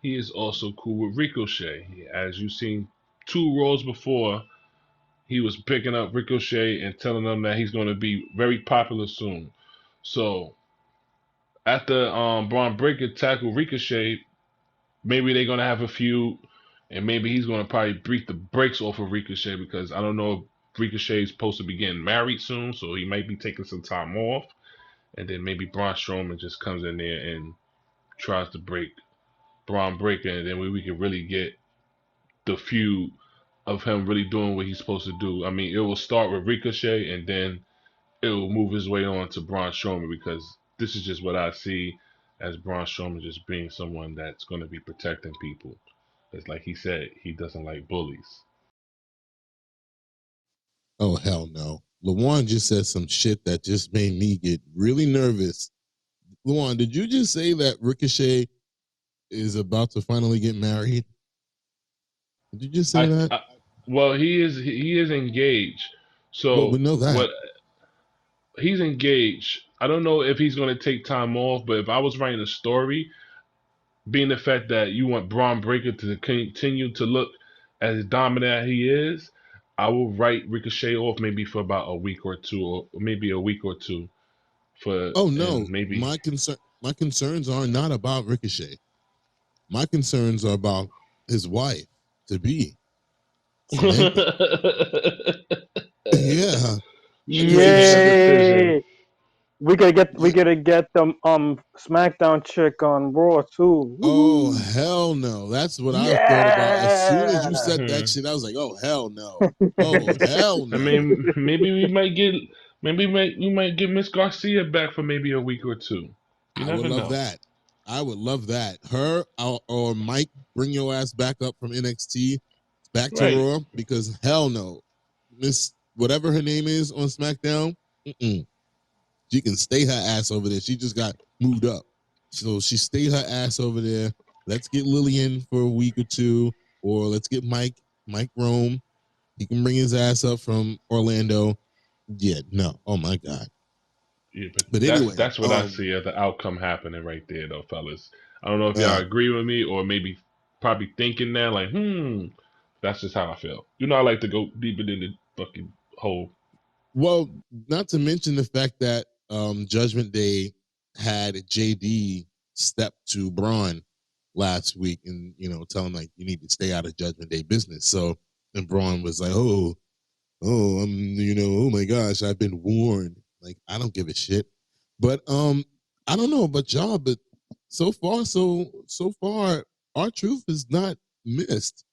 He is also cool with Ricochet, as you've seen 2 rows before. He was picking up Ricochet and telling them that he's gonna be very popular soon. So after Braun Breaker tackled Ricochet, maybe they're gonna have a feud, and maybe he's gonna probably beat the brakes off of Ricochet because I don't know if Ricochet is supposed to be getting married soon, so he might be taking some time off, and then maybe Braun Strowman just comes in there and tries to break Braun Breaker, and then we can really get the feud of him really doing what he's supposed to do. I mean, it will start with Ricochet, and then it will move his way on to Braun Strowman because this is just what I see as Braun Strowman just being someone that's going to be protecting people. It's like he said, he doesn't like bullies. Oh hell no. Lawan just said some shit that just made me get really nervous. Lawan, did you just say that Ricochet is about to finally get married? Did you just say that? Well, he is engaged. Well, we So know that. what he's engaged. I don't know if he's going to take time off, but if I was writing a story, being the fact that you want Braun Breaker to continue to look as dominant as he is, I will write Ricochet off maybe for about a week or two, or maybe a week or two for, Oh no, and maybe. my concerns are not about Ricochet. My concerns are about his wife to be Samantha. Yeah, She making a decision. Yay! We gotta get the SmackDown chick on Raw too. Oh Woohoo! hell no! That's what I thought about. As soon as you Yeah. said that shit, I was like, oh hell no! Oh hell I no! mean, maybe we might get Miss Garcia back for maybe a week or two. You I would never love know. that. I would love that. Her or Mike, bring your ass back up from NXT, back to Right. Raw, because hell no, Miss whatever her name is on SmackDown, she can stay her ass over there. She just got moved up, so she stay her ass over there. Let's get Lillian for a week or two, or let's get Mike Rome. He can bring his ass up from Orlando. Yeah, no. Oh my god. Yeah, but But that's anyway, that's what I see as the outcome happening right there, though, fellas. I don't know if y'all uh, agree with me or maybe probably thinking that, like, that's just how I feel. You know, I like to go deeper than the fucking hole. well, not to mention the fact that Judgment Day had JD step to Braun last week and tell him like you need to stay out of Judgment Day business. So and Braun was like, I'm oh my gosh, I've been warned. Like I don't give a shit. But I don't know about y'all, but so far our truth is not missed.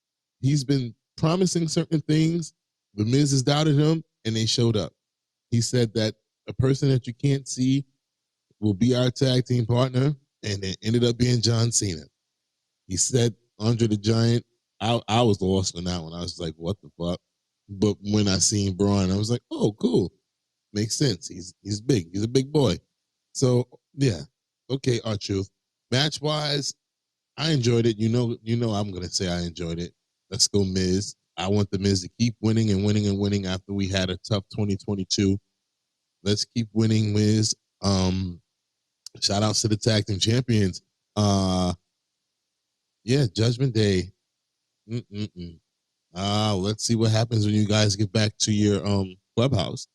He's been promising certain things. The Miz has doubted him, and they showed up. He said that a person that you can't see will be our tag team partner, and it ended up being John Cena. He said Andre the Giant. I was lost on that one. I was like, what the fuck? But when I seen Braun, I was like, oh, cool. Makes sense. He's big. He's a big boy. So yeah. Okay, our truth. Match wise, I enjoyed it. I'm gonna say I enjoyed it. Let's go, Miz. I want the Miz to keep winning and winning and winning after we had a tough 2022. Let's keep winning, Miz. Shout outs to the tag team champions. Yeah, Judgment Day. Let's see what happens when you guys get back to your clubhouse.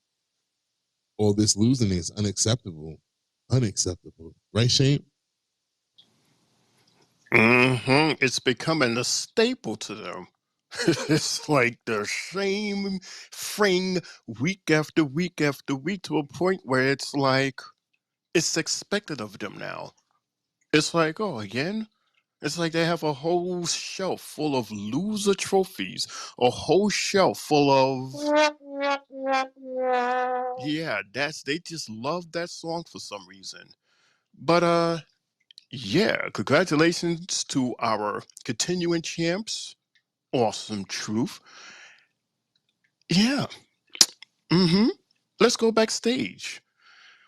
all this losing is unacceptable. Unacceptable. Right, Shane? It's becoming a staple to them. It's like the same thing week after week after week to a point where it's like it's expected of them now. It's like, oh, again? It's like they have a whole shelf full of loser trophies, a whole shelf full of yeah, they just love that song for some reason. But yeah, congratulations to our continuing champs. Awesome truth. Yeah. Mm-hmm. Let's go backstage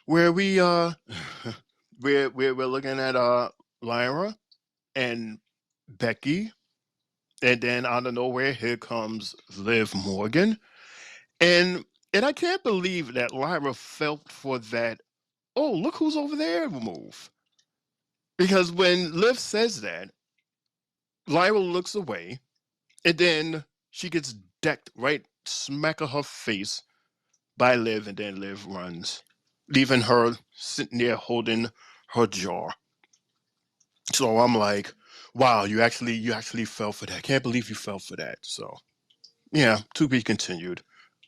where we we're looking at Lyra and Becky, and then out of nowhere here comes Liv Morgan. And I can't believe that Lyra felt for that, oh, look who's over there move. Because when Liv says that, Lyra looks away, and then she gets decked right smack of her face by Liv, and then Liv runs, leaving her sitting there holding her jaw. So I'm like, wow, you actually fell for that. Can't believe you fell for that. So yeah, to be continued.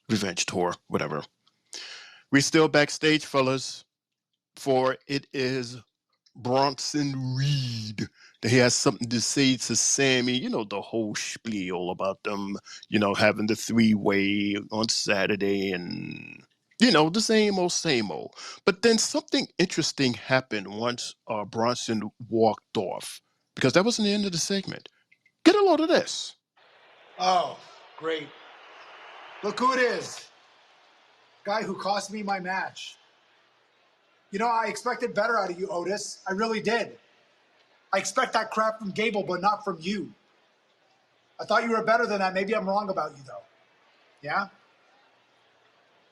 Revenge tour, whatever. We still backstage, fellas, for it is Bronson Reed. He has something to say to Sammy. You know, the whole spiel about them, having the three-way on Saturday and, the same old, same old. But then something interesting happened once Bronson walked off, because that wasn't the end of the segment. Get a load of this. Oh, great. Look who it is. Guy who cost me my match. I expected better out of you, Otis. I really did. I expect that crap from Gable, but not from you. I thought you were better than that. Maybe I'm wrong about you, though. Yeah?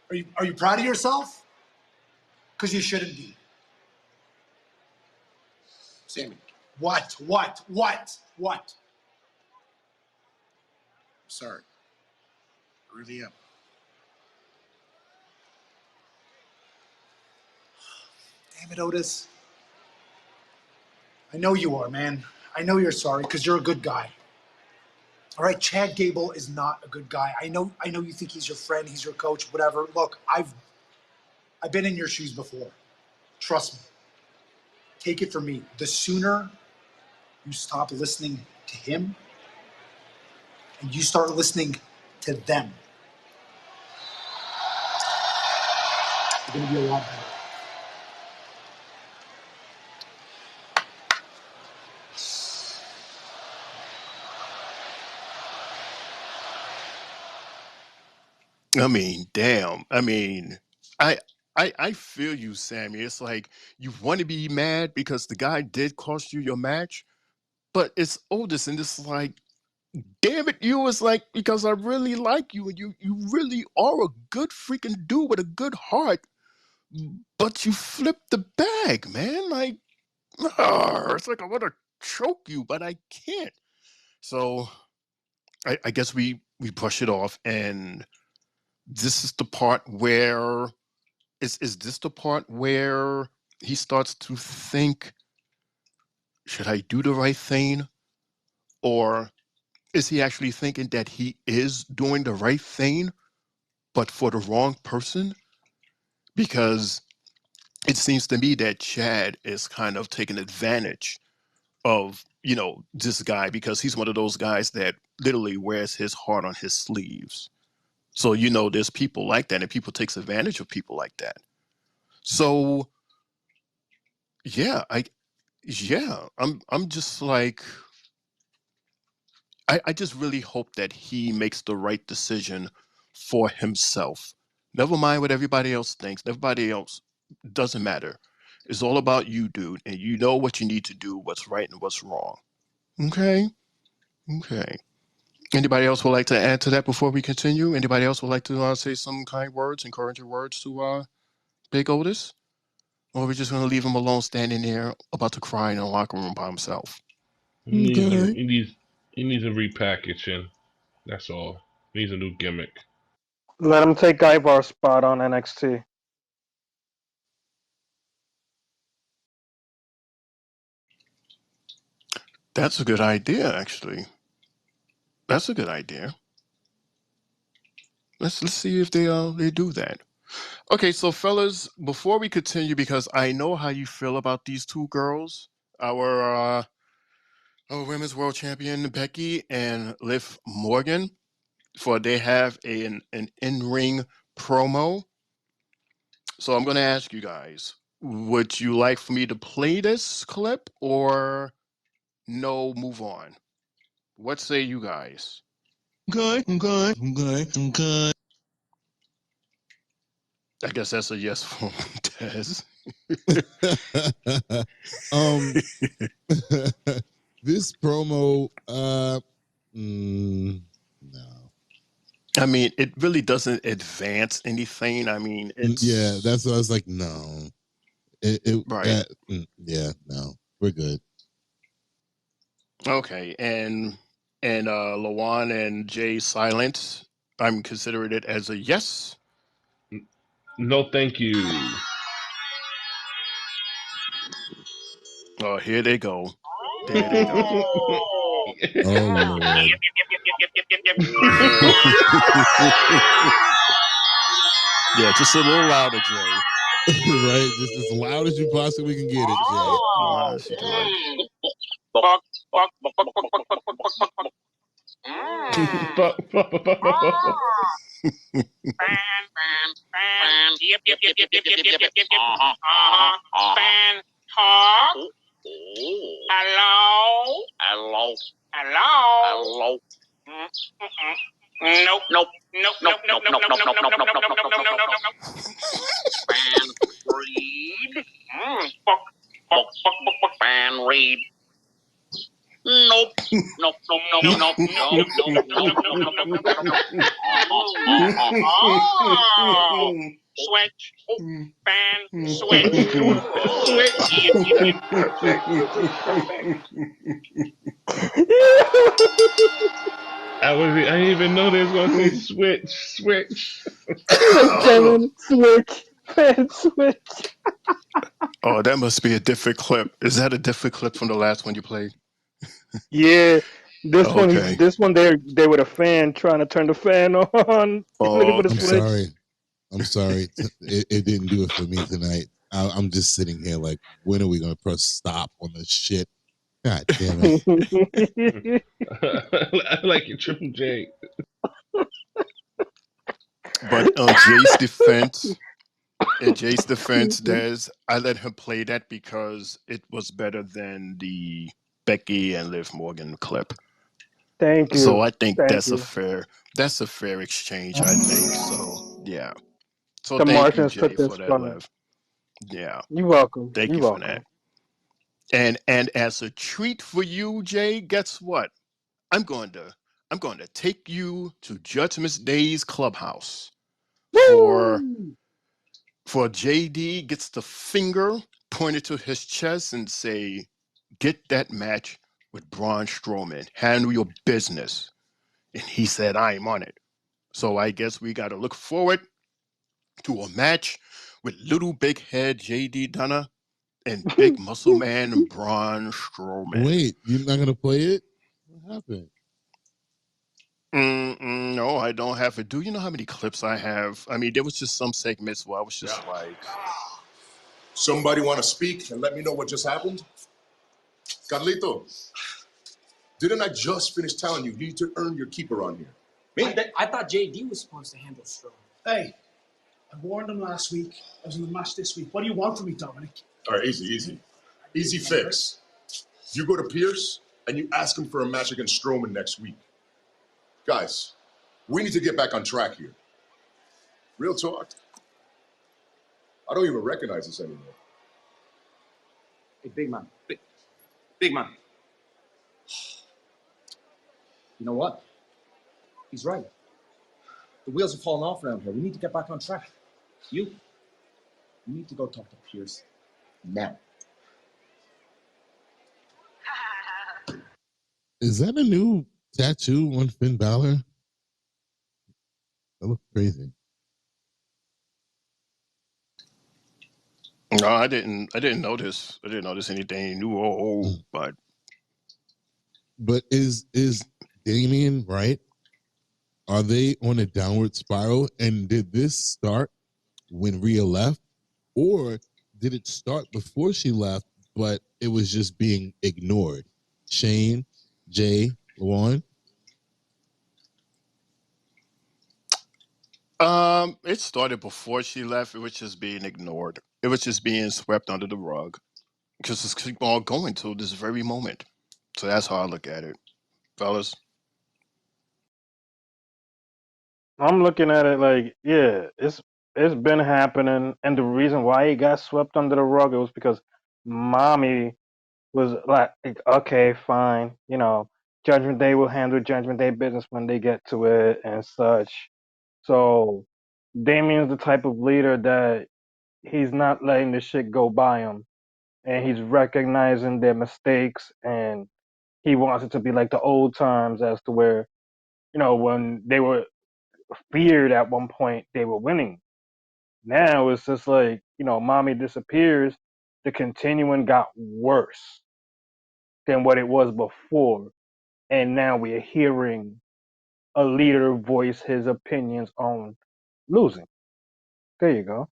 Are you proud of yourself? Because you shouldn't be. Sammy. What? I'm sorry. I really am. Damn it, Otis. I know you are, man. I know you're sorry because you're a good guy. All right, Chad Gable is not a good guy. I know you think he's your friend, he's your coach, whatever. Look, I've been in your shoes before. Trust me. Take it from me. The sooner you stop listening to him and you start listening to them, you're going to be a lot better. I mean, damn. I feel you, Sammy. It's like you want to be mad because the guy did cost you your match, but it's Otis, and it's like, damn it, you. It's like, because I really like you, and you really are a good freaking dude with a good heart, but you flipped the bag, man. Like, it's like I want to choke you, but I can't. So I guess we brush it off, and this is the part where is this the part where he starts to think, should I do the right thing? Or is he actually thinking that he is doing the right thing, but for the wrong person? Because it seems to me that Chad is kind of taking advantage of, this guy, because he's one of those guys that literally wears his heart on his sleeves. So, there's people like that, and people takes advantage of people like that. So, yeah, I'm just like, I just really hope that he makes the right decision for himself. Never mind what everybody else thinks. Everybody else doesn't matter. It's all about you, dude, and you know what you need to do, what's right and what's wrong. Okay? Okay. Anybody else would like to add to that before we continue? Anybody else would like to say some kind words, encouraging words to Big Otis? Or are we just going to leave him alone standing there about to cry in the locker room by himself? Okay. He needs a repackaging. That's all. He needs a new gimmick. Let him take Ivar's spot on NXT. That's a good idea, actually. That's a good idea. Let's see if they do that. Okay, so fellas, before we continue, because I know how you feel about these two girls, our women's world champion Becky and Liv Morgan, for they have an in-ring promo. So I'm going to ask you guys, would you like for me to play this clip or no, move on? What say you guys? I'm good. I guess that's a yes from Tez. This promo, no. I mean, it really doesn't advance anything. I mean, it's Yeah, that's what I was like. No, right. Yeah, no, we're good. Okay, and Lawan and Jay silent. I'm considering it as a yes. No, thank you. Oh, here they go. There they go. Oh Lord. Yeah, just a little louder, Jay. Right, just as loud as you possibly can get it, Jay. She can like. Fan talk. Hello. Hello. Hello. Nope. Nope. Nope. Nope. Nope. Nope. Nope. Nope. Nope. Nope. Nope. Nope. Nope. Fan read. Fuck. Fuck. Fuck. Fuck. Fan read. Nope. Nope. Nope. Nope. Nope. Nope. Nope. Oh. Switch. Fan. Switch. Switch. I didn't even know they was gonna say switch. Fan switch. Oh, that must be a different clip. Is that a different clip from the last one you played? Yeah, this one Okay. they with a fan trying to turn the fan on, looking for the I'm switch. sorry. I'm sorry. It didn't do it for me tonight. I'm just sitting here like, when are we gonna press stop on this shit? God damn it. I like your Triple J. But Jay's defense, I let him play that because it was better than the Becky and Liv Morgan clip. Thank you. So I think Thank that's you. a fair exchange. I think so. Yeah. So The thank you, Martians Jay, took this for that, from me. Liv. Yeah. You're welcome. Thank You're you for welcome. that. And as a treat for you, Jay, guess what? I'm going to take you to Judgment Day's clubhouse for Woo! JD gets the finger pointed to his chest and say, "Get that match with Braun Strowman. Handle your business." And he said, "I'm on it." So I guess we got to look forward to a match with little big head JD Dunner and big muscle man Braun Strowman. Wait, you're not gonna play it? What happened? No, I don't have it. Do you know how many clips I have? I mean, there was just some segments where I was just like, Somebody want to speak and let me know what just happened? Carlito, didn't I just finish telling you need to earn your keep around here? I thought JD was supposed to handle Strong. Hey, I warned him last week. I was in the match this week. What do you want from me, Dominic? All right, easy. Easy fix. You go to Pierce and you ask him for a match against Strowman next week. Guys, we need to get back on track here. Real talk. I don't even recognize this anymore. Hey, big man. Big man. You know what? He's right. The wheels are falling off around here. We need to get back on track. You need to go talk to Pierce now. Is that a new tattoo on Finn Balor? That looks crazy. no, I didn't notice. I didn't notice anything new or old, but But is Damien right? Are they on a downward spiral? And did this start when Rhea left, or did it start before she left, but it was just being ignored? Shane, Jay, Luan. It started before she left. It was just being ignored. It was just being swept under the rug because it's keep on going till this very moment. So that's how I look at it, fellas. I'm looking at it like, yeah, it's been happening, and the reason why it got swept under the rug it was because mommy was like, okay, fine, Judgment Day will handle Judgment Day business when they get to it and such. So Damien's the type of leader that he's not letting the shit go by him, and he's recognizing their mistakes, and he wants it to be like the old times, as to where when they were feared at one point they were winning. Now it's just like, mommy disappears, the continuing got worse than what it was before. And now we're hearing a leader voice his opinions on losing. There you go.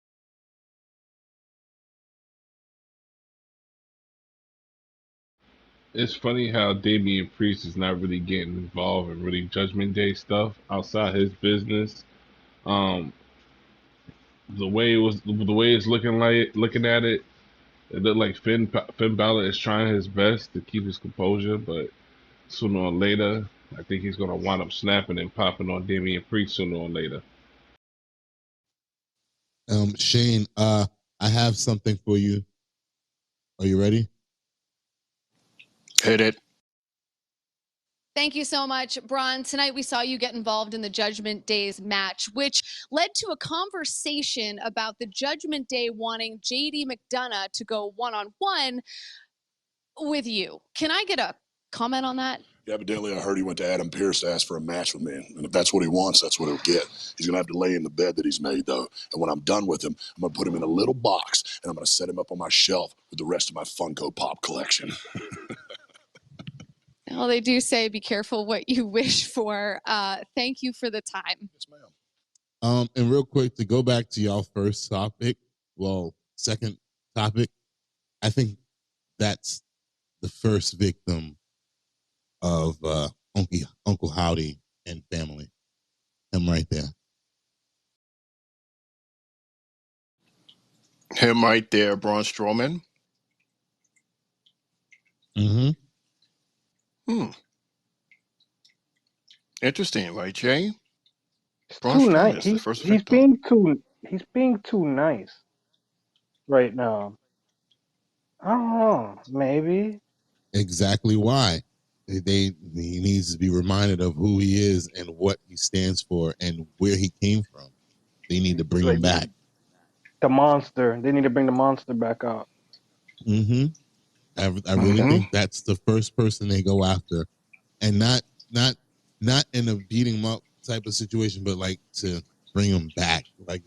It's funny how Damian Priest is not really getting involved in really Judgment Day stuff outside his business. Um, the way it's looking at it, it looked like Finn Balor is trying his best to keep his composure, but sooner or later, I think he's gonna wind up snapping and popping on Damian Priest sooner or later. Shane, I have something for you. Are you ready? Hit it. Thank you so much, Braun. Tonight we saw you get involved in the Judgment Day's match, which led to a conversation about the Judgment Day wanting JD McDonough to go one-on-one with you. Can I get a comment on that? Yeah, evidently, I heard he went to Adam Pearce to ask for a match with me. And if that's what he wants, that's what he'll get. He's going to have to lay in the bed that he's made, though. And when I'm done with him, I'm going to put him in a little box, and I'm going to set him up on my shelf with the rest of my Funko Pop collection. Well, they do say be careful what you wish for. Thank you for the time. Yes, ma'am. And real quick, to go back to y'all first topic, second topic, I think that's the first victim of Uncle Howdy and family. Him right there. Him right there, Braun Strowman. Mm-hmm. Interesting, right, Jay? It's Braun too Strowman nice. is the first victim. He's being too nice right now. I don't know. Maybe. Exactly why. He needs to be reminded of who he is and what he stands for and where he came from. They need to bring Like him back. the monster. They need to bring the monster back out. Mm-hmm. I really think that's the first person they go after, and not in a beating him up type of situation, but like to bring him back, like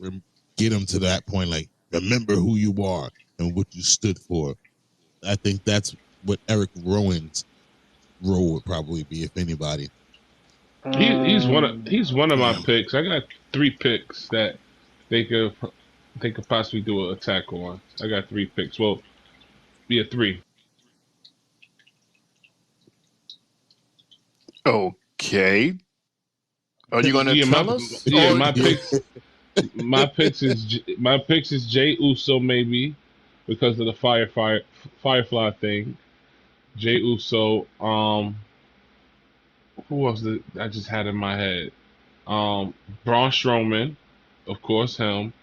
get him to that point, like remember who you are and what you stood for. I think that's what Eric Rowan's role would probably be, if anybody. He's one of my Yeah. picks. I got 3 picks that they could possibly do an attack on. I got 3 picks. Well, yeah, 3. Okay. Are you going to Yeah, tell us? Or my picks is Jay Uso maybe because of the Firefly thing. Jay Uso. Who else did I just had in my head? Braun Strowman, of course, him,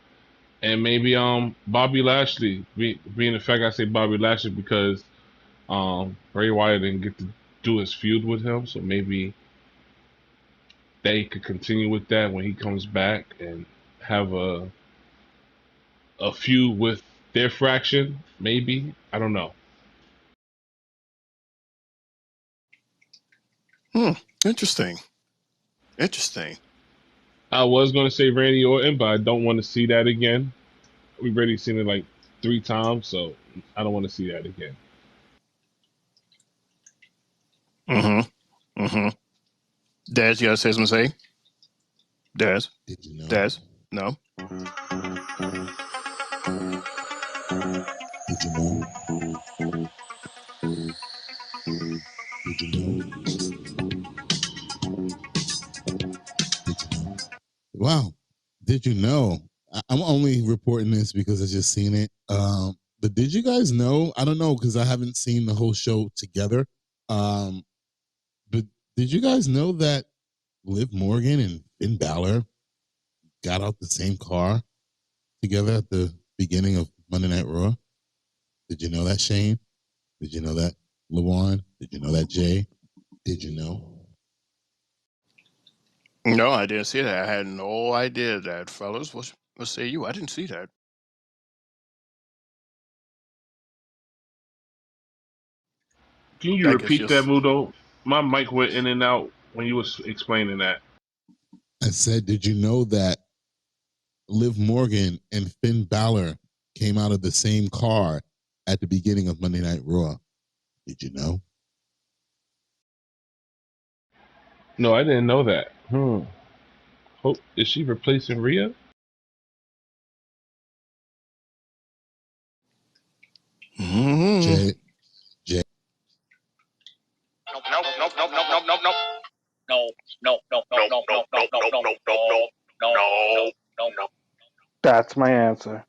and maybe Bobby Lashley. Being the fact I say Bobby Lashley because Bray Wyatt didn't get to do his feud with him, so maybe they could continue with that when he comes back and have a feud with their fraction. Maybe I don't know. Interesting. Interesting. I was gonna say Randy Orton, but I don't want to see that again. We've already seen it like 3 times, so I don't want to see that again. Mm-hmm. Mm-hmm. Des, you gotta say something. Say. Des. Did you know? Des. No. Did you know? Did you know? Did you know? Wow. Did you know? I'm only reporting this because I just seen it. But did you guys know? I don't know because I haven't seen the whole show together. But did you guys know that Liv Morgan and Finn Balor got out the same car together at the beginning of Monday Night Raw? Did you know that, Shane? Did you know that, LaJuan? Did you know that, Jay? Did you know? No, I didn't see that. I had no idea that, fellas. What say you? I didn't see that. Can you I guess repeat that, just Mudo? My mic went in and out when you was explaining that. I said, did you know that Liv Morgan and Finn Balor came out of the same car at the beginning of Monday Night Raw? Did you know? No, I didn't know that. Hope is she replacing Rhea? Jay, Jay. Nope, nope, nope, nope, nope, nope, nope, nope. No, no, no, no, no, no, no, no, no, no, no, no, no, no. That's my answer.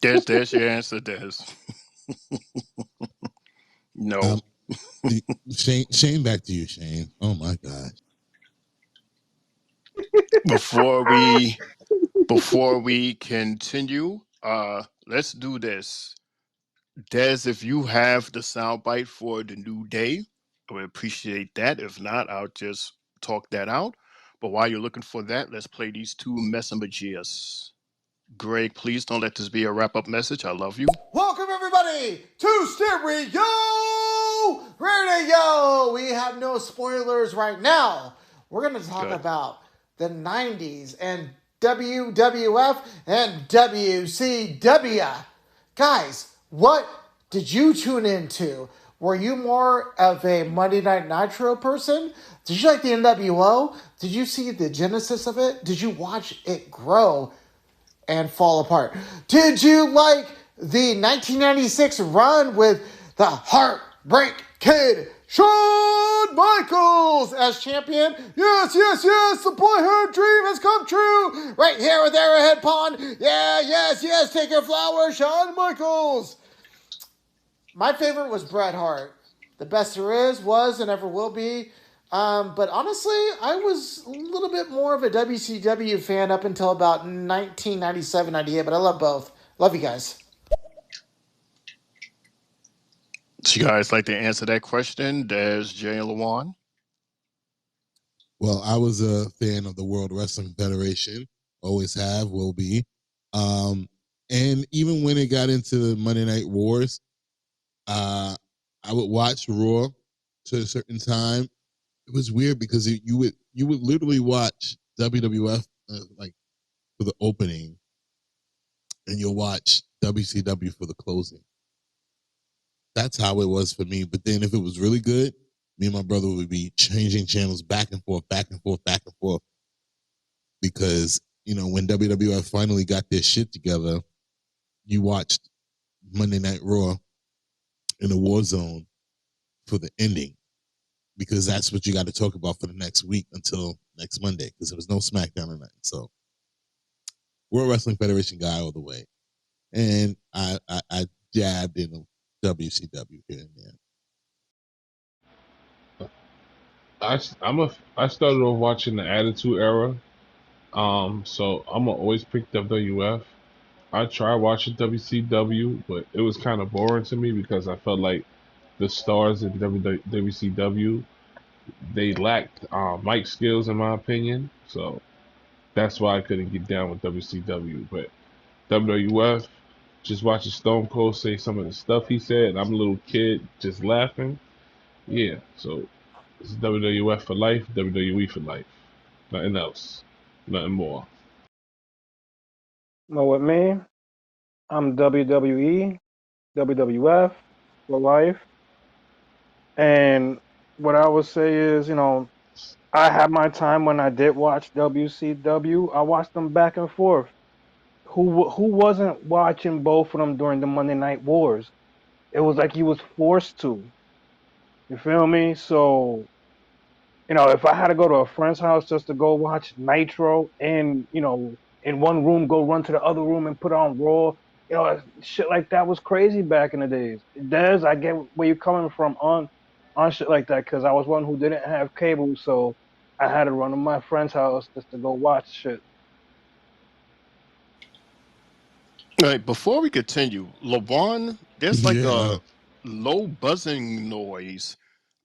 there's your answer, Des. No. Shane, back to you, Shane. Oh my gosh. before we continue, let's do this. Des, if you have the soundbite for the new day, I would appreciate that. If not, I'll just talk that out. But while you're looking for that, let's play these two messamagias. Greg, please don't let this be a wrap-up message. I love you. Welcome everybody to Stereo Radio. We have no spoilers right now. We're going to talk about the 90s and WWF and WCW. Guys, what did you tune into? Were you more of a Monday Night Nitro person? Did you like the NWO? Did you see the genesis of it? Did you watch it grow and fall apart? Did you like the 1996 run with the Heartbreak Kid, Shawn Michaels as champion? Yes, yes, yes, the boyhood dream has come true. Right here with Arrowhead Pond. Yeah, yes, yes, take your flowers, Shawn Michaels. My favorite was Bret Hart. The best there is, was, and ever will be. But honestly, I was a little bit more of a WCW fan up until about 1997, 98, but I love both. Love you guys. So you guys like to answer that question? There's Jay and Lawan. Well, I was a fan of the World Wrestling Federation. Always have, will be. And even when it got into the Monday Night Wars, I would watch Raw to a certain time. It was weird because you would literally watch WWF like for the opening, and you'll watch WCW for the closing. That's how it was for me. But then if it was really good, me and my brother would be changing channels back and forth, back and forth, back and forth. Because, when WWF finally got their shit together, you watched Monday Night Raw in a war zone for the ending. Because that's what you got to talk about for the next week until next Monday. Because there was no SmackDown or nothing. So, World Wrestling Federation guy all the way. And I jabbed in WCW here and there. I started off watching the Attitude Era. So I'm gonna always pick WWF. I tried watching WCW, but it was kind of boring to me because I felt like the stars in WCW they lacked mic skills in my opinion. So that's why I couldn't get down with WCW. But WWF, just watching Stone Cold say some of the stuff he said, and I'm a little kid just laughing. Yeah, so it's WWF for life, WWE for life. Nothing else. Nothing more. Well, with me, I'm WWE, WWF, for life. And what I would say is, I had my time when I did watch WCW. I watched them back and forth. Who wasn't watching both of them during the Monday Night Wars? It was like you was forced to. You feel me? So, if I had to go to a friend's house just to go watch Nitro and, in one room go run to the other room and put on Raw, shit like that was crazy back in the days. Des, I get where you're coming from on shit like that because I was one who didn't have cable, so I had to run to my friend's house just to go watch shit. All right, before we continue, LeBron, there's like Yeah. a low buzzing noise,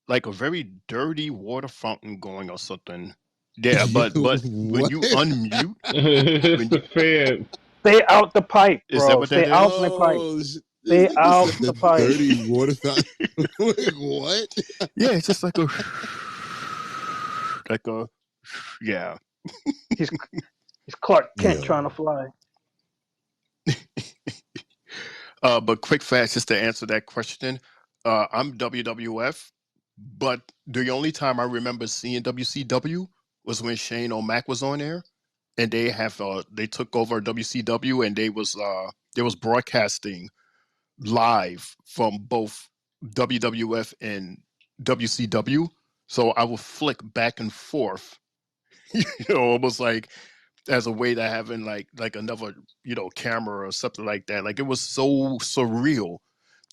like a very dirty water fountain going or something. Yeah, Yo, but when what? you unmute, it's when the you fan. Stay out the pipe, is that bro. what Stay that out is? the pipe. This Stay nigga out said the the pipe. dirty water fountain. Like, what? Yeah, it's just like a like a yeah. He's he's Clark Kent trying to Yo. fly. But quick fast, just to answer that question, I'm WWF, but the only time I remember seeing WCW was when Shane O'Mac was on there, and they took over WCW, and they was broadcasting live from both WWF and WCW. So I would flick back and forth, almost like as a way to having like another camera or something like that. Like it was so surreal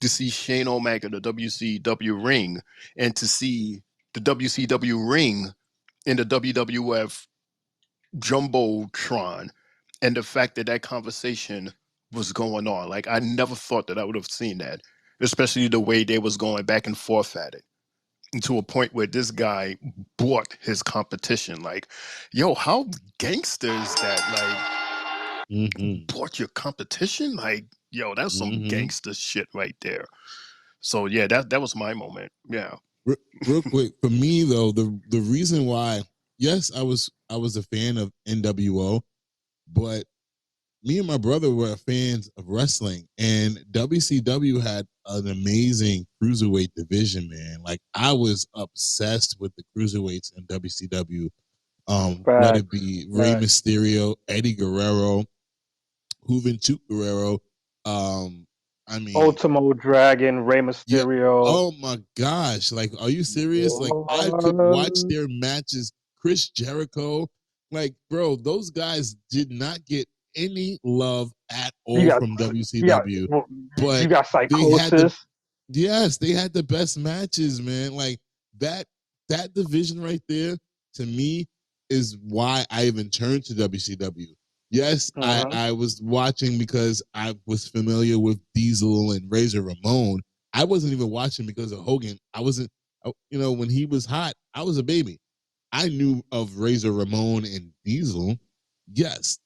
to see Shane O'Mac in the WCW ring and to see the WCW ring in the WWF jumbotron, and the fact that that conversation was going on. Like I never thought that I would have seen that, especially the way they was going back and forth at it. And to a point where this guy bought his competition. Like, yo, how gangster is that? Like, bought your competition? Like, yo, that's some gangster shit right there. So yeah, that was my moment. Yeah. Real quick, for me though, the reason why, yes, I was a fan of NWO, but me and my brother were fans of wrestling, and WCW had an amazing cruiserweight division, man. Like I was obsessed with the cruiserweights in WCW. Let it Facts. be Rey Mysterio, Eddie Guerrero, Juventud Guerrero. Um, I mean, Ultimo Dragon, Rey yeah. Mysterio. Oh my gosh! Like, are you serious? Like, I could watch What? their matches. Chris Jericho, like, bro, those guys did not get any love at You all got from you got WCW, you but got they had the Psychosis. yes, they had the best matches, man. Like that that division right there to me is why I even turned to WCW. Yes, Uh-huh. I was watching because I was familiar with Diesel and Razor Ramon. I wasn't even watching because of Hogan. I wasn't, when he was hot, I was a baby. I knew of Razor Ramon and Diesel, yes,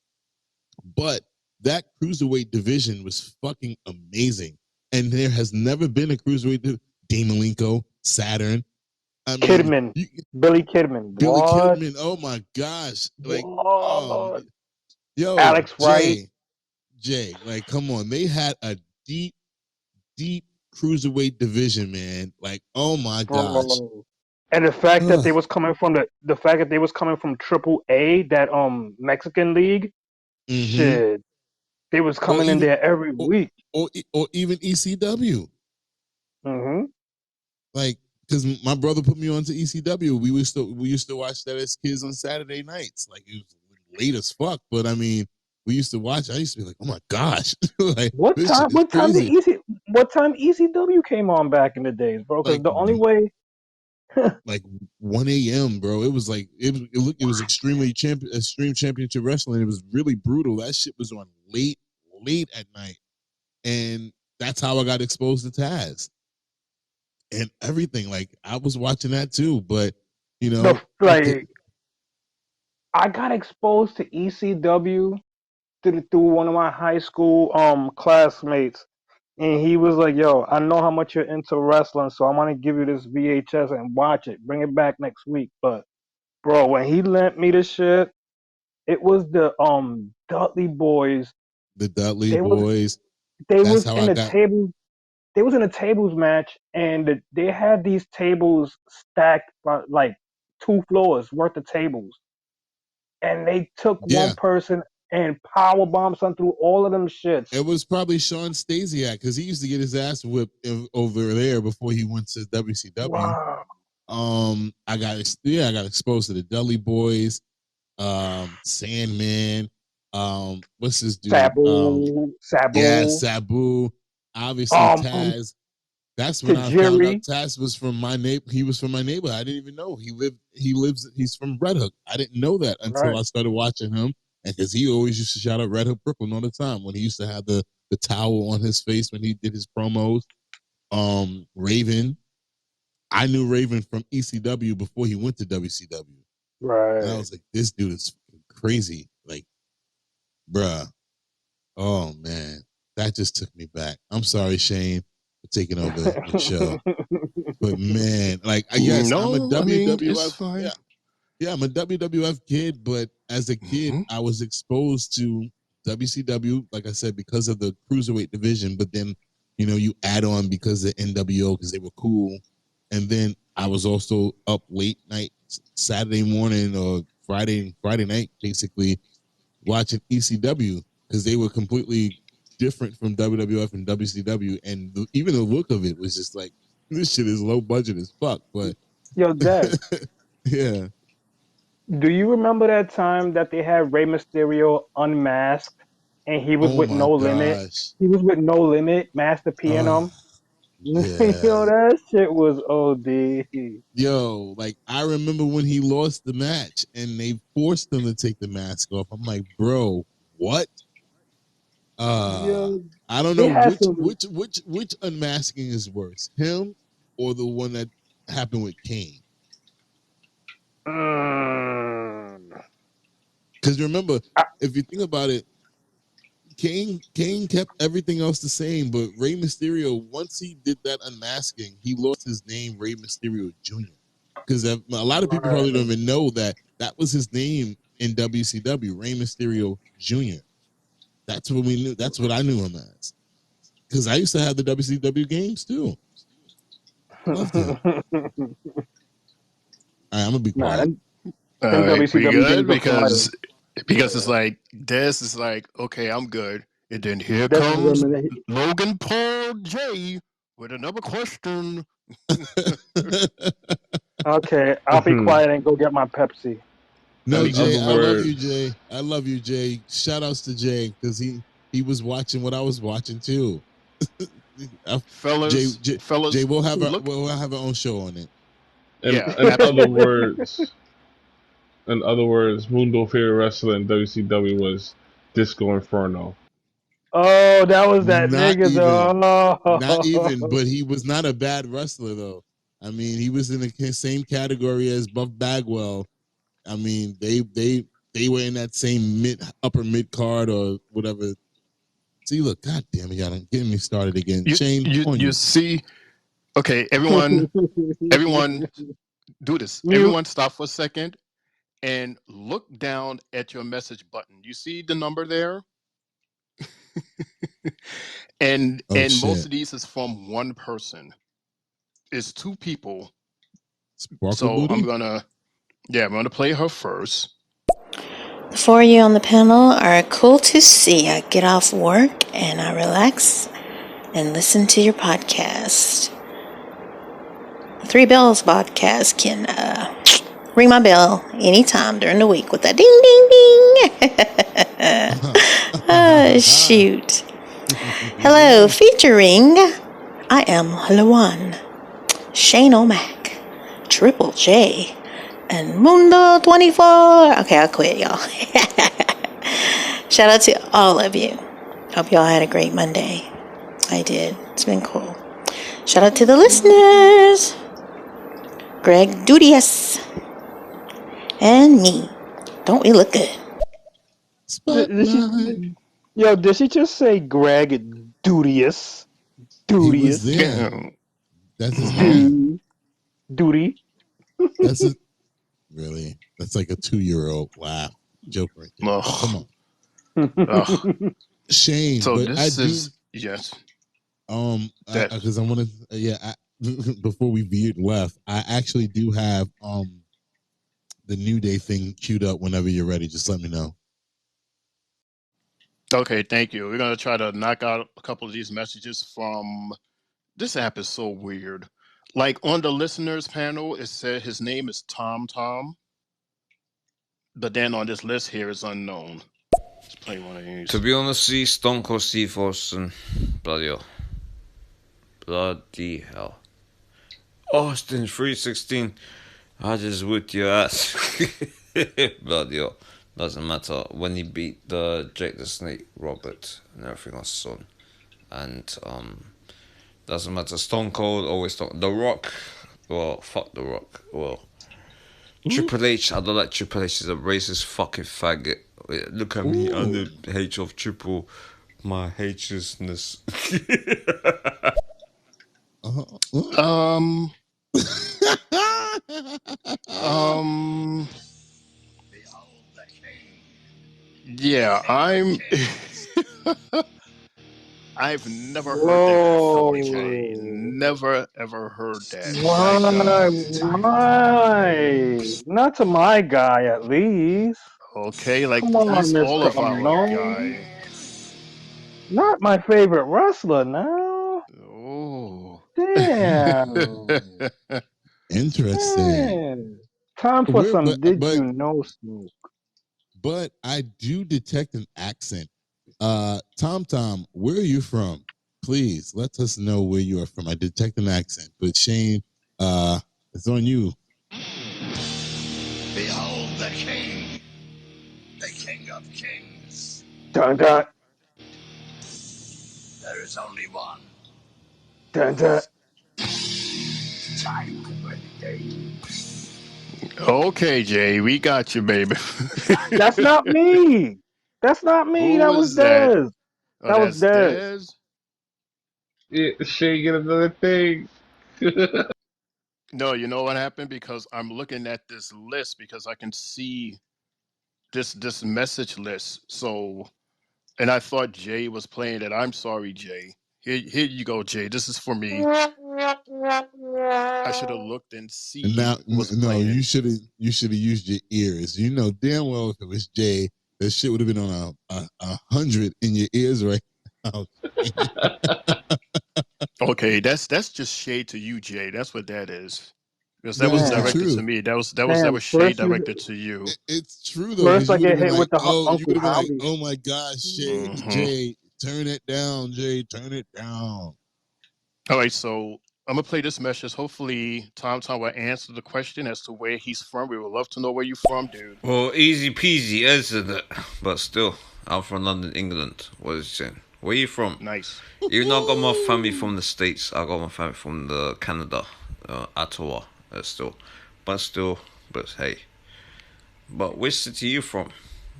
but that cruiserweight division was fucking amazing. And there has never been a cruiserweight Dean Malenko, Saturn. I mean, Kidman. Billy Kidman. Billy What? Kidman. Oh my gosh! Like, What? yo, Alex Wright. Jay, like, come on. They had a deep, deep cruiserweight division, man. Like, oh my gosh. Bro. And the fact that Ugh. they was coming from the fact that they was coming from Triple A, that Mexican league, Mm-hmm. shit. They was Or coming in even, there every or, week. or even ECW. Mm-hmm. Like, because my brother put me on to ECW. We used to watch that as kids on Saturday nights. Like, it was late as fuck, but I mean, we used to watch. I used to be like, oh my gosh, like What this shit time? is What time did crazy. ECW came on back in the days, bro? Because Like, the only way, like 1 a.m., bro. It was like it was extreme championship wrestling. It was really brutal. That shit was on late at night, and that's how I got exposed to Taz and everything. Like I was watching that too, but you the know, like I got exposed to ECW through one of my high school classmates, and he was like, "Yo, I know how much you're into wrestling, so I'm gonna give you this VHS and watch it. Bring it back next week." But bro, when he lent me the shit, it was the Dudley Boys. the Dudley They was Boys. they That's was how in I the got. table. they was in a tables match, and they had these tables stacked like 2 floors worth of tables, and they took one Yeah, person and power bombed some through all of them shits. it was probably Sean Stasiak because he used to get his ass whipped over there before he went to WCW. Wow. I got exposed to the Dudley Boys, Sandman, what's this dude? Yeah, Sabu, Sabu, obviously um, Taz. That's when I found out Tajiri. Taz was from my neighbor. He was from my neighborhood. I didn't even know he's from Red Hook. I didn't know that until Right. I started watching him, and because he always used to shout out Red Hook Brooklyn all the time when he used to have the towel on his face when he did his promos. Raven, I knew Raven from ECW before he went to WCW, and I Right. was like, this dude is crazy, like, bruh. Oh man, that just took me back. I'm sorry, Shane, for taking over your show. But man, like yes, I'm a No, I mean it's WWF. fine. Yeah, I'm a WWF kid. But as a kid, I was exposed to WCW, like I said, because of the cruiserweight division. But then, you add on because of NWO because they were cool, and then I was also up late night Saturday morning or Friday night, basically watching ECW because they were completely different from WWF and WCW, and even the look of it was just like, this shit is low budget as fuck. But Yo, Des, yeah, do you remember that time that they had Rey Mysterio unmasked and he was oh with my No Limit? gosh, He was with No Limit, Master P and oh them. yeah, Yo, that shit was OD. yo, like I remember when he lost the match and they forced him to take the mask off. I'm like, bro, what? Yo, I don't they know had which some. which which which unmasking is worse, him or the one that happened with Kane. Mm, Because remember, if you think about it, Kane kept everything else the same, but Rey Mysterio, once he did that unmasking, he lost his name Rey Mysterio Jr. Because a lot of people probably don't right. even know that was his name in WCW, Rey Mysterio Jr. That's what we knew. That's what I knew him as. Because I used to have the WCW games too. Loved it. All right, I'm gonna be Nah, quiet. them We WCW good games are fire. because it's like this is like okay, I'm good, and then here This is comes reminiscent. Logan Paul J with another question. Okay, I'll be quiet and go get my Pepsi. No, In Jay, other I love you, words, Jay. I love you, Jay. Shout outs to Jay because he was watching what I was watching too. Jay, fellas, Jay, fellas, Jay, look, we'll have our own show on it. yeah, in other absolutely. words, Mundo favorite wrestler in WCW was Disco Inferno. Oh, that was that Not nigga even, not even, though. but he was not a bad wrestler though. I mean, he was in the same category as Buff Bagwell. I mean, they were in that same upper mid card or whatever. See, look, god damn it, y'all done getting me started again. Shane, on You you. see, okay, everyone, do this. Mute. Everyone, stop for a second and look down at your message button. You see the number there? and Oh and most shit. of these is from one person. It's two people. Sparkle So I'm booty? gonna play her first. The four of you on the panel are cool to see. I get off work and I relax and listen to your podcast. The Three Bells podcast can ring my bell anytime during the week with that ding ding ding. Shoot. Hello, featuring I am Lawan, Shane O'Mac, Triple J, and Mundo 24. Okay, I'll quit, y'all. Shout out to all of you. Hope y'all had a great Monday. I did. It's been cool. Shout out to the listeners. Greg Dudius. And me. Don't we look good? Did she, Spotlight. did she just say Greg Dudius? He was Dudius. there. That's his name. Dude. Duty. That's it. Really? That's like a 2-year-old laugh joke right there. Come Ugh. on. Ugh. Shane, So but I this do is yes. Because I want to, before we veered left, I actually do have the New Day thing queued up whenever you're ready. Just let me know. Okay, thank you. We're gonna try to knock out a couple of these messages from. This app is so weird. Like on the listeners panel, it said his name is Tom Tom, but then on this list here is unknown. Let's play one of these. To be honest, Stone Cold Steve Austin, bloody hell, bloody hell. Austin 316, I just whipped your ass. Bloody hell. Doesn't matter. When he beat the Jake the Snake Robert and everything else son. And doesn't matter. Stone Cold always The Rock. Well, fuck The Rock. Well, Triple H, I don't like Triple H. He's a racist fucking faggot. Look at me, I'm the H of Triple. My H'ishness. Yeah, I've never heard that before, Jay. Never ever heard that. Why? Not to my guy, at least. Okay, like Come on, he's all Mr. of our Unknown. guy. Not my favorite wrestler now. Oh. Damn. Interesting. Damn. Time for some Did You Know smoke. But I do detect an accent. Tom Tom, where are you from? Please let us know where you are from. I detect an accent. But Shane, it's on you. Behold the king of kings. Dun dun. There is only one. Dun dun. Time to play the game. Okay, Jay, we got you, baby. That's not me. That's not me. Who That was was that? Dez. Oh, That was that's Dez. Dez? Yeah, Shay get another thing. No, you know what happened? Because I'm looking at this list because I can see this message list. So, and I thought Jay was playing it. I'm sorry, Jay. Here you go, Jay. This is for me. I should have looked and see And now, who was no, playing. you should have used your ears. You know damn well if it was Jay, that shit would have been on a 100 in your ears right now. Okay, that's just shade to you, Jay. That's what that is. Because that That was is the directed to truth. me. That was Damn, shade directed to you. It's true though, First because I you would have get been hit like, with the oh, you would Uncle have been like, Howdy. oh my gosh, Jay, turn it down, Jay, turn it down. All right, so I'm gonna play this message. Hopefully, Tom will answer the question as to where he's from. We would love to know where you're from, dude. Well, easy peasy, isn't it? But still, I'm from London, England. What is it saying? Where you from? Nice. Even though I got my family from the States, I got my family from the Canada, Ottawa. But hey. But which city you from?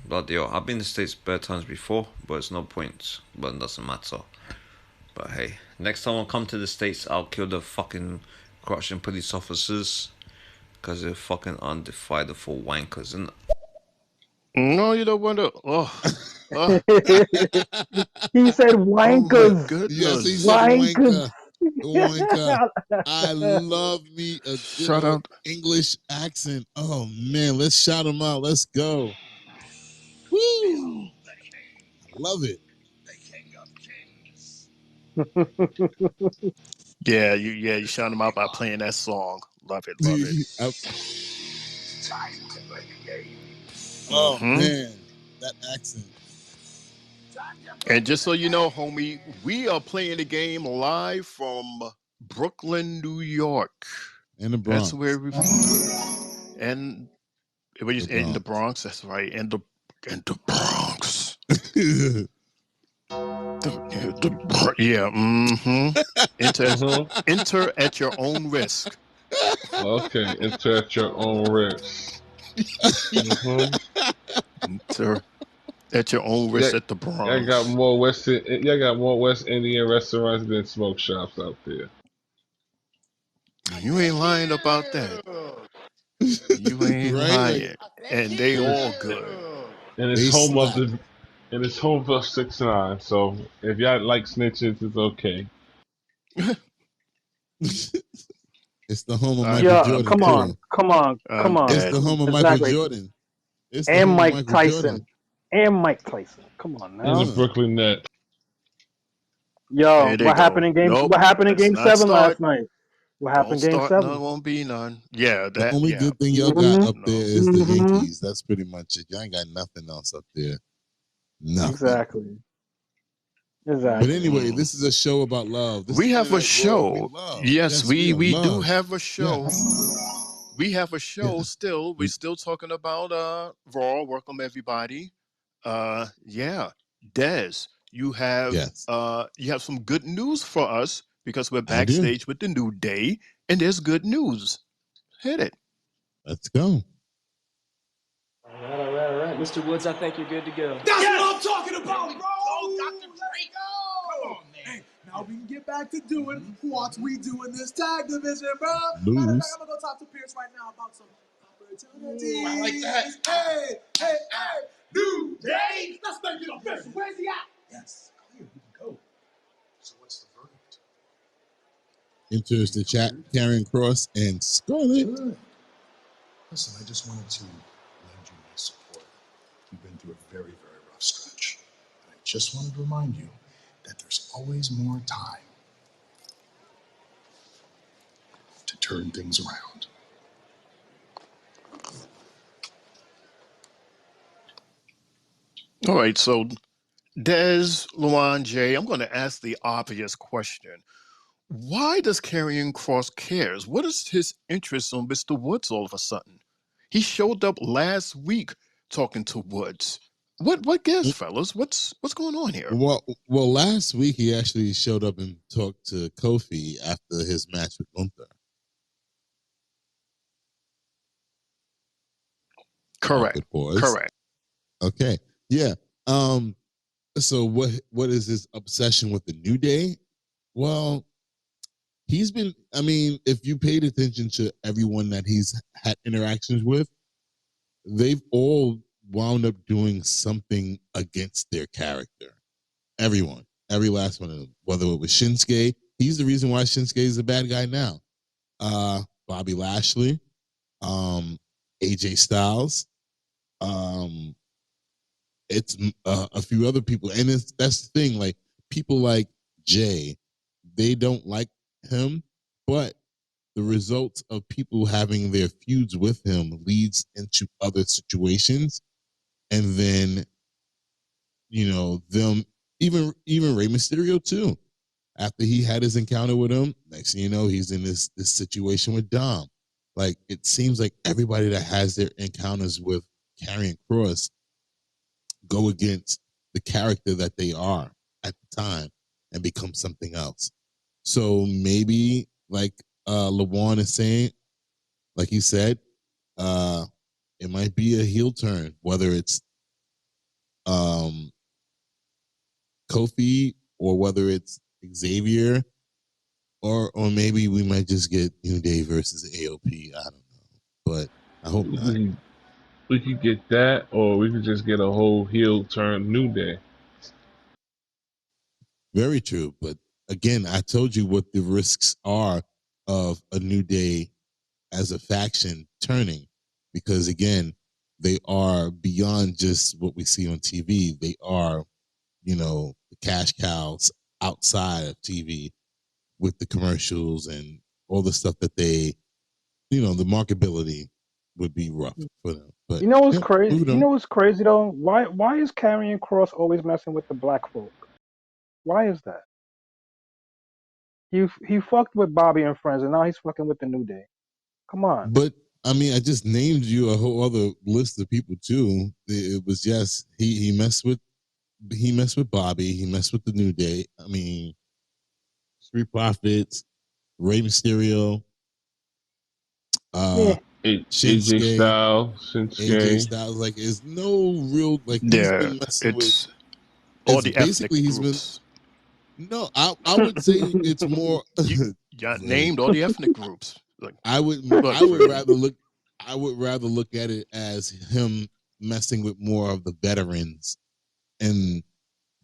Bloody hell, I've been to the States bare times before, but it's no point. But it doesn't matter. But hey, next time I come to the States, I'll kill the fucking corruption police officers. Because they're fucking undefinable wankers, isn't it? No, you don't want to. He said Oh my wankers. goodness. Yes, he said Wankers. wanker. I love me a good Shout old out. English accent. Oh man, let's shout him out. Let's go. Woo! I love it. Yeah, you shout him out by playing that song. Love it, love it. Time to play the game. Oh man, that accent. And just so you know, homie, we are playing the game live from Brooklyn, New York. In the Bronx. That's where we and in the Bronx. That's right. In the Bronx. Yeah. Enter at your own risk. Okay, enter at your own risk. Enter at your own risk at the Bronx. Y'all got more West Indian restaurants than smoke shops out there. You ain't lying about that. You ain't Right? lying. Like, and they all good. And it's home of 6ix9ine. So if y'all like snitches, it's okay. It's the home of I- Michael Yeah, Jordan come on, too. come on, come I'm on. It's the dead. home of Michael Exactly. Jordan. It's the And home of Mike Michael Jordan. Tyson. And Mike Tyson. Come on And the now. Yeah. Brooklyn Nets. Yo, Here they go. Nope. what happened in Let's game not 7 start. last night? What Don't happened in game start. None 7? won't be none. Yeah, The that. only Yeah. good thing y'all got Mm-hmm. up there No. is the Mm-hmm. Yankees. That's pretty much it. Y'all ain't got nothing else up there. Nothing. Exactly. But Exactly. anyway, this is a show about love. This We is have Monday a Night Raw. We show. love. Yes, Yes, we are we do love. have a show. Yes. We have a show Yes. still. We're still talking about Raw. Welcome everybody. Yeah. Des, Yes. you have some good news for us because we're I do. backstage with the New Day, and there's good news. Hit it. Let's go. All right. Mr. Woods, I think you're good to go. That's what I'm talking about, bro. Dr. Drake. Come on, man. Hey, now we can get back to doing what we do in this tag division, bro. Matter of fact, I'm gonna go talk to Pierce right now about some opportunities. I like that. Hey, hey, hey, New Day. Let's make it official. Where's he at? Yes, clear. We can go. So what's the verdict? Enters the chat, Karen Cross and Scarlett. Good. Listen, I just wanted to lend you my support. You've been through a very, very rough stretch. And I just wanted to remind you that there's always more time to turn things around. All right, so Des, Luan, Jay, I'm going to ask the obvious question. Why does Karrion Cross cares? What is his interest on Mr. Woods all of a sudden? He showed up last week talking to Woods. What gives, fellas? What's going on here? Well, last week he actually showed up and talked to Kofi after his match with Gunther. Correct. Correct. Okay. Yeah. So what is his obsession with the New Day? Well, he's been, I mean, if you paid attention to everyone that he's had interactions with, they've all wound up doing something against their character. Everyone, every last one of them. Whether it was Shinsuke, he's the reason why Shinsuke is a bad guy now. Bobby Lashley, AJ Styles, it's a few other people, and that's the thing. Like people like Jay, they don't like him, but the results of people having their feuds with him leads into other situations, and then them even Rey Mysterio too. After he had his encounter with him, next thing you know, he's in this situation with Dom. Like it seems like everybody that has their encounters with Karrion Kross go against the character that they are at the time and become something else. So maybe like LeBron is saying, like he said, it might be a heel turn, whether it's Kofi or whether it's Xavier, or maybe we might just get New Day versus AOP. I don't know, but I hope not. We could get that, or we could just get a whole heel turn New Day. Very true, but again, I told you what the risks are of a New Day as a faction turning, because again, they are beyond just what we see on TV. They are, the cash cows outside of TV with the commercials and all the stuff that they, the marketability would be rough for them. But You know what's crazy? moving You on. know what's crazy though? Why is Karrion Cross always messing with the black folk? Why is that? He fucked with Bobby and friends, and now he's fucking with the New Day. Come on. But I mean, I just named you a whole other list of people too. It was he messed with Bobby, he messed with the New Day. I mean, Street Profits, Rey Mysterio, Yeah. AJ Styles, AJ Shinsuke. Styles. Like, is no real like he's Yeah, been messing with it's all the ethnic basically he's groups. been. No, I would say it's more. You named all the ethnic groups. Like I would rather look at it as him messing with more of the veterans in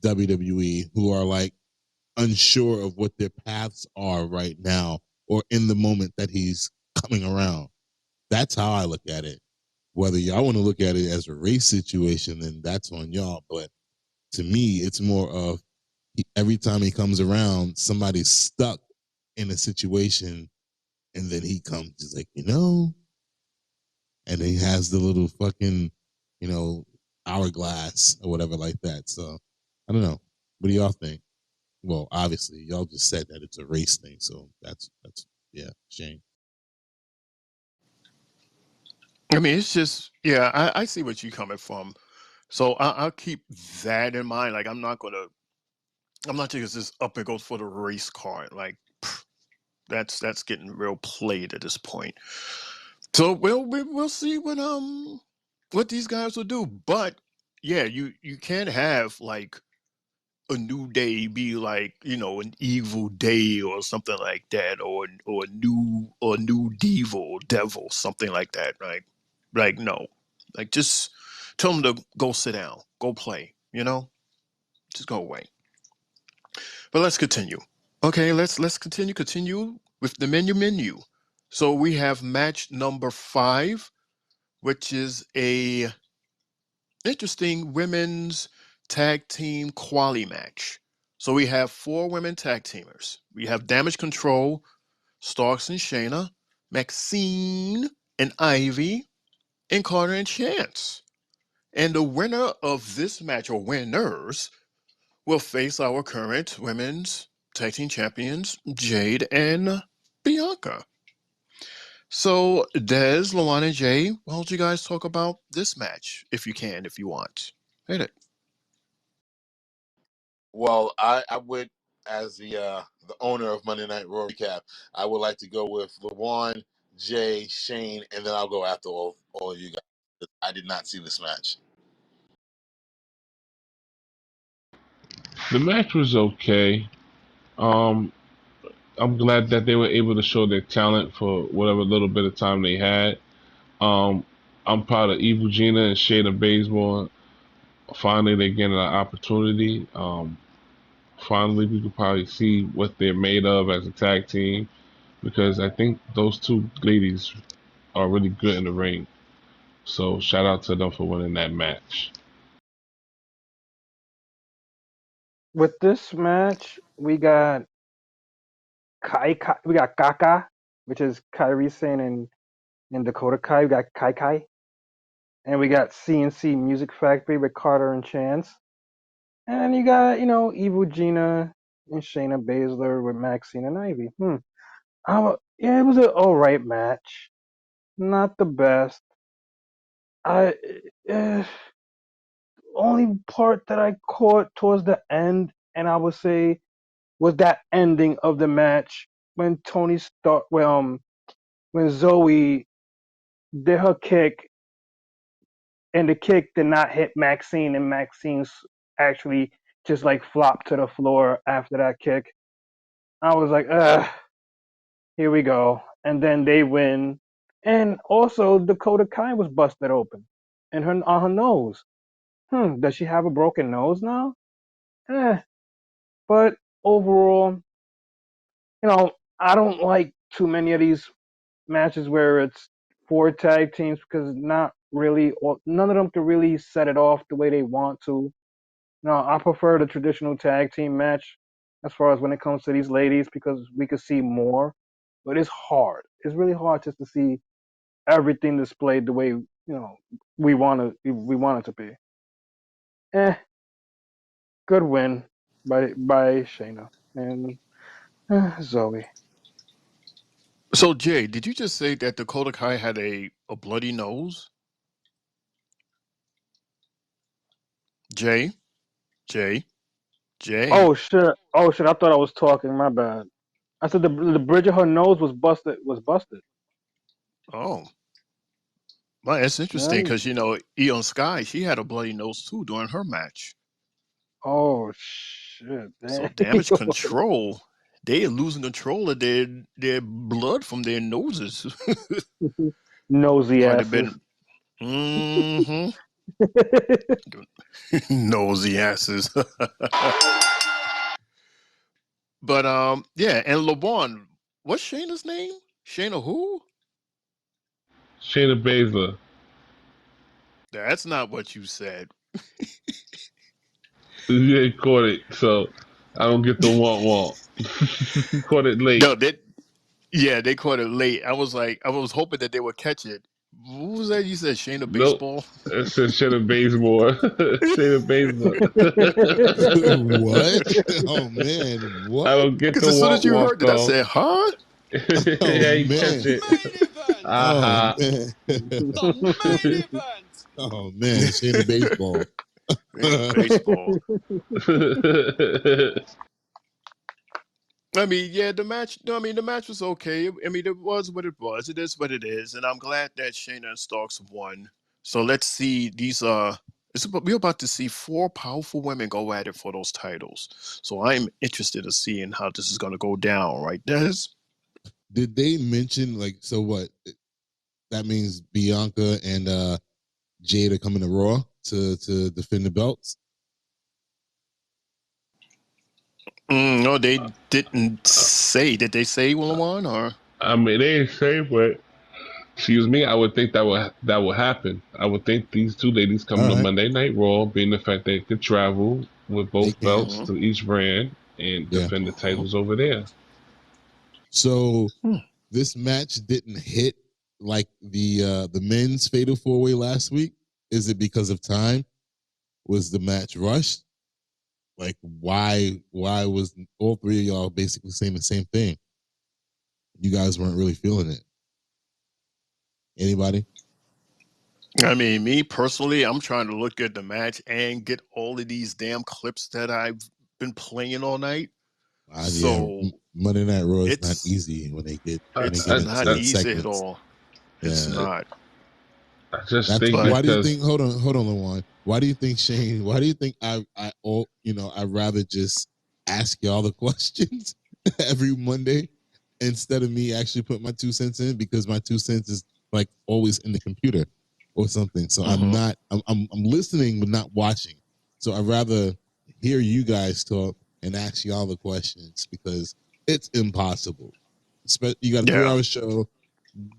WWE who are like, unsure of what their paths are right now or in the moment that he's coming around. That's how I look at it. Whether y'all want to look at it as a race situation, then that's on y'all. But to me, it's more of every time he comes around, somebody's stuck in a situation, and then he comes, he's like, and he has the little fucking, hourglass or whatever like that. So I don't know. What do y'all think? Well, obviously, y'all just said that it's a race thing, so that's yeah, Shane. I mean, it's just I see what you're coming from. So I'll keep that in mind. Like I'm not taking this up and goes for the race card. Like that's getting real played at this point. So we'll see what these guys will do. But yeah, you can't have like a new day be like an evil day or something like that, or a new devil, something like that, right? Like no, like just tell them to go sit down, go play, just go away. But let's continue. Okay, let's continue with the menu. So we have match number 5, which is a interesting women's tag team quali match. So we have 4 women tag teamers. We have Damage Control, Starks and Shayna, Maxine and Ivy, and Carter and Chance. And the winner of this match, or winners, will face our current women's tag team champions, Jade and Bianca. So, Des, Luana, and Jay, why don't you guys talk about this match, if you can, if you want? Hit it. Well, I would, as the owner of Monday Night Raw Recap, I would like to go with LeJay, Jay, Shane, and then I'll go after all of you guys. I did not see this match. The match was okay. Um, I'm glad that they were able to show their talent for whatever little bit of time they had. Um, I'm proud of Evil Gina and Shayna Baszler. Finally, they're getting an opportunity. Finally, we could probably see what they're made of as a tag team, because I think those two ladies are really good in the ring. So shout out to them for winning that match. With this match, we got Kaka, which is Kairi Sane and Dakota Kai. We got Kai Kai, and we got CNC Music Factory with Carter and Chance. And you got, Evil Gina and Shayna Baszler with Maxine and Ivy. Yeah, it was an alright match. Not the best. I only part that I caught towards the end, and I would say, was that ending of the match when when Zoe did her kick, and the kick did not hit Maxine, and Maxine's actually just like flopped to the floor after that kick. I was like, ugh, here we go. And then they win. And also Dakota Kai was busted open and her on her nose. Does she have a broken nose now? Eh. But overall, I don't like too many of these matches where it's 4 tag teams, because not really, or none of them can really set it off the way they want to. I prefer the traditional tag team match as far as when it comes to these ladies, because we could see more. But it's hard. It's really hard just to see everything displayed the way we want it to be. Good win by Shayna and Zoe. So, Jay, did you just say that Dakota Kai had a bloody nose? Jay? Jay? Jay? Oh shit! Oh shit! I thought I was talking. My bad. I said the bridge of her nose was busted. Was busted. Oh, well, it's interesting Yeah. because, Io Sky, she had a bloody nose too during her match. Oh shit! So, Damn. Damage Control, they are losing control of their blood from their noses. Nosy Quite a bit. asses. Mm-hmm. Nosy asses. But yeah, and LeBron, what's Shayna's name? Shayna who? Shayna Baszler. That's not what you said. You ain't caught it, so I don't get the want. You caught it late. No, they caught it late. I was hoping that they would catch it. What was that you said? Shayna Nope. baseball? It says Shayna Baszler. Shayna Baszler. What? Oh man, I what? don't get Because the as soon as you walk heard it, I though. said, "Huh?" Oh Yeah, you catch man. it. Oh Uh-huh. man. Oh man, Shayna baseball. Shayna baseball. I mean, yeah, the match. No, I mean, the match was okay. I mean, it was what it was. It is what it is, and I'm glad that Shayna and Starks won. So let's see these. We're about to see four powerful women go at it for those titles. So I'm interested in seeing how this is going to go down. Right, Des? Did they mention like so? What that means? Bianca and Jade are coming to Raw to defend the belts. No, they didn't say. Did they say one or? I mean, they ain't say, but excuse me, I would think that would happen. I would think these two ladies All come to right, Monday Night Raw, being the fact they could travel with they both can. belts to each brand and Yeah. defend the titles over there. So this match didn't hit like the men's fatal 4-way last week. Is it because of time? Was the match rushed? Like why was all three of y'all basically saying the same thing? You guys weren't really feeling it. Anybody? I mean, me personally, I'm trying to look at the match and get all of these damn clips that I've been playing all night. Yeah, So Monday Night Raw is not it's easy when they get it's not into easy at segments. all. It's Yeah, not. I just that's think why do you because think? Hold on, Lawan. Why do you think Shane? Why do you think I'd rather just ask y'all the questions every Monday instead of me actually put my 2 cents in because my 2 cents is like always in the computer or something. So I'm not. I'm listening but not watching. So I'd rather hear you guys talk and ask y'all the questions because it's impossible. You got a Yeah. 3-hour show.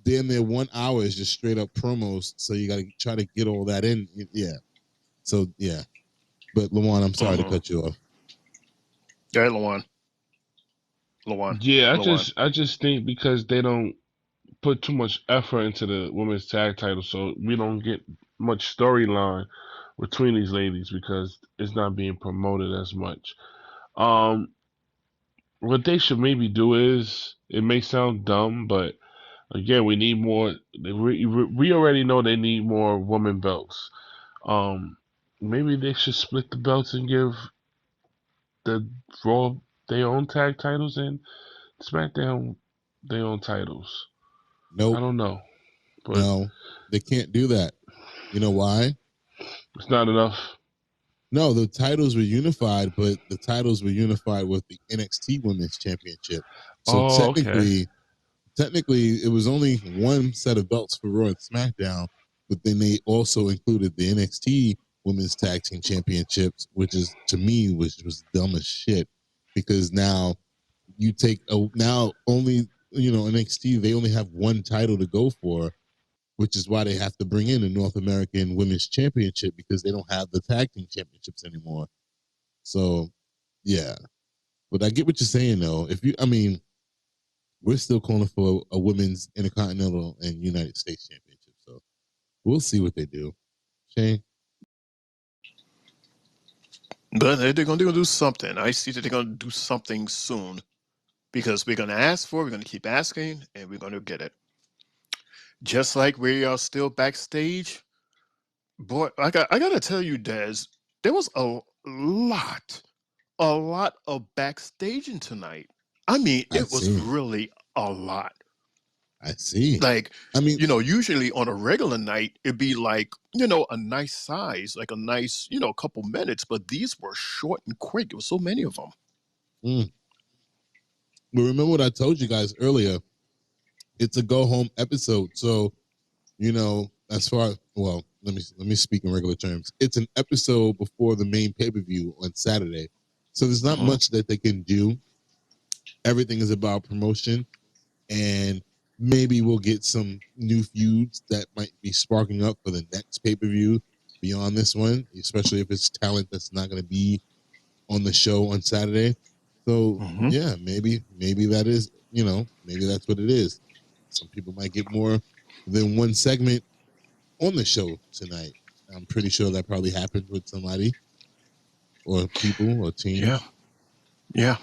Damn near 1 hour is just straight up promos. So you got to try to get all that in. Yeah. So yeah. But Lawan, I'm sorry to cut you off. Yeah, Lawan. yeah, I just think because they don't put too much effort into the women's tag title, so we don't get much storyline between these ladies because it's not being promoted as much. What they should maybe do is, it may sound dumb, but again, we need more. We already know they need more woman belts. Um, Maybe they should split the belts and give the Raw their own tag titles and SmackDown their own titles. Nope. I don't know, but No, they can't do that. You know why? it's not enough. No, the titles were unified, but the titles were unified with the NXT Women's Championship. So Oh, okay. technically, it was only one set of belts for Raw and SmackDown, but then they also included the NXT Women's Tag Team Championships, which is to me was dumb as shit because now you take now only NXT they only have one title to go for, which is why they have to bring in the North American Women's Championship because they don't have the tag team championships anymore. So, yeah. But I get what you're saying though. I mean, we're still calling for a women's Intercontinental and United States Championship. So we'll see what they do. Shane? But they're gonna do something. I see that they're gonna do something soon because we're gonna ask for. We're gonna keep asking, and we're gonna get it. Just like we are still backstage. Boy, I gotta tell you, Des, there was a lot of backstaging tonight. I mean, I it was see. really a lot. I see. Like, I mean, usually on a regular night, it'd be like, a nice size, like a nice, couple minutes, but these were short and quick. There was so many of them. But remember what I told you guys earlier? It's a go home episode. So, as far well, let me speak in regular terms. It's an episode before the main pay-per-view on Saturday. So there's not much that they can do everything is about promotion, and maybe we'll get some new feuds that might be sparking up for the next pay-per-view beyond this one, especially if it's talent that's not going to be on the show on Saturday. So yeah, maybe that is, maybe that's what it is. Some people might get more than one segment on the show tonight. I'm pretty sure that probably happened with somebody or people or teams. Yeah.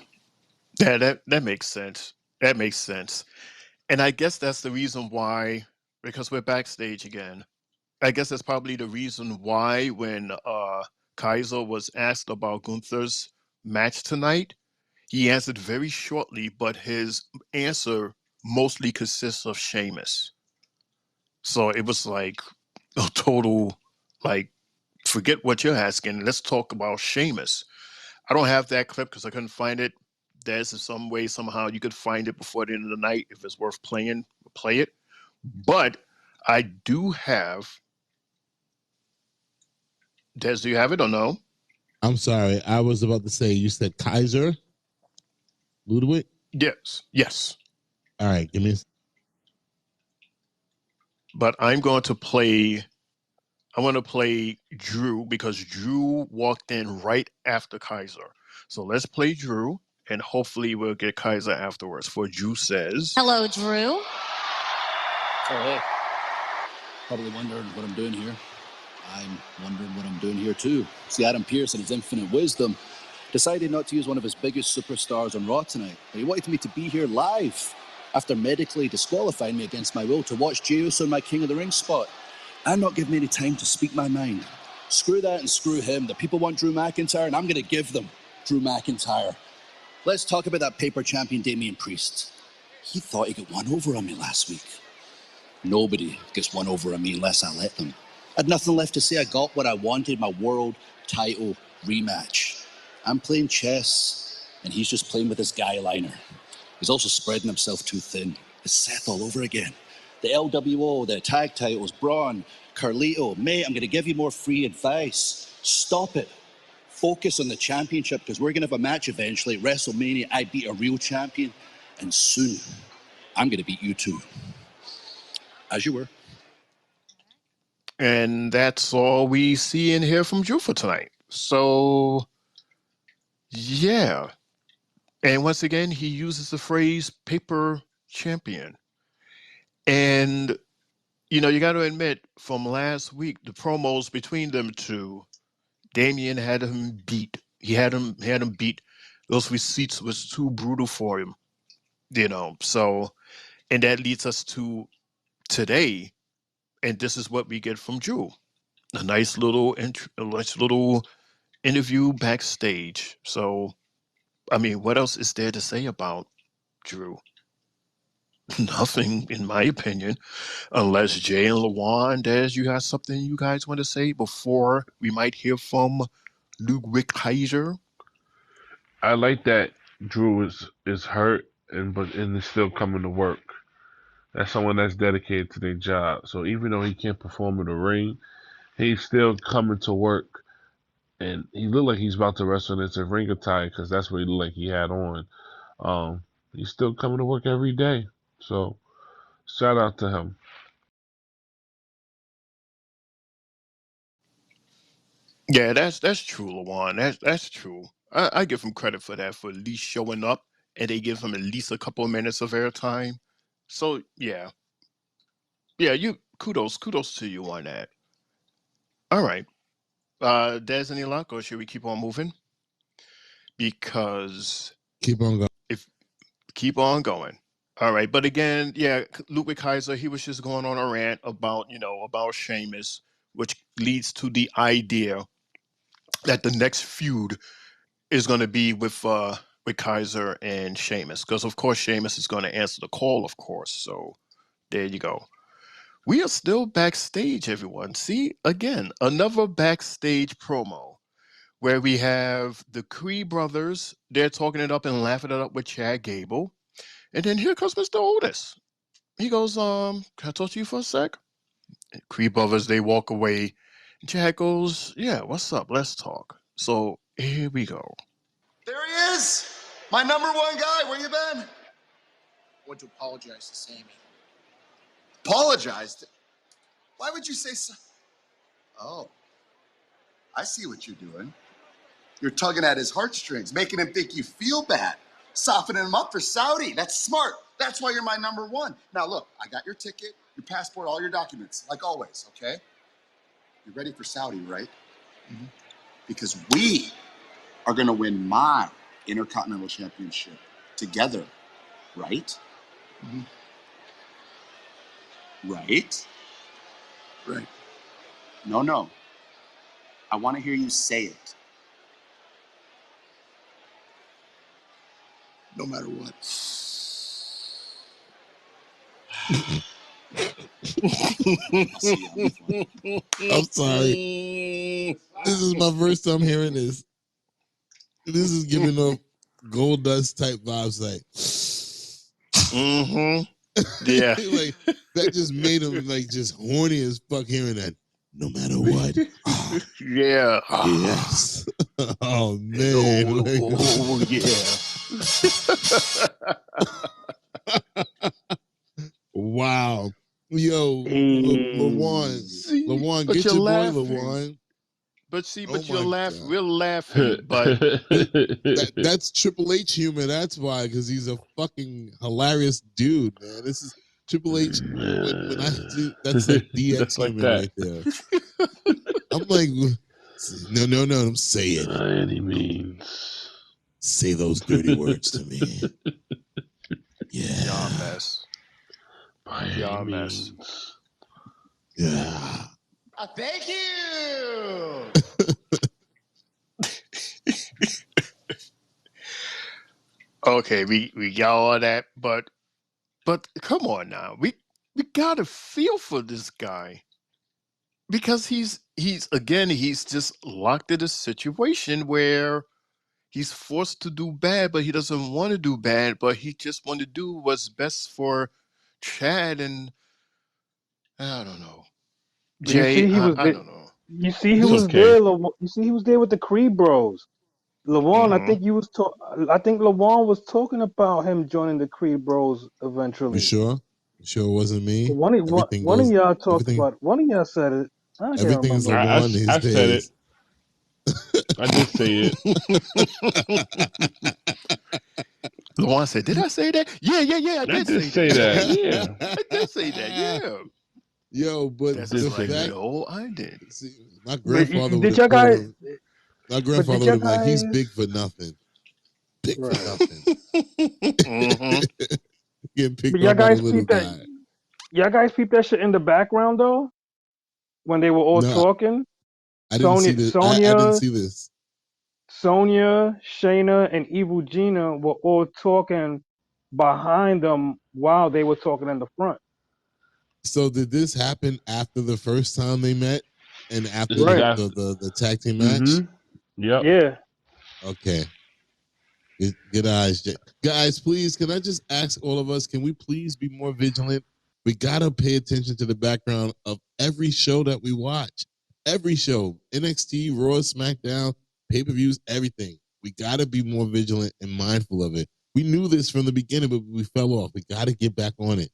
That makes sense. That makes sense. And I guess that's the reason why, because we're backstage again. I guess that's probably the reason why when Kaiser was asked about Gunther's match tonight, he answered very shortly, but his answer mostly consists of Sheamus. So it was like a total, like, forget what you're asking. Let's talk about Sheamus. I don't have that clip because I couldn't find it. There's some way, somehow, you could find it before the end of the night. If it's worth playing, play it. But I do have. Des, do you have it or no? I'm sorry, I was about to say, you said Kaiser Ludwig? Yes. All right, give me But I'm going to play. I want to play Drew because Drew walked in right after Kaiser. So let's play Drew, and hopefully we'll get Kaiser afterwards. For Drew says, Hello, Drew. Oh, hey. Probably wondering what I'm doing here. I'm wondering what I'm doing here, too. See, Adam Pearce, in his infinite wisdom, decided not to use one of his biggest superstars on Raw tonight, but he wanted me to be here live after medically disqualifying me against my will to watch Jey Uso in my King of the Ring spot and not give me any time to speak my mind. Screw that and screw him. The people want Drew McIntyre, and I'm going to give them Drew McIntyre. Let's talk about that paper champion, Damian Priest. He thought he got one over on me last week. Nobody gets one over on me unless I let them. I had nothing left to say. I got what I wanted, my world title rematch. I'm playing chess, and he's just playing with his guy liner. He's also spreading himself too thin. It's Seth all over again. The LWO, the tag titles, Braun, Carlito. Mate, I'm going to give you more free advice. Stop it. Focus on the championship, because we're going to have a match eventually at WrestleMania. I beat a real champion, and soon I'm going to beat you too. As you were. and that's all we see and hear from Drew for tonight. So, yeah. And once again, he uses the phrase paper champion. And, you got to admit, from last week, the promos between them two, Damian had him beat. He had him beat. Those receipts was too brutal for him, So, and that leads us to today, and this is what we get from Drew. A nice little interview backstage. So, I mean, what else is there to say about Drew? Nothing, in my opinion, unless Jay and Lawan, Des, you got something you guys want to say before we might hear from Ludwig Kaiser? I like that Drew is hurt and is still coming to work. That's someone that's dedicated to their job. So even though he can't perform in the ring, he's still coming to work. And he looked like he's about to wrestle in his ring attire because that's what he looked like he had on. He's still coming to work every day. So shout out to him. Yeah, that's true, Lawan. That's true. I give him credit for that, for at least showing up, and they give him at least a couple of minutes of airtime. So yeah, you kudos to you on that. All right, Des, any luck, or should we keep on moving? Because keep on going. if keep on going. All right, but again, yeah, Ludwig Kaiser, he was just going on a rant about about Sheamus, which leads to the idea that the next feud is going to be with Kaiser and Sheamus, because of course Sheamus is going to answer the call, of course. So there you go. We are still backstage, everyone. See, again, another backstage promo where we have the Creed brothers. They're talking it up and laughing it up with Chad Gable. And then here comes Mr. Otis. He goes, can I talk to you for a sec? And Creed brothers, they walk away. And Chad goes, yeah, what's up? Let's talk. So here we go. There he is. My number one guy, where you been? I went to apologize to Sammy. Apologized? Why would you say so? Oh, I see what you're doing. You're tugging at his heartstrings, making him think you feel bad, softening him up for Saudi. That's smart. That's why you're my number one. Now, look, I got your ticket, your passport, all your documents, like always, okay? You're ready for Saudi, right? Mm-hmm. Because we are going to win my Intercontinental Championship together, right? Mm-hmm. Right? Right. No. I want to hear you say it. No matter what. I'm sorry. This is my first time hearing this. This is giving off Gold Dust type vibes, like. Yeah. Like that just made him like just horny as fuck hearing that. No matter what. Yeah. Yes. Oh man. Wow. Yo, Lawan, But get you're your boy laughing. Lawan. But Oh you're my laughing. God. We're laughing, but that's Triple H humor. That's why, because he's a fucking hilarious dude, man. This is Triple H. When I see that's like DX That's like humor that. right there. I'm like, no, don't say it. By any means. Say those dirty words to me. Yeah. Y'all mess. By Y'all any mess. means. Yeah. Thank you. Okay, we got all that, but come on now. We got a feel for this guy. Because he's just locked in a situation where he's forced to do bad, but he doesn't want to do bad, but he just want to do what's best for Chad, and I don't know. You Jay, see, he was I there. don't know. You see, he It's was okay. there. You see, he was there with the Creed Bros. Lawan, I Mhm. think I think Lawan was talking about him joining the Creed Bros You eventually. sure? You sure it wasn't me? One of y'all talked about. One of y'all said it. I can't Everything is remember. Lawan these I said it. days. I did say it. Lawan said, "Did I say that? Yeah, I did say that. Yeah. I did say that. Yeah." Yo, but That's did the just like, say that. fact, no, I did. see, my But grandfather would did have y'all called guys? him. My But did grandfather would y'all have been like, he's guys? big for nothing. Big for Right. nothing. Mhm. Getting But picked y'all on by the guys little peep that. guy. Y'all guys peep that shit in the background though, when they were all No, talking. I didn't see this. I didn't see this. Sonya, Shayna, and Evil Gina were all talking behind them while they were talking in the front. So did this happen after the first time they met and after This is Right. after. the tag team match? Yep. Yeah. Okay. Good eyes, guys. Please, can I just ask all of us? Can we please be more vigilant? We gotta pay attention to the background of every show that we watch. Every show, NXT, Raw, SmackDown, pay-per-views, everything. We gotta be more vigilant and mindful of it. We knew this from the beginning, but we fell off. We gotta get back on it.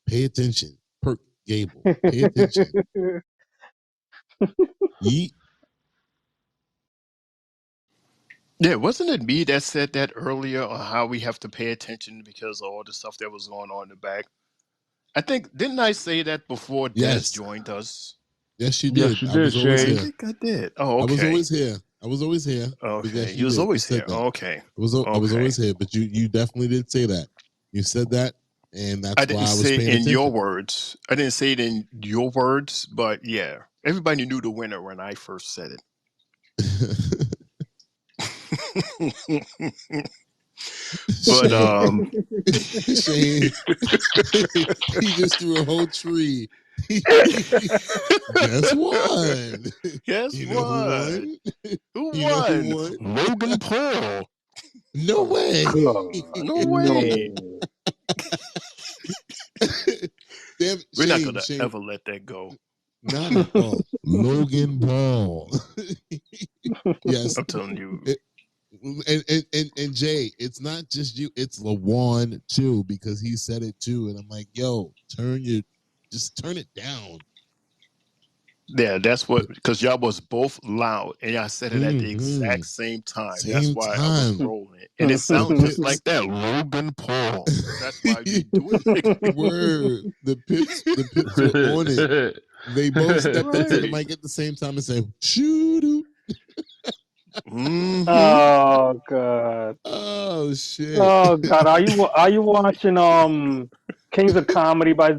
Pay attention, Perk Gable. Pay attention. Yeet. Yeah, wasn't it me that said that earlier on how we have to pay attention because of all the stuff that was going on in the back? I think, didn't I say that before Des Yes. joined us? Yes, you Yes, did. you I did, was always Shane. I here. think I did. Oh, okay. I was always here. I was always here. But Okay, yes, you was did. always said here. that. Okay. I was always here, but you definitely did say that. You said that, and that's I why didn't I was say it paying in your attention. words. I didn't say it in your words, but yeah, everybody knew the winner when I first said it. But Shane, he just threw a whole tree. Guess what? Guess You know who won? Who You know who won? won? Logan Paul. No way. No way. Damn, We're not Shane, gonna ever let that go. Not at all. Logan Paul. Yes. I'm telling you. And Jay, it's not just you, it's LaJuan too, because he said it too. And I'm like, yo, just turn it down. Yeah, that's what, because y'all was both loud and y'all said it at the exact same time. That's why I was rolling. And it sounds just like that, Ruben Paul. That's why you do it like that. Word. The pips were on it. They both stepped into the mic at the same time and said, shoot. Oh God. Oh shit. Oh God. Are you watching Kings of Comedy by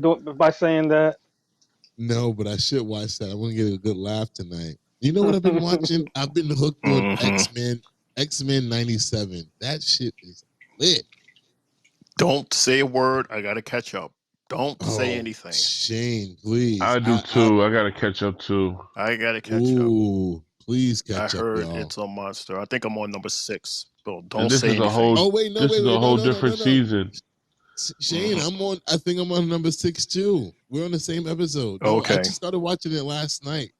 saying that? No, but I should watch that. I want to get a good laugh tonight. You know what I've been watching? I've been hooked on X-Men 97. That shit is lit. Don't say a word. I got to catch up. Don't say anything. Shane, please. I do too. I got to catch up too. I got to catch up. Ooh, please catch up, heard y'all. it's a monster. I think I'm on number 6. So don't And this say is anything. a whole. Oh wait, this is a whole different season. Shane, I think I'm on number 6 too. We're on the same episode. No, Okay. I just started watching it last night.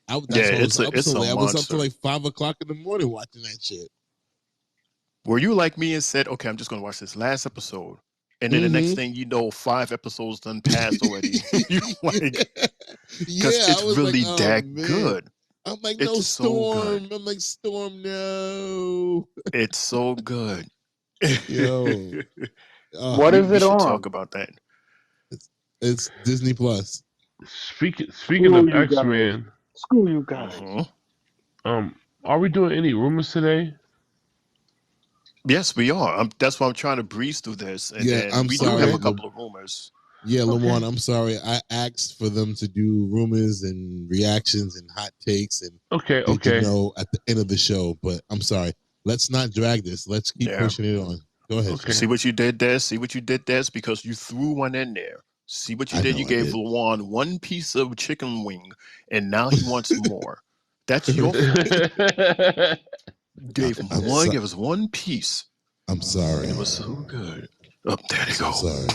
It's a monster. I was up till like 5 o'clock in the morning watching that shit. Were you like me and said, okay, I'm just going to watch this last episode? And then the next thing you know, 5 episodes done passed already. You like, because it's really like, that good. I'm like, it's no, Storm. I'm like, Storm, no. It's so good. Yo. What is it on? Talk about that. It's Disney Plus. Speaking of X-Men. Screw you guys. Are we doing any rumors today? Yes, we are. That's why I'm trying to breeze through this. And then I'm we sorry. do have a couple of rumors. Yeah, LaJuan, I'm sorry. I asked for them to do rumors and reactions and hot takes and okay. know at the end of the show, but I'm sorry. Let's not drag this. Let's keep pushing it on. Go ahead. Okay. See what you did there? See what you did there? Because you threw one in there. See what you did? You gave LaJuan one piece of chicken wing, and now he wants more. That's your fault. Gave him one. Give us one piece. I'm sorry. It was so good. Oh, there you go. Sorry.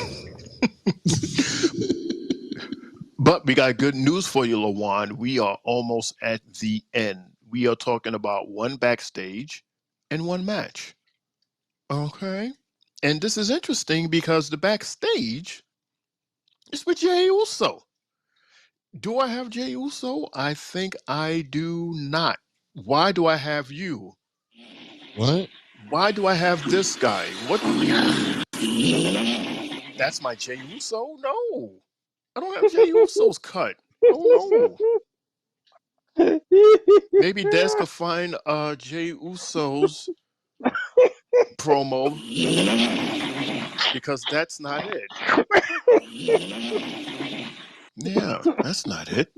But we got good news for you, LaJuan. We are almost at the end. We are talking about one backstage and one match. Okay. And this is interesting because the backstage is with Jey Uso. Do I have Jey Uso? I think I do not. Why do I have you? What? Why do I have this guy? What? That's my Jey Uso? No. I don't have Jey Uso's cut. Oh, no. Maybe Des could find Jey Uso's promo because that's not it. Yeah, that's not it.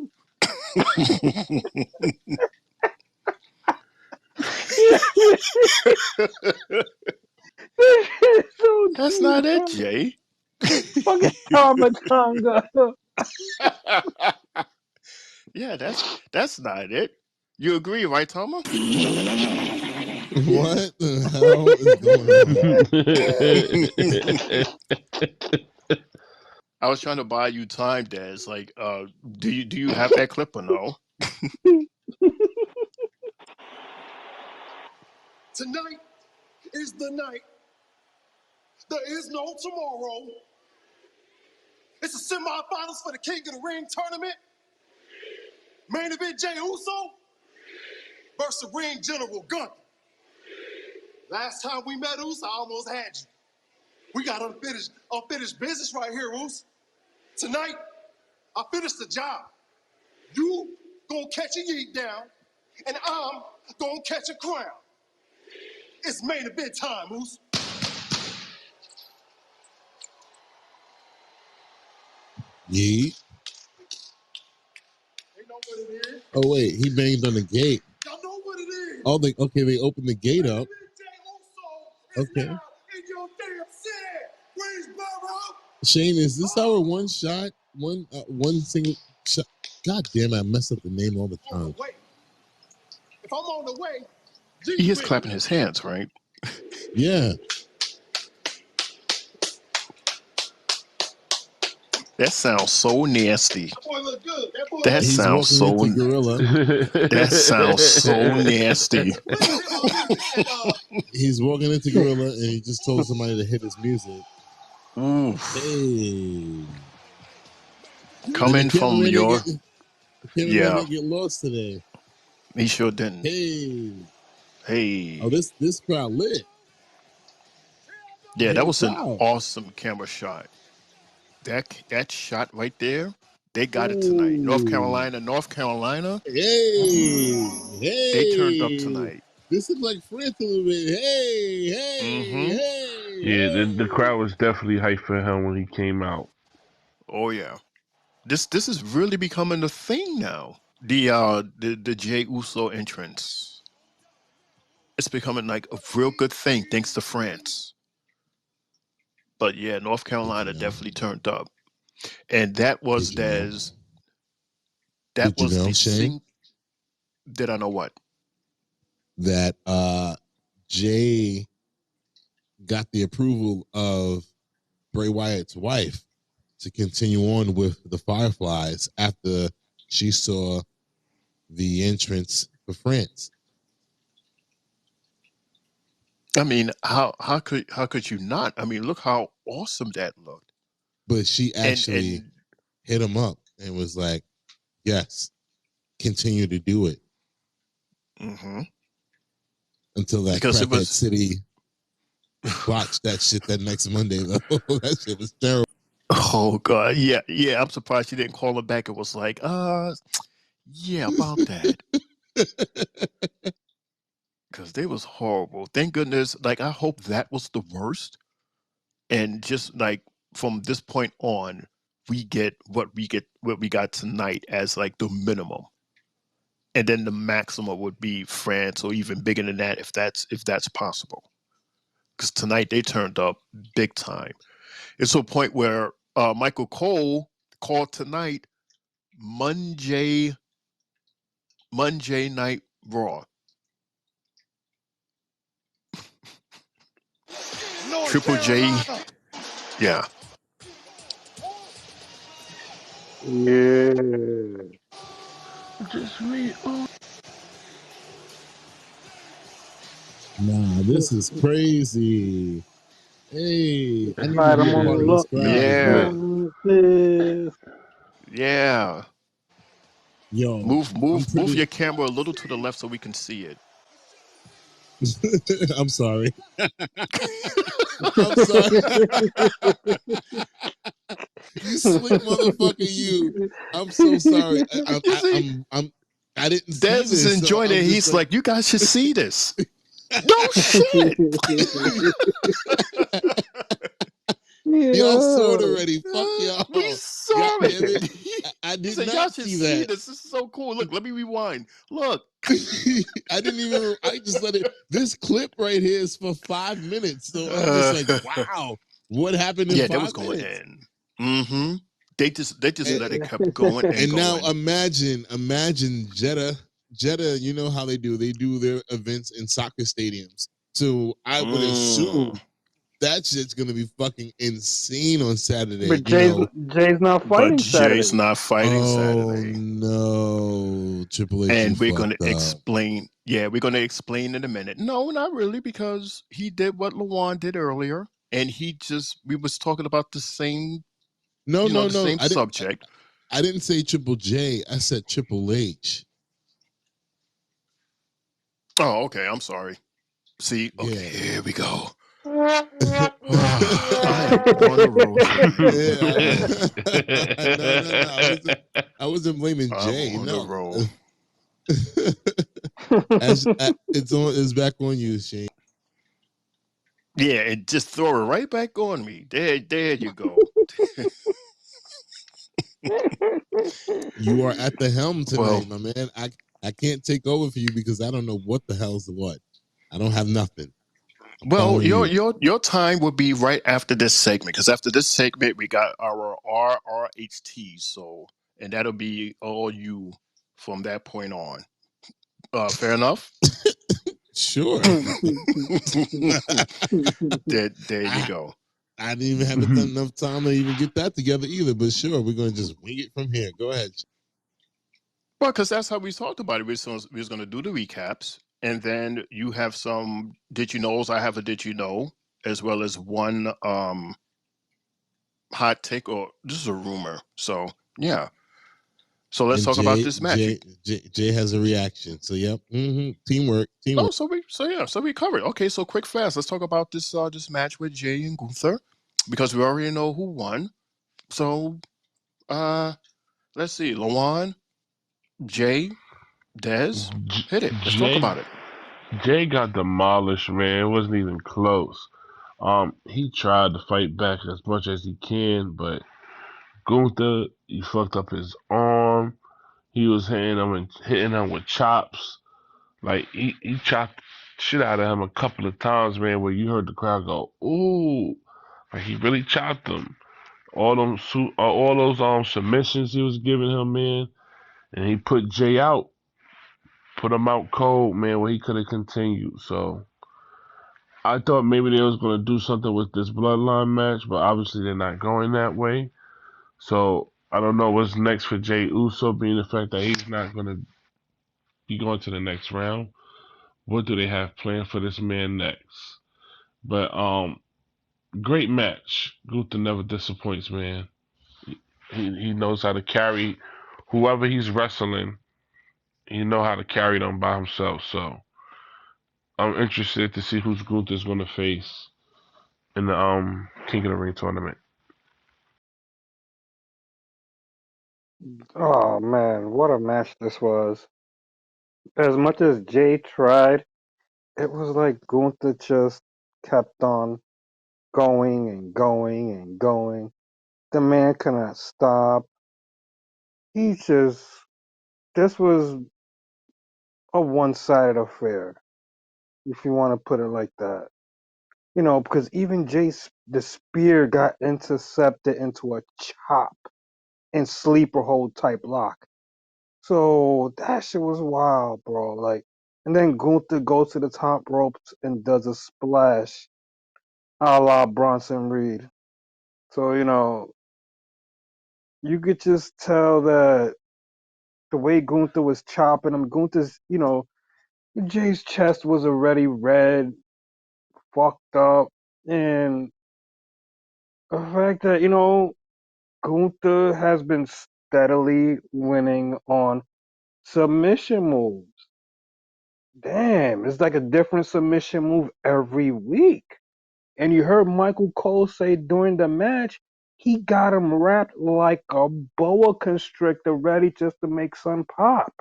That's not it, Jay. Fucking Tonga. Yeah, that's not it. You agree, right, Toma? What the hell is going on? I was trying to buy you time, Des. Like, do you have that clip or no? Tonight is the night. There is no tomorrow. It's the semifinals for the King of the Ring tournament. Main event, Jey Uso versus Ring General Gunther. Last time we met, Uso, I almost had you. We got unfinished business right here, Uso. Tonight, I finished the job. You gonna catch a yeet down, and I'm gonna catch a crown. It's main event time, Uso. Yeet. They know what it is. Oh wait, he banged on the gate. Y'all know what it is. Oh, they opened the gate up. Okay. In your damn city, Greensboro. Shane, is this our one shot? One single shot? God damn it, I mess up the name all the time. If I'm on the way, he is clapping his hands, right? Yeah. That sounds so nasty. That boy look good. That boy That look He's sounds walking so. into Gorilla. That sounds so nasty. He's walking into Gorilla, and he just told somebody to hit his music. Oof. Hey. Coming from your. Cameraman didn't get lost today. He sure didn't. Hey. Oh, this crowd lit. Yeah, that was an crowd. awesome camera shot. That shot right there, they got it tonight. North Carolina. Hey. They turned up tonight. This is like France a little bit. Hey. Yeah, the crowd was definitely hyped for him when he came out. Oh yeah. This is really becoming the thing now. The Jey Uso entrance. It's becoming like a real good thing thanks to France. But yeah, North Carolina definitely turned up. And that was the Shane? Did I know what? That Jay got the approval of Bray Wyatt's wife to continue on with the Fireflies after she saw the entrance for France. I mean, how could you not? I mean, look how awesome that looked. But she actually hit him up and was like, "Yes, continue to do it." Mm-hmm. Until that Crackhead City watched that shit that next Monday, though. That shit was terrible. Oh God, yeah. I'm surprised she didn't call her back. It was like, yeah, about that. Because they was horrible. Thank goodness. Like, I hope that was the worst. And just like from this point on, we get what we got tonight as like the minimum. And then the maximum would be France or even bigger than that if that's possible. Because tonight they turned up big time. It's to a point where Michael Cole called tonight Monday Night Raw. Triple J. Yeah. Yeah. Just me. Nah, this is crazy. Hey, I need to Right, be I'm a on the part of this look. crowd. Yeah. Yo, Move your camera a little to the left so we can see it. I'm sorry. I'm sorry. You slick motherfucker, you. I'm so sorry. I didn't see Des this. is enjoying it. He's like, you guys should see this. No shit. Y'all saw it already. Fuck y'all. We saw it. I did said, not y'all should see see that. this. This is so cool. Look, let me rewind. Look. I just let it. This clip right here is for 5 minutes. So I'm just like, wow, what happened in 5 minutes? That was going in. Mm-hmm. They just let it kept going and now going. imagine Jeddah, you know how they do their events in soccer stadiums. So I would assume that shit's gonna be fucking insane on Saturday. But Jay's not fighting Saturday. Jay's not fighting Saturday. No, Triple H. And we're gonna explain. Yeah, we're gonna explain in a minute. No, not really, because he did what Lawan did earlier, and we was talking about the same. No, same subject. I didn't say Triple J. I said Triple H. Oh, okay. I'm sorry. See, okay, here we go. I am on the road. No. I wasn't blaming Jay. I'm on the road. It's back on you, Shane. Yeah, and just throw it right back on me. There you go. You are at the helm tonight, my man. I can't take over for you because I don't know what the hell's what. I don't have nothing. Well, your time will be right after this segment, because after this segment we got our RRHT, and that'll be all you from that point on. Fair enough. Sure. There you go. I didn't even have enough time to even get that together either. But sure, we're going to just wing it from here. Go ahead. Well, because that's how we talked about it. We was going to do the recaps, and then you have some did you knows. I have a did you know, as well as one hot take or just a rumor. So yeah. So let's And talk about this match. Jay has a reaction. So yep, teamwork. Oh, so we covered. Okay, so quick fast. Let's talk about this this match with Jay and Gunther, because we already know who won. So let's see, Lawan, Jay, Dez, hit it. Let's talk about it. Jay got demolished, man. It wasn't even close. He tried to fight back as much as he can, but Gunther, he fucked up his arm. He was hitting him with chops. Like he chopped shit out of him a couple of times, man, where you heard the crowd go, "Ooh!" Like he really chopped him. All those submissions he was giving him, man, and he put Jay out, put him out cold, man, where he could have continued. So I thought maybe they was gonna do something with this bloodline match, but obviously they're not going that way. So I don't know what's next for Jay Uso, being the fact that he's not gonna be going to the next round. What do they have planned for this man next? But great match. Gunther never disappoints, man. He knows how to carry whoever he's wrestling. He know how to carry them by himself. So I'm interested to see who's Gunther's going to face in the King of the Ring tournament. Oh man, what a match this was. As much as Jay tried, it was like Gunther just kept on going and going and going. The man cannot stop. He just, this was a one-sided affair, if you want to put it like that. You know, because even the spear got intercepted into a chop and sleeper hold type lock. So that shit was wild, bro. Like, and then Gunther goes to the top ropes and does a splash, a la Bronson Reed. So you could just tell that the way Gunther was chopping him, Jay's chest was already red, fucked up, and the fact that Gunther has been steadily winning on submission moves. Damn, it's like a different submission move every week. And you heard Michael Cole say during the match, he got him wrapped like a boa constrictor, ready just to make some pop.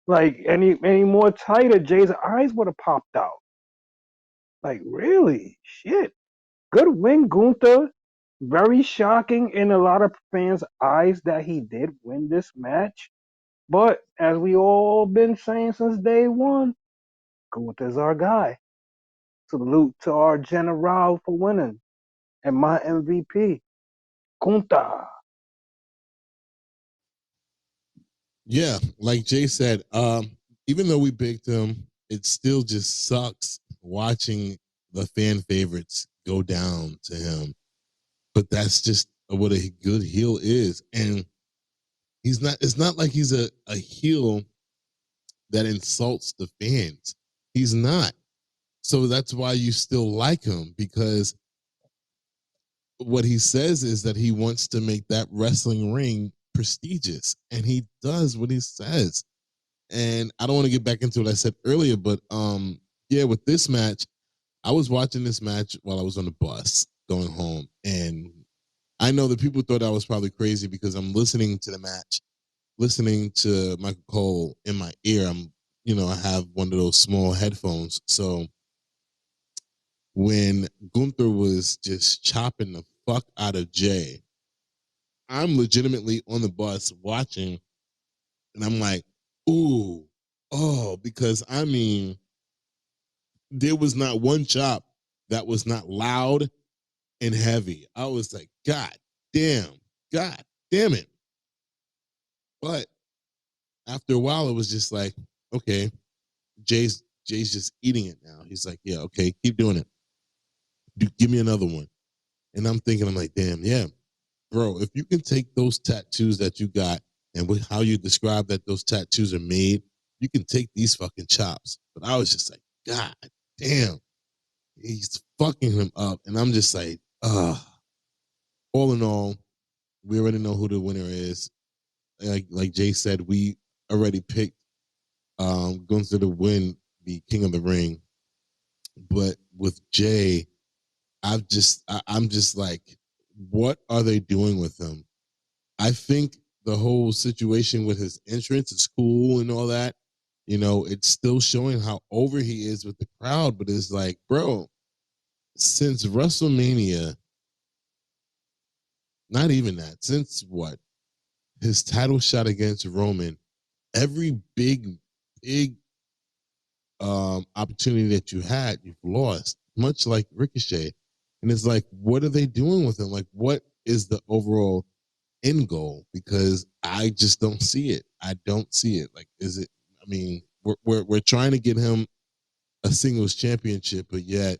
Like any more tighter, Jay's eyes would have popped out. Like really, shit. Good win, Gunther. Very shocking in a lot of fans' eyes that he did win this match. But as we all been saying since day one, Gunther's our guy. Salute to our general for winning and my MVP, Gunther. Yeah, like Jay said, even though we picked him, it still just sucks watching the fan favorites go down to him. But that's just what a good heel is. And it's not like he's a heel that insults the fans. He's not. So that's why you still like him, because what he says is that he wants to make that wrestling ring prestigious, and he does what he says. And I don't want to get back into what I said earlier, but yeah, with this match, I was watching this match while I was on the bus going home, and I know that people thought I was probably crazy because I'm listening to the match, listening to Michael Cole in my ear. I have one of those small headphones, so when Gunther was just chopping the fuck out of Jay, I'm legitimately on the bus watching, and I'm like, ooh, oh, because I mean, there was not one chop that was not loud and heavy. I was like, God damn it. But after a while, it was just like, okay, Jay's just eating it now. He's like, yeah, okay, keep doing it. Give me another one. And I'm thinking, I'm like, damn, yeah, bro, if you can take those tattoos that you got and with how you describe that those tattoos are made, you can take these fucking chops. But I was just like, God damn, he's fucking him up. And I'm just like, all in all, we already know who the winner is. Like Jay said, we already picked Gunther to win the King of the Ring. But with Jay, I'm just like, what are they doing with him? I think the whole situation with his entrance is cool and all that. You know, it's still showing how over he is with the crowd, but it's like, bro, since WrestleMania, not even that, since what? His title shot against Roman, every big opportunity that you had, you've lost, much like Ricochet. And it's like, what are they doing with him? Like, what is the overall end goal? Because I just don't see it. I don't see it. Like, is it? I mean, we're trying to get him a singles championship, but yet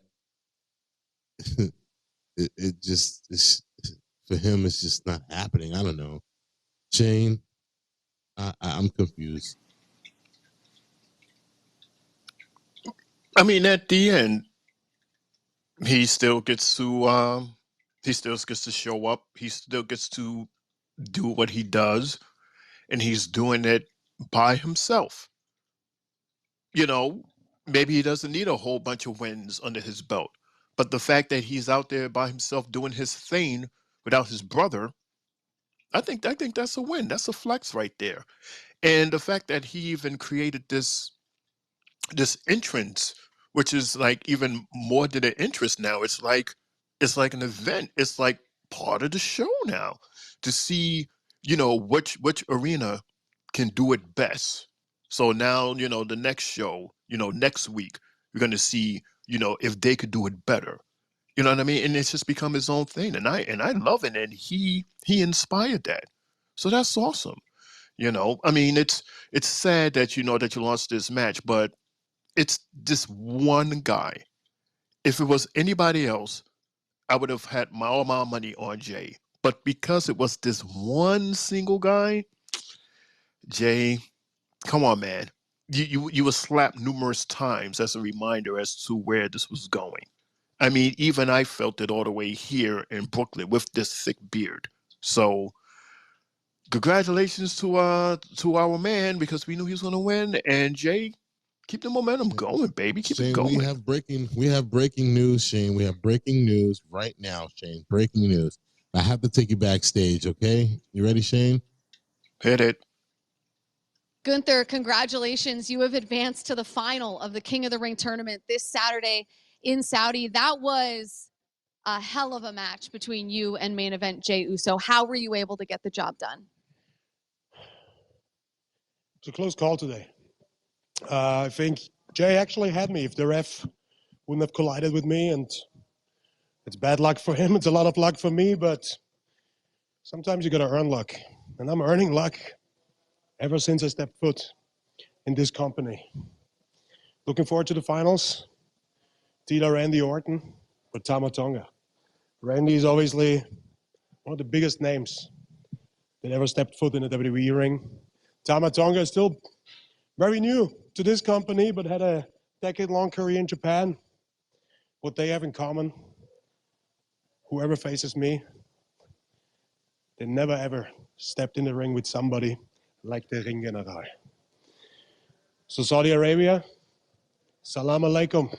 it just is, for him. It's just not happening. I don't know. Shane, I'm confused. I mean, at the end, he still gets to show up. He still gets to do what he does, and he's doing it by himself. You know, maybe he doesn't need a whole bunch of wins under his belt, but the fact that he's out there by himself doing his thing without his brother, I think that's a win. That's a flex right there. And the fact that he even created this entrance, which is like even more than an interest now. It's like an event. It's like part of the show now to see, which arena can do it best. So now, the next show, next week, we're gonna see, if they could do it better. You know what I mean? And it's just become his own thing. And I love it. And he inspired that. So that's awesome. I mean, it's sad that that you lost this match, but it's this one guy. If it was anybody else, I would have had all my money on Jay. But because it was this one single guy, Jay, come on, man. You were slapped numerous times as a reminder as to where this was going. I mean, even I felt it all the way here in Brooklyn with this thick beard. So congratulations to our man, because we knew he was gonna win. And Jay, keep the momentum going, baby. Keep it Shane, going. we have breaking news, Shane. We have breaking news right now, Shane. Breaking news. I have to take you backstage, okay? You ready, Shane? Hit it. Gunther, congratulations. You have advanced to the final of the King of the Ring tournament this Saturday in Saudi. That was a hell of a match between you and main event Jey Uso. How were you able to get the job done? It's a close call today. I think Jay actually had me if the ref wouldn't have collided with me, and it's bad luck for him. It's a lot of luck for me, but sometimes you got to earn luck, and I'm earning luck ever since I stepped foot in this company. Looking forward to the finals. Tita Randy Orton with Tama Tonga. Randy is obviously one of the biggest names that ever stepped foot in a WWE ring. Tama Tonga is still very new to this company, but had a decade-long career in Japan. What they have in common, whoever faces me, they never ever stepped in the ring with somebody like the Ring General. So Saudi Arabia, salam alaikum,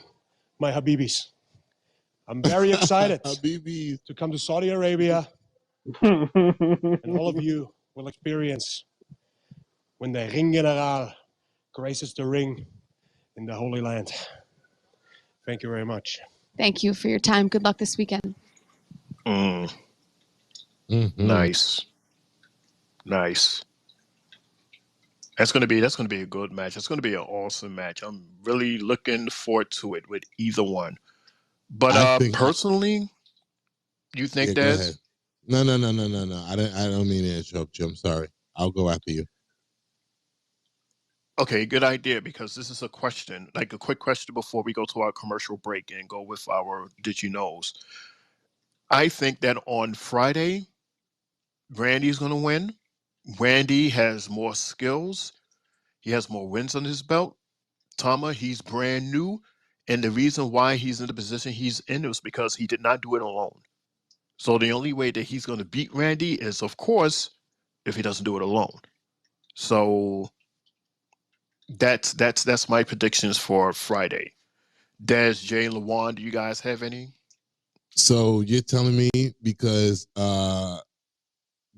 my Habibis. I'm very excited to come to Saudi Arabia, and all of you will experience when the Ring General graces the ring in the Holy Land. Thank you very much. Thank you for your time. Good luck this weekend. Nice. That's gonna be a good match. It's gonna be an awesome match. I'm really looking forward to it with either one. But personally, you think Yeah, go that's ahead. No. I don't mean to interrupt you. I'm sorry. I'll go after you. okay? Good idea, because this is a question, like a quick question before we go to our commercial break and go with our Did You Knows. I think that on Friday, Randy's going to win. Randy has more skills. He has more wins on his belt. Tama, he's brand new. And the reason why he's in the position he's in is because he did not do it alone. So the only way that he's going to beat Randy is, of course, if he doesn't do it alone. So that's my predictions for Friday. Des, Jay, and Lawan, do you guys have any? So you're telling me because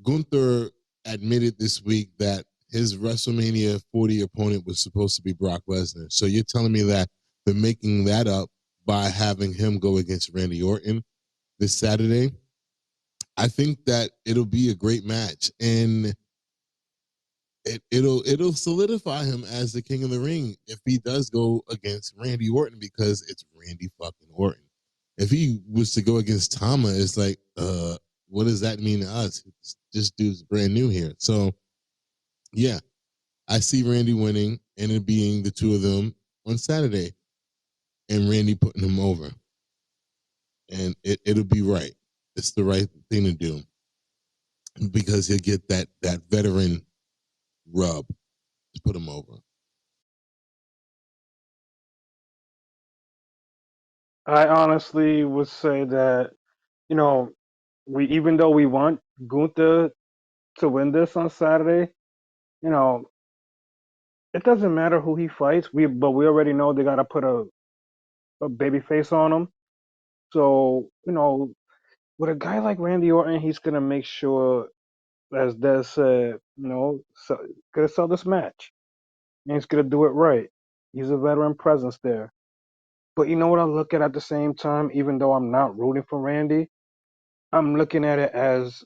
Gunther admitted this week that his WrestleMania 40 opponent was supposed to be Brock Lesnar. So you're telling me that they're making that up by having him go against Randy Orton this Saturday? I think that it'll be a great match, and it'll solidify him as the king of the ring if he does go against Randy Orton, because it's Randy fucking Orton. If he was to go against Tama, it's like, what does that mean to us? This dude's brand new here. So, yeah, I see Randy winning and it being the two of them on Saturday, and Randy putting him over, and it'll be right. It's the right thing to do because he'll get that veteran rub to put him over. I honestly would say that, you know, we even though we want Gunther to win this on Saturday, you know, it doesn't matter who he fights. But we already know they gotta put a baby face on him. So, you know, with a guy like Randy Orton, he's gonna make sure, as Des said, you know, gonna sell this match. And he's gonna do it right. He's a veteran presence there. But you know what I look at the same time, even though I'm not rooting for Randy, I'm looking at it as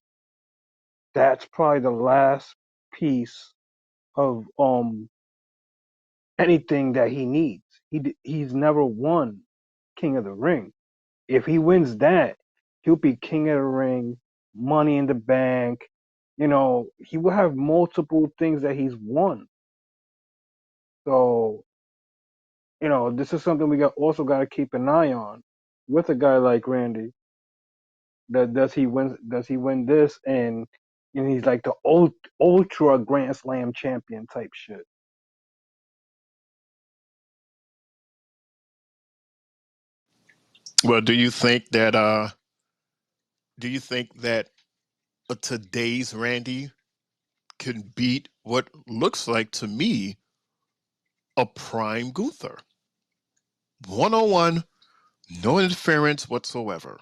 that's probably the last piece of anything that he needs. He's never won King of the Ring. If he wins that, he'll be King of the Ring, Money in the Bank. You know, he will have multiple things that he's won. So, you know, this is something we also got to keep an eye on with a guy like Randy. That does he win this, and he's like the ultra Grand Slam champion type shit. Well, do you think that today's Randy can beat what looks like to me a prime Gunther? 101, no interference whatsoever.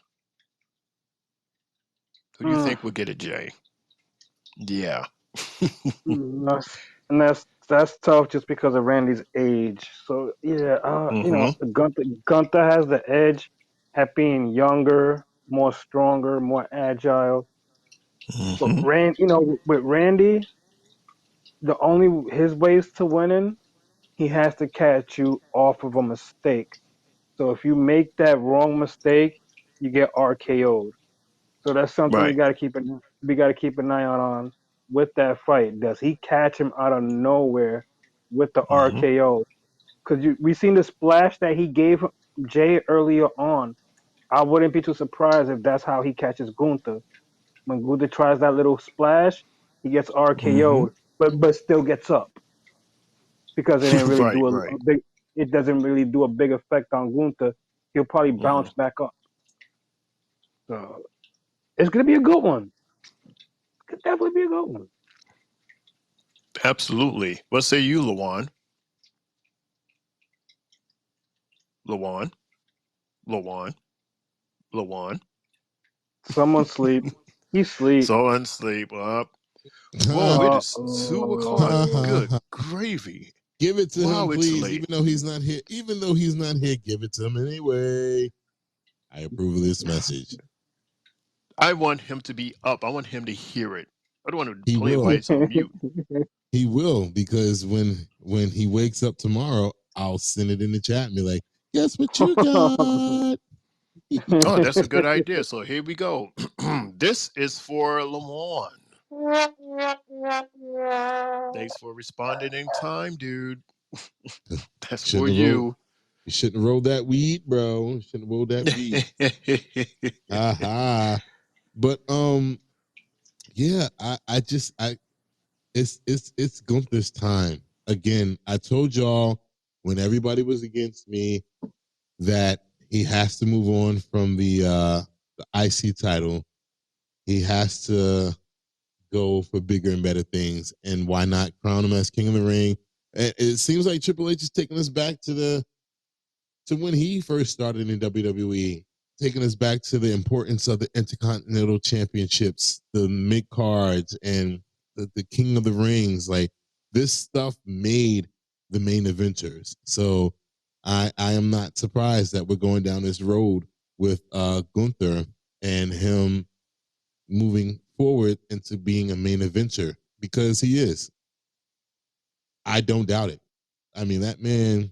Who do you Mm, think will get it, Jay? Yeah. that's tough just because of Randy's age. So yeah, you know, Mm-hmm. Gunther has the edge at being younger, more stronger, more agile. But Mm-hmm. You know, with Randy, the only his ways to winning, he has to catch you off of a mistake. So if you make that wrong mistake, you get RKO'd. So that's something Right. we got to keep an eye on with that fight. Does he catch him out of nowhere with the Mm-hmm. RKO? Because we seen the splash that he gave Jay earlier on. I wouldn't be too surprised if that's how he catches Gunther. When Gunther tries that little splash, he gets Mm-hmm. RKO'd, but still gets up because it didn't really Right, do right. a big. It doesn't really do a big effect on Gunther. He'll probably Mm-hmm. bounce back up. So it's gonna be a good one. Could definitely be a good one. Absolutely. What say you, Lawan? Lawan? Lawan? Lawan? Someone sleep. He sleep. So unsleep up. Whoa, it is 2 o'clock. Good Oh. gravy. Give it to him, Wow, it's please. late. Even though he's not here, give it to him anyway. I approve of this message. I want him to be up. I want him to hear it. I don't want to He play it while will. he's on mute. He will, because when he wakes up tomorrow, I'll send it in the chat and be like, "Guess what you got?" Oh, that's a good idea. So here we go. This is for Lamont. Thanks for responding in time, dude. That's for Shouldn't have wrote. you. You shouldn't roll that weed, bro. You shouldn't roll that weed. Ha. But yeah, it's Gunther's time. Again, I told y'all when everybody was against me that he has to move on from the IC title. He has to go for bigger and better things. And why not crown him as King of the Ring? It seems like Triple H is taking us back to when he first started in WWE, taking us back to the importance of the Intercontinental Championships, the mid cards, and the King of the Rings. Like, this stuff made the main eventers. So I am not surprised that we're going down this road with Gunther and him moving forward into being a main eventer, because he is. I don't doubt it. I mean, that man,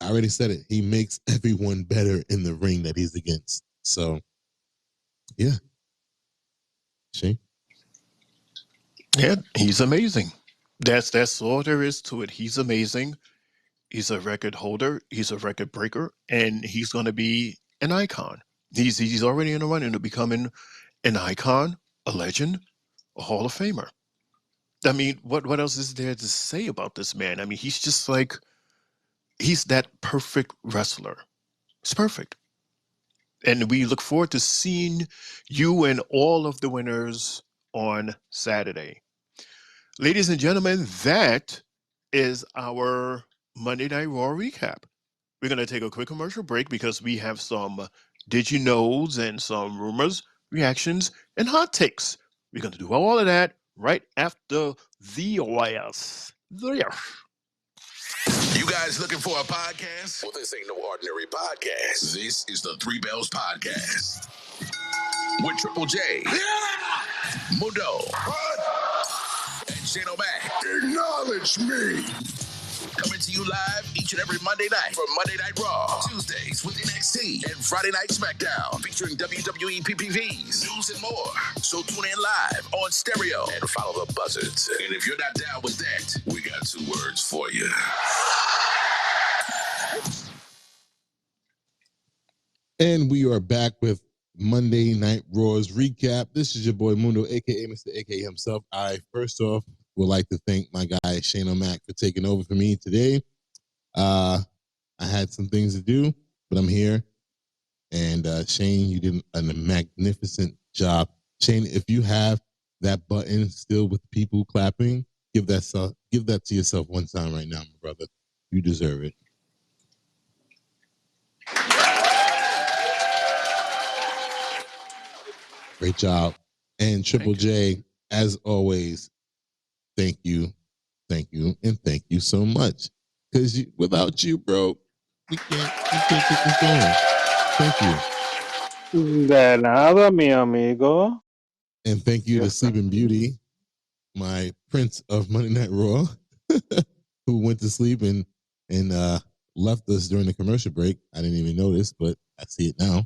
I already said it. He makes everyone better in the ring that he's against. So, yeah. Shane? Yeah, he's amazing. That's all there is to it. He's amazing. He's a record holder. He's a record breaker, and he's going to be an icon. He's already in the running to becoming an icon, a legend, a Hall of Famer. I mean, what else is there to say about this man? I mean, he's just like, he's that perfect wrestler. It's perfect. And we look forward to seeing you and all of the winners on Saturday. Ladies and gentlemen, that is our Monday Night Raw recap. We're going to take a quick commercial break because we have some Did You Knows and some rumors, reactions, and hot takes. We're going to do all of that right after the OIS. You guys looking for a podcast? Well, this ain't no ordinary podcast. This is the Three Bells Podcast. With Triple J, Mundo, and Shane O'Mac. Acknowledge me. Coming to you live each and every Monday night for Monday Night Raw, Tuesdays with NXT, and Friday Night SmackDown, featuring WWE PPVs, news, and more. So tune in live on stereo and follow the buzzards. And if you're not down with that, we got 2 words for you. And we are back with Monday Night Raw's recap. This is your boy Mundo, a.k.a. Mr. A.K.A. himself. I, first off, would like to thank my guy Shane O'Mac for taking over for me today. I had some things to do, but I'm here. And Shane, you did a magnificent job. Shane, if you have that button still with people clapping, give that to yourself one time right now, my brother. You deserve it. Great job. And Triple J, as always, thank you, and thank you so much. Because without you, bro, we can't get this going. Thank you. De nada, mi amigo. And thank you to Sleeping Beauty, my prince of Monday Night Raw, who went to sleep and left us during the commercial break. I didn't even notice, but I see it now.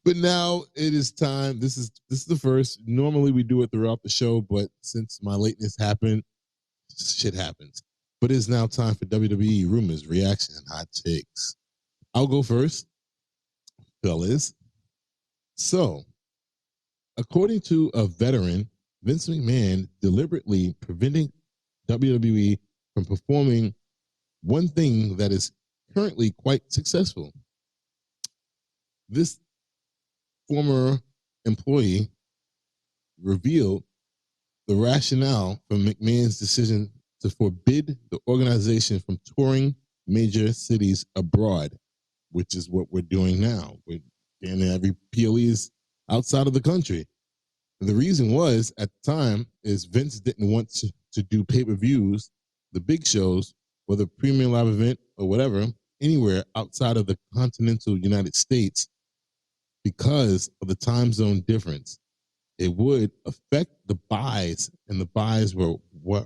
But now it is time. This is the first. Normally we do it throughout the show, but since my lateness happened, shit happens. But it is now time for WWE rumors, reaction, and hot takes. I'll go first, fellas. So, according to a veteran, Vince McMahon deliberately preventing WWE from performing one thing that is currently quite successful. This former employee revealed the rationale for McMahon's decision to forbid the organization from touring major cities abroad, which is what we're doing now. We're getting every PLEs outside of the country. And the reason was, at the time, is Vince didn't want to do pay-per-views, the big shows, whether premium live event or whatever, anywhere outside of the continental United States because of the time zone difference. It would affect the buys, and the buys were where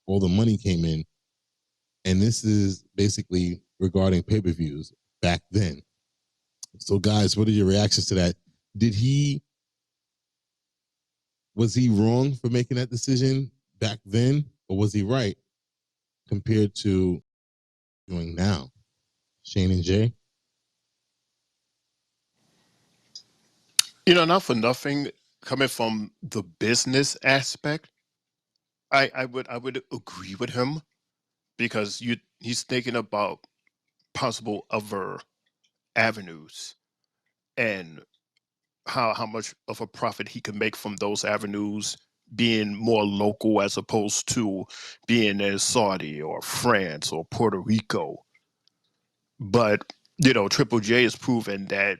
all the money came in. And this is basically regarding pay-per-views back then. So, guys, what are your reactions to that? Was he wrong for making that decision back then, or was he right compared to doing now? Shane and Jay? Not for nothing, coming from the business aspect, I would agree with him because he's thinking about possible other avenues and how much of a profit he can make from those avenues being more local as opposed to being in Saudi or France or Puerto Rico. But Triple J has proven that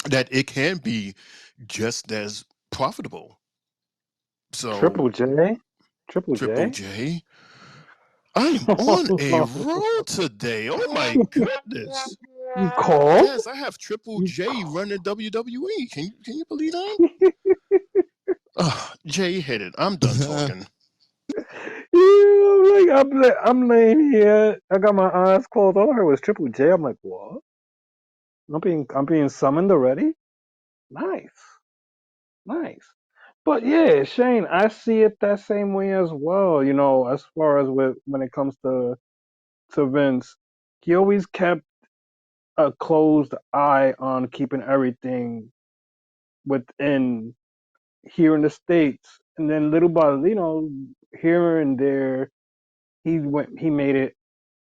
it can be just as profitable. So Triple J? Triple Triple J? J, I am on a roll today. Oh my goodness. You called? Yes, I have Triple J running WWE. Can you believe that? Jay hit it. I'm done talking. Yeah, I'm laying here. I got my eyes closed. All I heard was Triple J. I'm like, what? I'm being summoned already? Nice. Nice. But yeah, Shane, I see it that same way as well. As far as when it comes to Vince, he always kept a closed eye on keeping everything within here in the States. And then little by here and there, he made it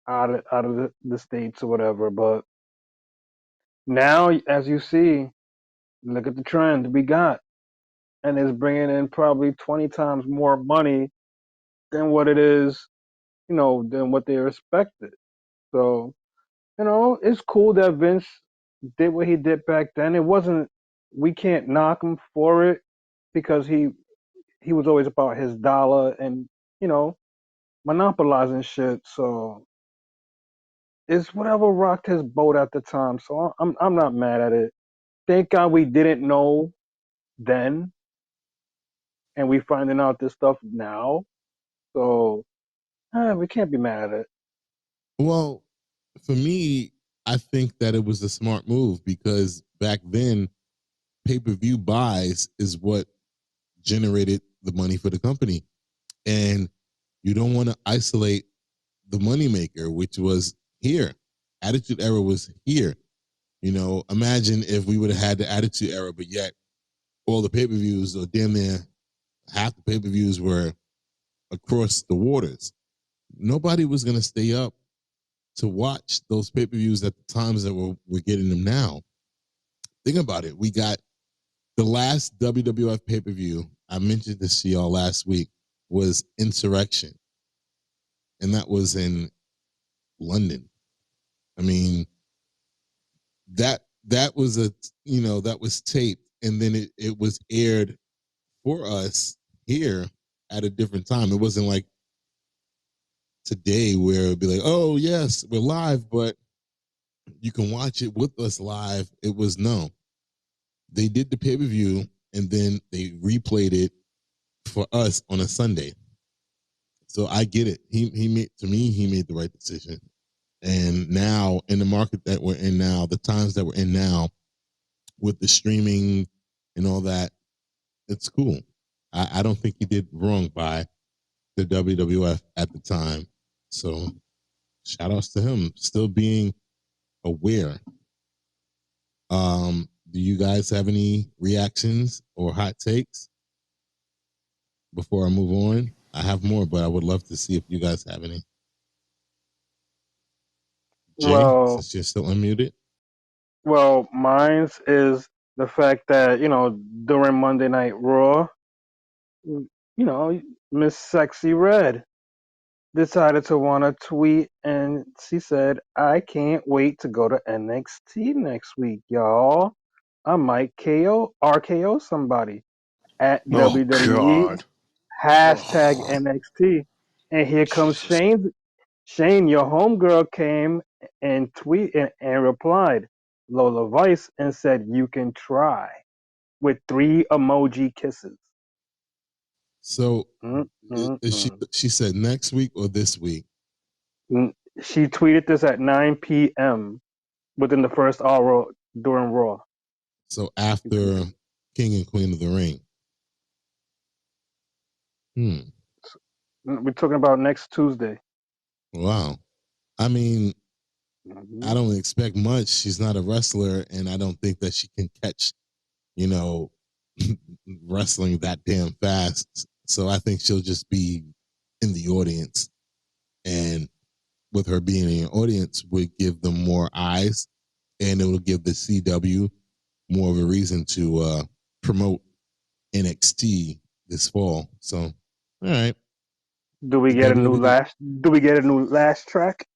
out of the States or whatever. But now, as you see, look at the trend we got, and it's bringing in probably 20 times more money than what it is, than what they expected. So, it's cool that Vince did what he did back then. It wasn't, we can't knock him for it because he was always about his dollar and, you know, monopolizing shit. So it's whatever rocked his boat at the time. So I'm not mad at it. Thank God we didn't know then, and we finding out this stuff now. So we can't be mad at it. Well, for me, I think that it was a smart move because back then, pay-per-view buys is what generated the money for the company. And you don't want to isolate the moneymaker, which was here. Attitude Era was here. Imagine if we would have had the Attitude Era, but yet all the pay-per-views, or damn near half the pay-per-views, were across the waters. Nobody was going to stay up to watch those pay-per-views at the times that we're getting them now. Think about it. We got the last WWF pay-per-view, I mentioned this to y'all last week, was Insurrection. And that was in London. I mean, that was that was taped, and then it was aired for us here at a different time. It wasn't like today where it'd be like, oh yes, we're live, but you can watch it with us live. It was no. They did the pay-per-view and then they replayed it for us on a Sunday. So I get it. He made the right decision. And now in the market that we're in now, the times that we're in now, with the streaming and all that, it's cool. I don't think he did wrong by the WWF at the time. So shout outs to him still being aware. Do you guys have any reactions or hot takes before I move on? I have more, but I would love to see if you guys have any. Jay, Well, since you're still unmuted. Well, mine's is the fact that, during Monday Night Raw, Miss Sexy Red decided to want to tweet, and she said, I can't wait to go to NXT next week, y'all. I might RKO somebody at Oh WWE, God. hashtag Oh, NXT. And here comes Jesus. Shane, your homegirl came and and replied, Lola Vice, and said, you can try, with 3 emoji kisses. So is Mm-mm-mm. she said next week or this week? She tweeted this at 9 p.m. within the first hour during Raw. So after King and Queen of the Ring. We're talking about next Tuesday. Wow. I mean, Mm-hmm. I don't expect much. She's not a wrestler, and I don't think that she can catch, wrestling that damn fast. So I think she'll just be in the audience, and with her being in the audience would give them more eyes, and it will give the CW more of a reason to promote NXT this fall. So, all right. Do we get a new last? Do we get a new last track?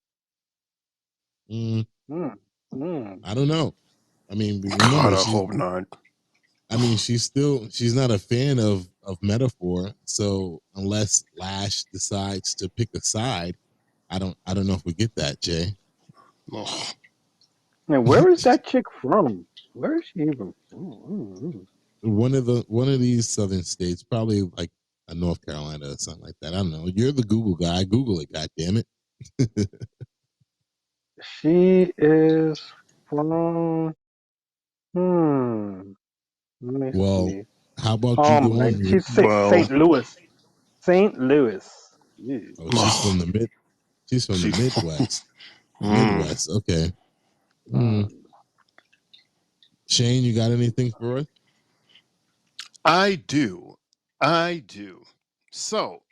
Mm, Mm. Mm. I don't know. I mean, remember God, I hope not. I mean, she's not a fan of Metaphor. So unless Lash decides to pick a side, I don't know if we get that, Jay. Oh. And where is that chick from? Where is she even from? One of these southern states, probably like a North Carolina or something like that. I don't know. You're the Google guy. Google it, God damn it. She is from. Let me Well, see. how about you Oh go my, on mute? she's St. Louis. St. Louis. Yeah. Oh, she's from the mid. She's from the Midwest. Midwest. Okay. Shane, you got anything for us? I do. So,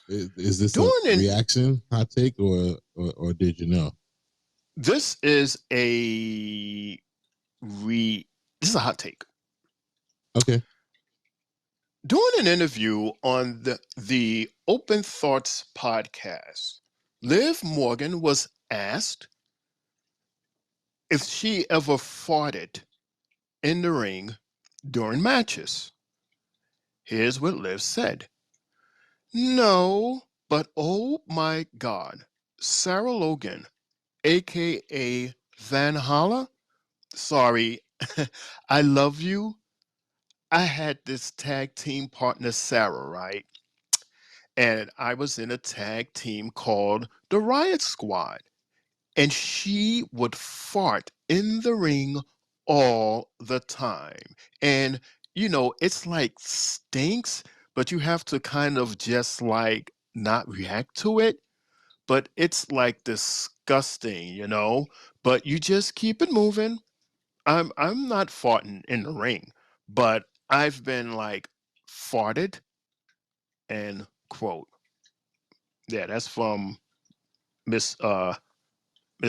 Is this a reaction, hot take, or did you know? This is a this is a hot take. Okay. Doing an interview on the Open Thoughts podcast, Liv Morgan was asked if she ever farted in the ring during matches. Here's what Liv said. No, but oh my God, Sarah Logan, aka Van Holla, sorry, I love you. I had this tag team partner, Sarah, right? And I was in a tag team called the Riot Squad. And she would fart in the ring all the time. And, it's like stinks, but you have to kind of just like not react to it. But it's like disgusting. But you just keep it moving. I'm not farting in the ring, but I've been like farted and quote. Yeah, that's from Miss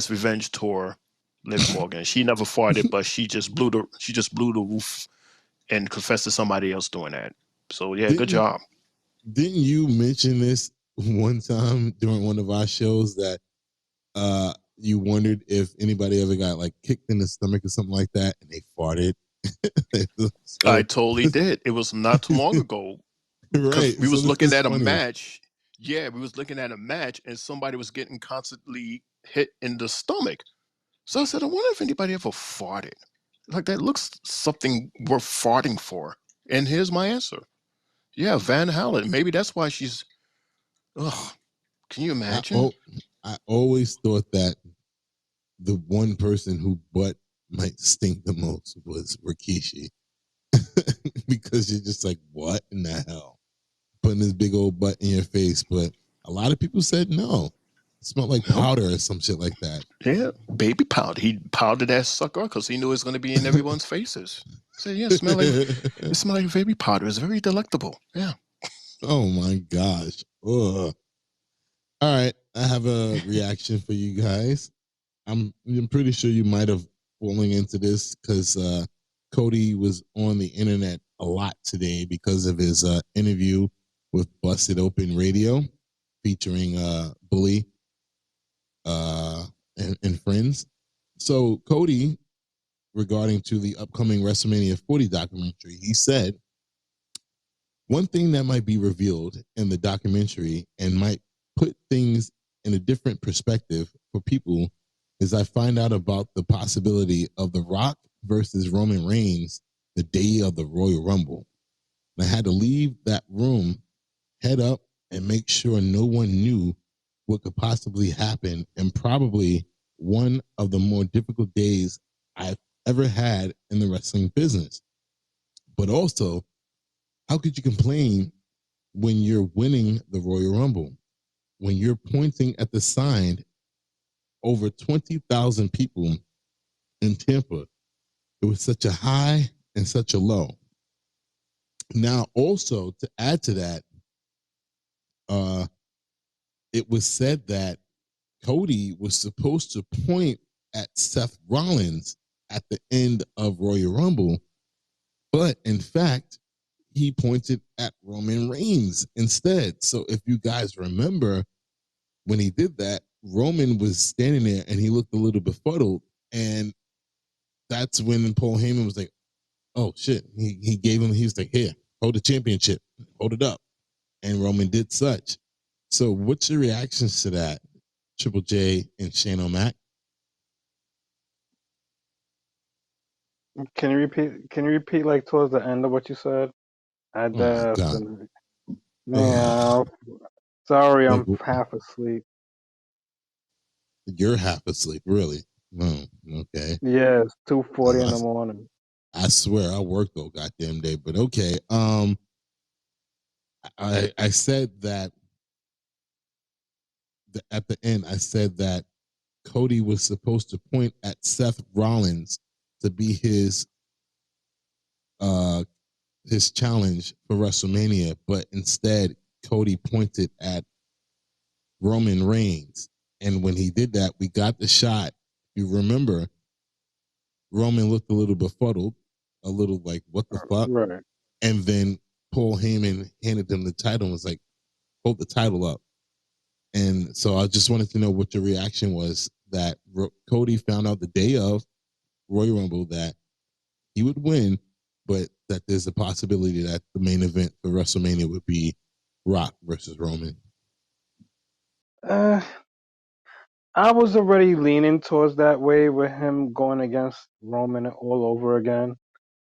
Revenge Tour, Liv Morgan. She never farted, but she just blew the roof and confessed to somebody else doing that. So yeah, good job. Didn't you mention this one time during one of our shows that you wondered if anybody ever got like kicked in the stomach or something like that and they farted? I totally did. It was not too long ago. Because Right. we was So this looking is at a funny. match. Yeah, we was looking at a match and somebody was getting constantly hit in the stomach. So I said, I wonder if anybody ever farted. Like that looks something worth farting for. And here's my answer. Yeah, Van Halen. Maybe that's why she's. Ugh, can you imagine? I always thought that the one person who butt might stink the most was Rikishi. Because you're just like, what in the hell? Putting this big old butt in your face. But a lot of people said no. It smelled like powder or some shit like that. Yeah, baby powder. He powdered that sucker because he knew it was going to be in everyone's faces. So yeah, it smelled like baby powder. It's very delectable. Yeah. Oh my gosh. Ugh. All right, I have a reaction for you guys. I'm pretty sure you might have fallen into this because Cody was on the internet a lot today because of his interview with Busted Open Radio featuring Bully and friends. So Cody, regarding to the upcoming WrestleMania 40 documentary, he said, one thing that might be revealed in the documentary and might put things in a different perspective for people is I find out about the possibility of The Rock versus Roman Reigns the day of the Royal Rumble. And I had to leave that room, head up, and make sure no one knew what could possibly happen, and probably one of the more difficult days I've ever had in the wrestling business. But also, how could you complain when you're winning the Royal Rumble, when you're pointing at the sign, over 20,000 people in Tampa, it was such a high and such a low. Now, also to add to that, it was said that Cody was supposed to point at Seth Rollins at the end of Royal Rumble, but in fact, he pointed at Roman Reigns instead. So if you guys remember, when he did that, Roman was standing there and he looked a little befuddled, and that's when Paul Heyman was like, "Oh shit!" He gave him. He was like, "Here, hold the championship, hold it up," and Roman did such. So, what's your reactions to that, Triple J and Shane O'Mac? Can you repeat? Can you repeat like towards the end of what you said? I Oh my just god! man, sorry, I'm half asleep. You're half asleep, really? Oh, okay. Yeah, it's 2:40 in the morning. I swear I worked all goddamn day, but okay. I said that at the end. I said that Cody was supposed to point at Seth Rollins to be his challenge for WrestleMania, but instead Cody pointed at Roman Reigns. And when he did that, we got the shot. You remember, Roman looked a little befuddled, a little like, what the fuck? Right. And then Paul Heyman handed him the title and was like, hold the title up. And so I just wanted to know what your reaction was that Cody found out the day of Royal Rumble that he would win, but that there's a possibility that the main event for WrestleMania would be Rock versus Roman. I was already leaning towards that way with him going against Roman all over again.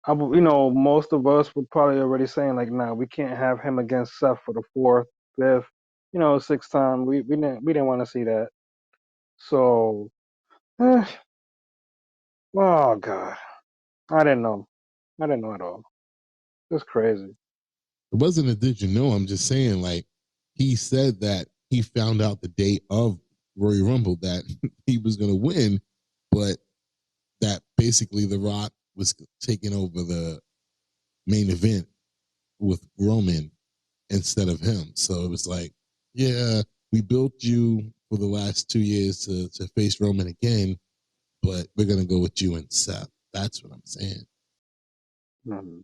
Most of us were probably already saying like, nah, we can't have him against Seth for the fourth, fifth, sixth time. We didn't want to see that. So, oh god, I didn't know at all. It's crazy. It wasn't a did you know? I'm just saying, like, he said that he found out the day of Royal Rumble that he was going to win, but that basically The Rock was taking over the main event with Roman instead of him. So it was like, yeah, we built you for the last 2 years to face Roman again, but we're going to go with you and Seth. That's what I'm saying. Mm-hmm.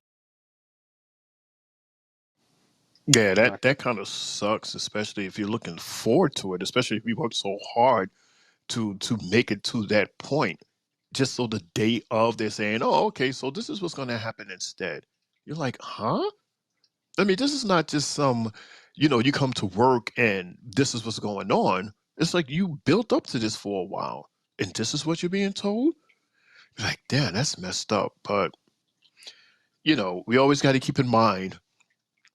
Yeah, that kind of sucks, especially if you're looking forward to it, especially if you worked so hard to make it to that point. Just so the day of they're saying, "Oh, okay, so this is what's going to happen instead." You're like, "Huh?" I mean, this is not just some, you come to work and this is what's going on. It's like you built up to this for a while, and this is what you're being told. You're like, damn, that's messed up. But we always got to keep in mind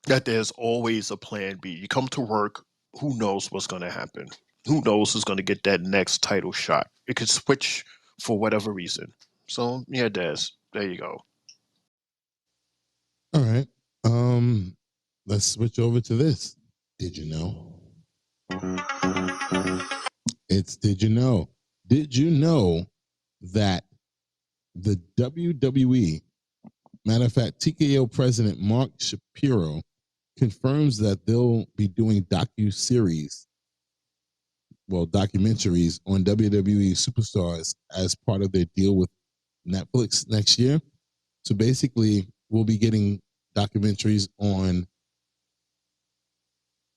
that there's always a plan B. You come to work, who knows what's going to happen? Who knows who's going to get that next title shot? It could switch for whatever reason. So, yeah, Des, there you go. All right. Let's switch over to this. Did you know? It's Did You Know? Did you know that the WWE, matter of fact, TKO president Mark Shapiro confirms that they'll be doing documentaries on WWE superstars as part of their deal with Netflix next year. So basically, we'll be getting documentaries on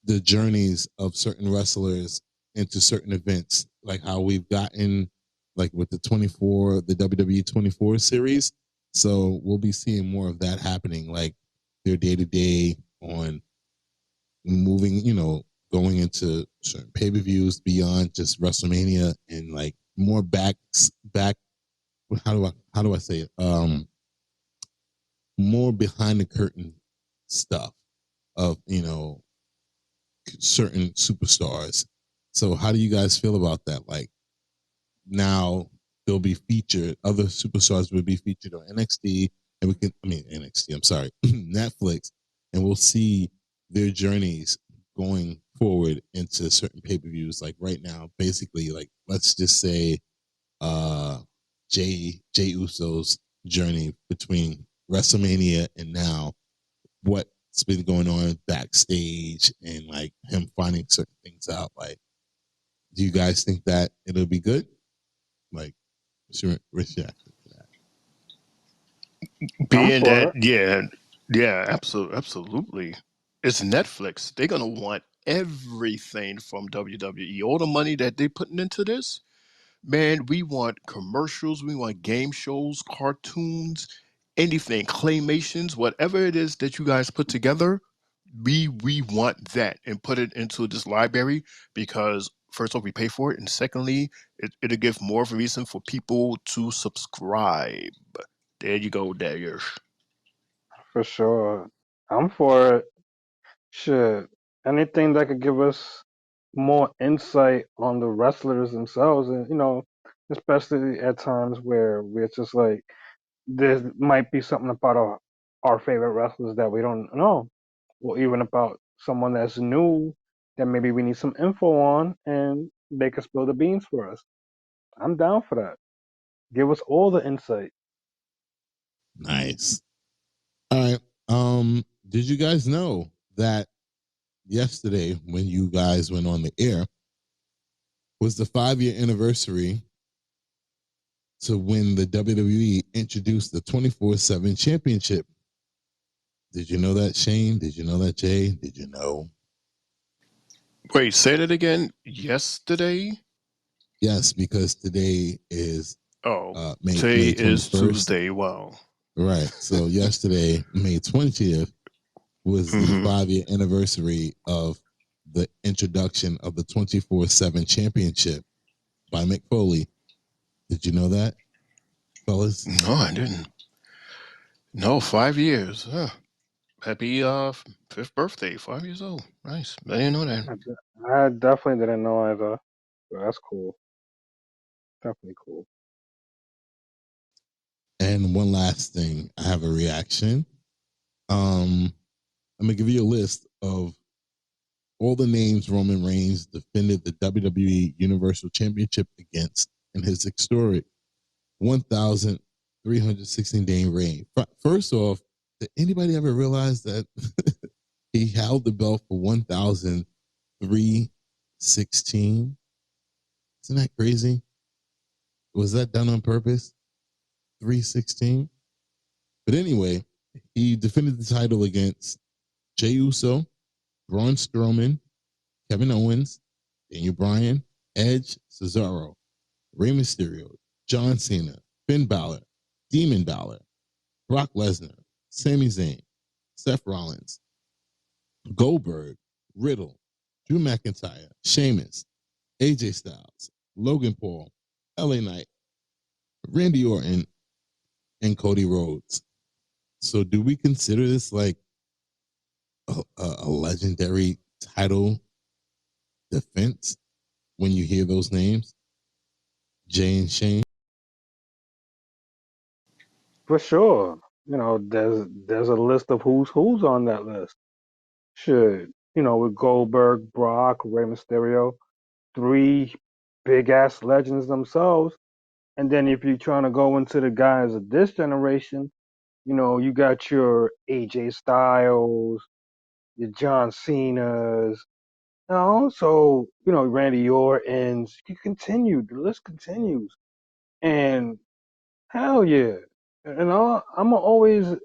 the journeys of certain wrestlers into certain events, like how we've gotten, like with the WWE 24 series. So we'll be seeing more of that happening, like their day to day on moving, going into certain pay per views beyond just WrestleMania and like more back. How do I say it? More behind the curtain stuff of certain superstars. So how do you guys feel about that? Like now they'll be featured, other superstars will be featured on NXT, and NXT, I'm sorry, Netflix, and we'll see their journeys going forward into certain pay-per-views. Like right now, basically, like let's just say Jay Uso's journey between WrestleMania and now, what's been going on backstage and like him finding certain things out. Like, do you guys think that it'll be good? Like, sure, Being that, yeah, absolutely. It's Netflix. They're gonna want everything from WWE. All the money that they're putting into this, man. We want commercials. We want game shows, cartoons, anything, claymations, whatever it is that you guys put together. We want that and put it into this library because first off, we pay for it, and secondly, it'll give more of a reason for people to subscribe. There you go, Darius. For sure. I'm for it. Shit. Anything that could give us more insight on the wrestlers themselves, and especially at times where we're just like, there might be something about our favorite wrestlers that we don't know, or even about someone that's new that maybe we need some info on, and they can spill the beans for us. I'm down for that. Give us all the insight. Nice. All right. Did you guys know that yesterday when you guys went on the air was the 5-year anniversary to when the WWE introduced the 24/7 championship? Did you know that, Shane? Did you know that, Jay? Did you know? Wait, say that again. Yesterday? Yes, because today is Oh, May today May is 21st. Tuesday. Wow. Right. So yesterday, May 20th, was the Mhm. 5-year anniversary of the introduction of the 24/7 championship by Mick Foley. Did you know that, fellas? No, I didn't. No, 5 years. Huh. Happy fifth birthday. 5 years old. Nice. I didn't know that. I definitely didn't know either. But that's cool. Definitely cool. And one last thing, I have a reaction. I'm gonna give you a list of all the names Roman Reigns defended the WWE Universal Championship against in his historic 1,316 day reign. First off, did anybody ever realize that he held the belt for 1,316? Isn't that crazy? Was that done on purpose? 316? But anyway, he defended the title against Jey Uso, Braun Strowman, Kevin Owens, Daniel Bryan, Edge, Cesaro, Rey Mysterio, John Cena, Finn Balor, Demon Balor, Brock Lesnar, Sami Zayn, Seth Rollins, Goldberg, Riddle, Drew McIntyre, Sheamus, AJ Styles, Logan Paul, LA Knight, Randy Orton, and Cody Rhodes. So, do we consider this like a legendary title defense when you hear those names? Jay and Shane? For sure. There's a list of who's on that list. Should with Goldberg, Brock, Rey Mysterio, three big ass legends themselves. And then if you're trying to go into the guys of this generation, you got your AJ Styles, your John Cena's, so Randy Orton's. You continue, the list continues, and hell yeah, and I'm gonna always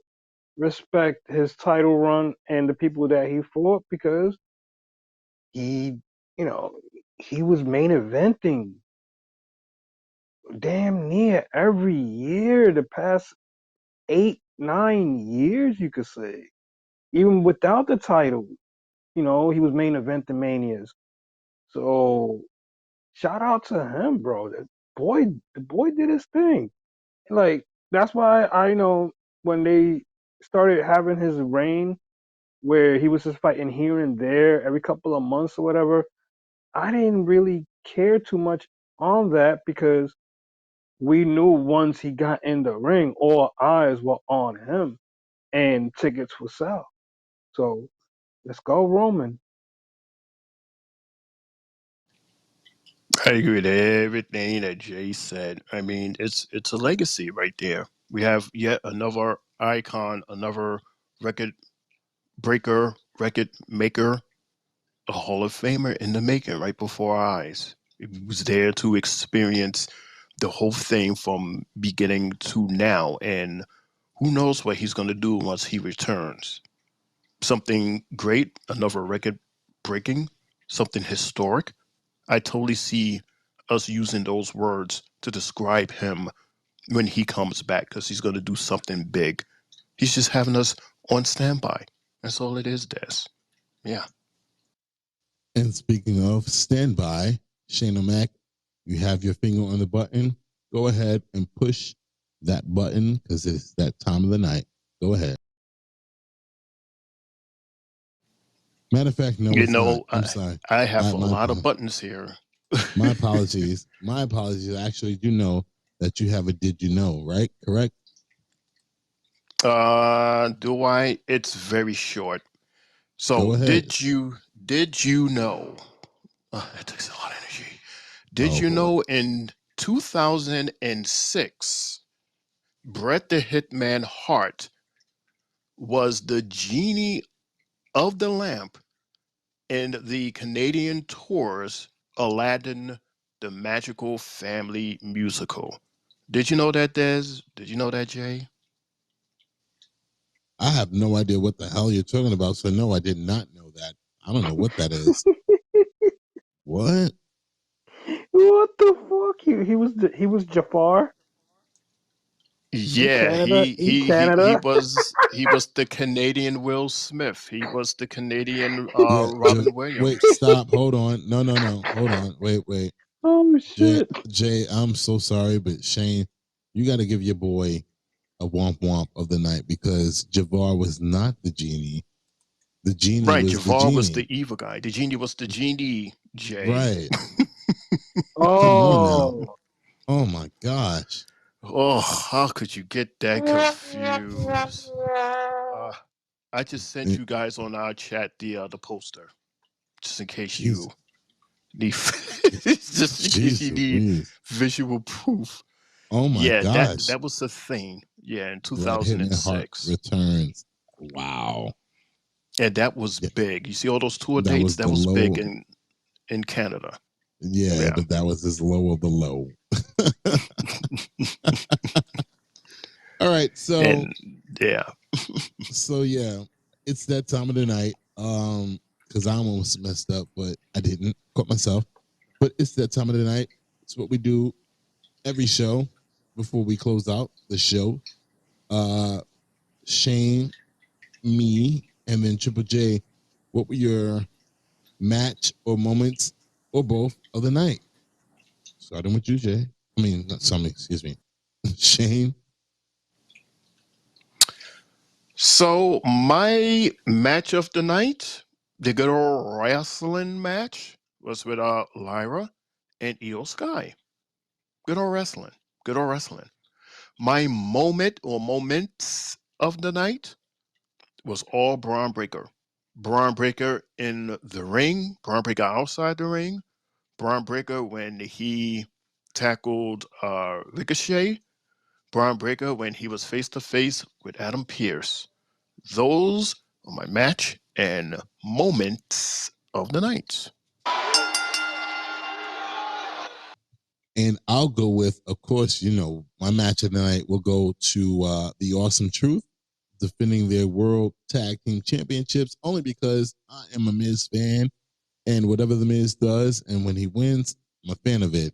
respect his title run and the people that he fought because he, you know, he was main eventing damn near every year the past 8, 9 years, you could say. Even without the title, he was main eventing manias. So shout out to him, bro. The boy did his thing. Like that's why I know when they started having his reign where he was just fighting here and there every couple of months or whatever, I didn't really care too much on that because we knew once he got in the ring, all eyes were on him and tickets would sell. So Let's go, Roman. I agree with everything that Jay said. I mean, it's a legacy right there. We have yet another icon, another record breaker, record maker, a Hall of Famer in the making right before our eyes. He was there to experience the whole thing from beginning to now, and who knows what he's going to do once he returns. Something great, another record breaking, something historic. I totally see us using those words to describe him when he comes back because he's going to do something big. He's just having us on standby. That's all it is, Des. Yeah. And speaking of standby, Shane O'Mac, you have your finger on the button. Go ahead and push that button because it's that time of the night. Go ahead. Matter of fact, no, You it's not. know, I'm sorry. I have a My lot of buttons here. my apologies. My apologies. I actually do know that you have a did you know, right? Correct? Do I? It's very short. Go So, ahead. did you know? That takes a lot of energy. Did Oh you boy. know in 2006, Bret the Hitman Hart was the genie of the lamp in the Canadian tour's Aladdin, the Magical Family Musical? Did you know that, Des? Did you know that, Jay? I have no idea what the hell you're talking about. So no, I did not know that. I don't know what that is. What? What the fuck? He was Jafar in Yeah, Canada. In Canada. he was the Canadian Will Smith. He was the Canadian Yeah. Robin Wait. Williams. Stop. Hold on. No. No. No. Hold on. Wait. Oh Jay. shit. Jay. I'm so sorry, but Shane, you got to give your boy a womp womp of the night because Javar was not the genie. The genie Right, was the Javar was the genie. evil guy. The genie was the genie, Jay. Right. Come on now. Oh. Oh my gosh. Oh, how could you get that confused? I just sent Eh, you guys on our chat the poster, just in case Jeez. you need just in case Jeez you need Louise. visual proof. Oh my Yeah, that gosh. that was the thing. Yeah, in Red Hitman Heart 2006. returns. Wow. And that was Yeah, big. You see all those tour that dates? was That the was big low. in Canada. Yeah, Yeah. but that was his low of the low. All right, And yeah. so yeah, it's that time of the night. Because I almost messed up, but I didn't. Caught myself. But it's that time of the night. It's what we do every show before we close out the show. Uh, Shane, me, and then Triple J. What were your match or moments or both of the night? Starting with you, Jay. I mean, not something. Excuse me, Shane. So my match of the night, the good old wrestling match, was with Lyra and Io Sky. Good old wrestling. Good old wrestling. My moment or moments of the night was all Braun Breaker. Braun Breaker in the ring, Braun Breaker outside the ring, Braun Breaker when he tackled Ricochet, Braun Breaker when he was face to face with Adam Pearce. Those are my match and moments of the night. And I'll go with, of course, my match of the night will go to the Awesome Truth defending their World Tag Team Championships only because I am a Miz fan and whatever the Miz does and when he wins, I'm a fan of it.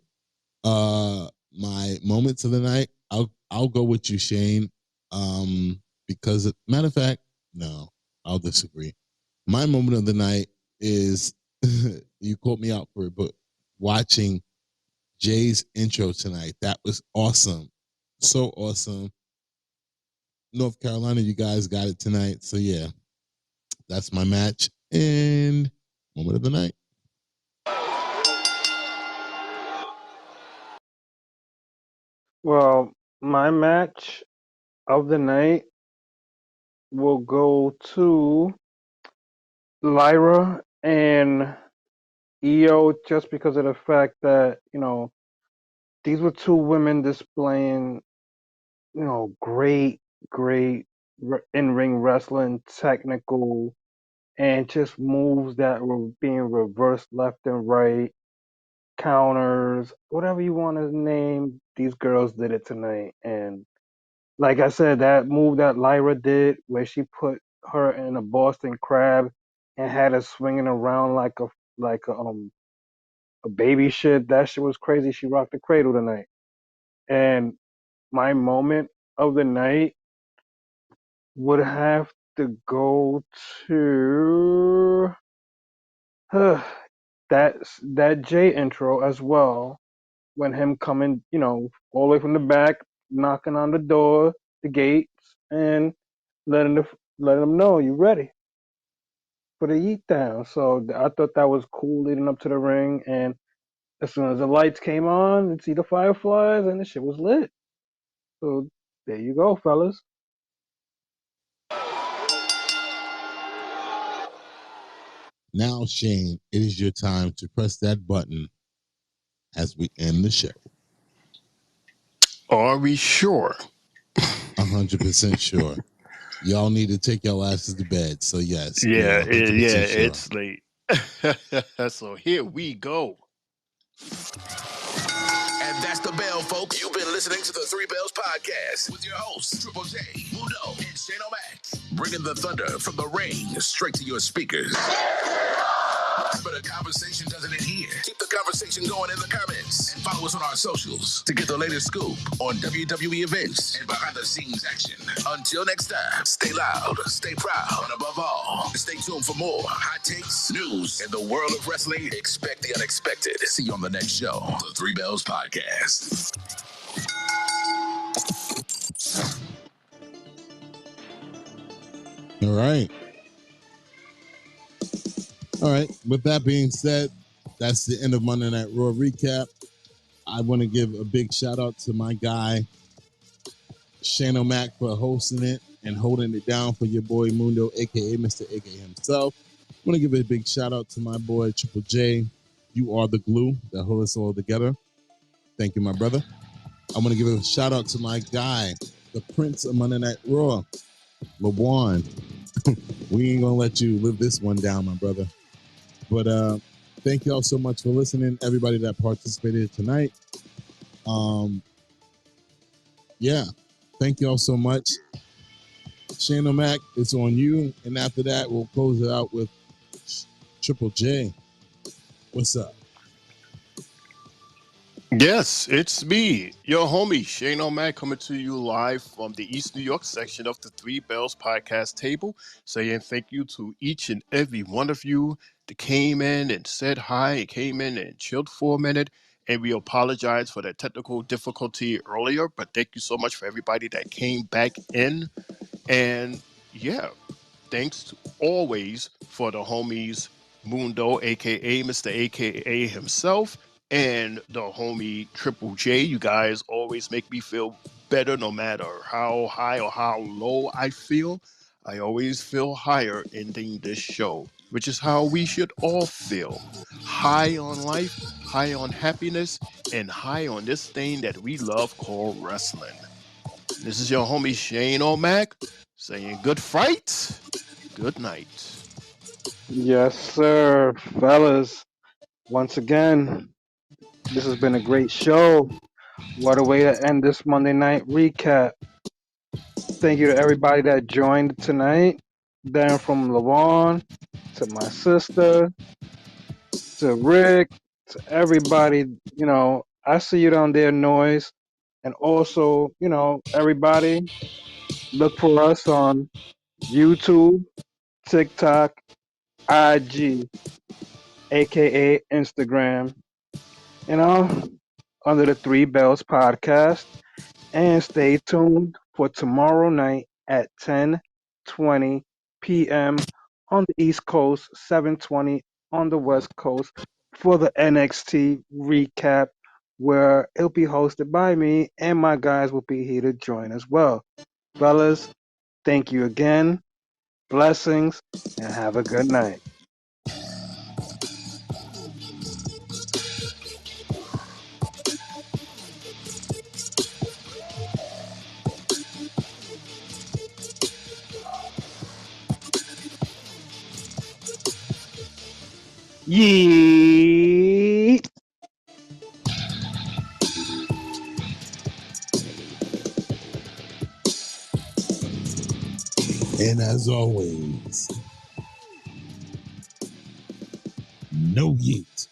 My moments of the night, I'll go with you, Shane. Because matter of fact, no, I'll disagree. My moment of the night is you called me out for it, but watching Jay's intro tonight, that was awesome. So awesome. North Carolina, you guys got it tonight. So yeah, that's my match and moment of the night. Well, my match of the night will go to Lyra and Io, just because of the fact that these were two women displaying great in-ring wrestling, technical, and just moves that were being reversed left and right, counters, whatever you want to name. These girls did it tonight, and like I said, that move that Lyra did, where she put her in a Boston Crab and had her swinging around like a baby shit. That shit was crazy. She rocked the cradle tonight. And my moment of the night would have to go to that J intro as well. When him coming, all the way from the back, knocking on the door, the gates, and letting the letting them know you ready for the eat down. So I thought that was cool leading up to the ring. And as soon as the lights came on, you see the fireflies, and the shit was lit. So there you go, fellas. Now, Shane, it is your time to press that button as we end the show. Are we sure? 100% sure. Y'all need to take your asses to bed. So yes, we Yeah, are 100% sure. it's late. So here we go. And that's the bell, folks. You've been listening to the Three Bells Podcast with your hosts, Triple J, Mundo, and Shane O'Mac. Bringing the thunder from the ring straight to your speakers. But a conversation doesn't end here. Keep the conversation going in the comments and follow us on our socials to get the latest scoop on WWE events and behind the scenes action. Until next time, stay loud, stay proud, and above all, stay tuned for more hot takes, news, and the world of wrestling. Expect the unexpected. See you on the next show, the Three Bells Podcast. All right. All right. With that being said, that's the end of Monday Night Raw recap. I want to give a big shout out to my guy, Shane O'Mac, for hosting it and holding it down for your boy Mundo, aka Mr. AK himself. I want to give a big shout out to my boy Triple J. You are the glue that holds us all together. Thank you, my brother. I want to give a shout out to my guy, the Prince of Monday Night Raw, LeBron. We ain't gonna let you live this one down, my brother. But thank y'all so much for listening, everybody that participated tonight. Yeah, thank y'all so much. Shane O'Mac, it's on you. And after that, we'll close it out with Triple J. What's up? Yes, it's me, your homie, Shane O'Mac, coming to you live from the East New York section of the Three Bells podcast table, saying thank you to each and every one of you that came in and said hi, came in and chilled for a minute, and we apologize for that technical difficulty earlier, but thank you so much for everybody that came back in, and yeah, thanks to always for the homies Mundo, aka Mr. AKA himself, and the homie Triple J. You guys always make me feel better no matter how high or how low I feel. I always feel higher ending this show, which is how we should all feel. High on life, high on happiness, and high on this thing that we love called wrestling. This is your homie Shane O'Mac saying good fight, good night. Yes, sir, fellas. Once again, this has been a great show. What a way to end this Monday night recap. Thank you to everybody that joined tonight. Down from Lawan to my sister to Rick to everybody. I see you down there, Noise. And also, everybody, look for us on YouTube, TikTok, IG, aka Instagram, you know, under the Three Bells podcast. And stay tuned for tomorrow night at 10:20 p.m. on the East Coast, 7:20 on the West Coast for the NXT recap, where it'll be hosted by me and my guys will be here to join as well. Fellas, thank you again. Blessings and have a good night. Yeet. And as always, no yeet.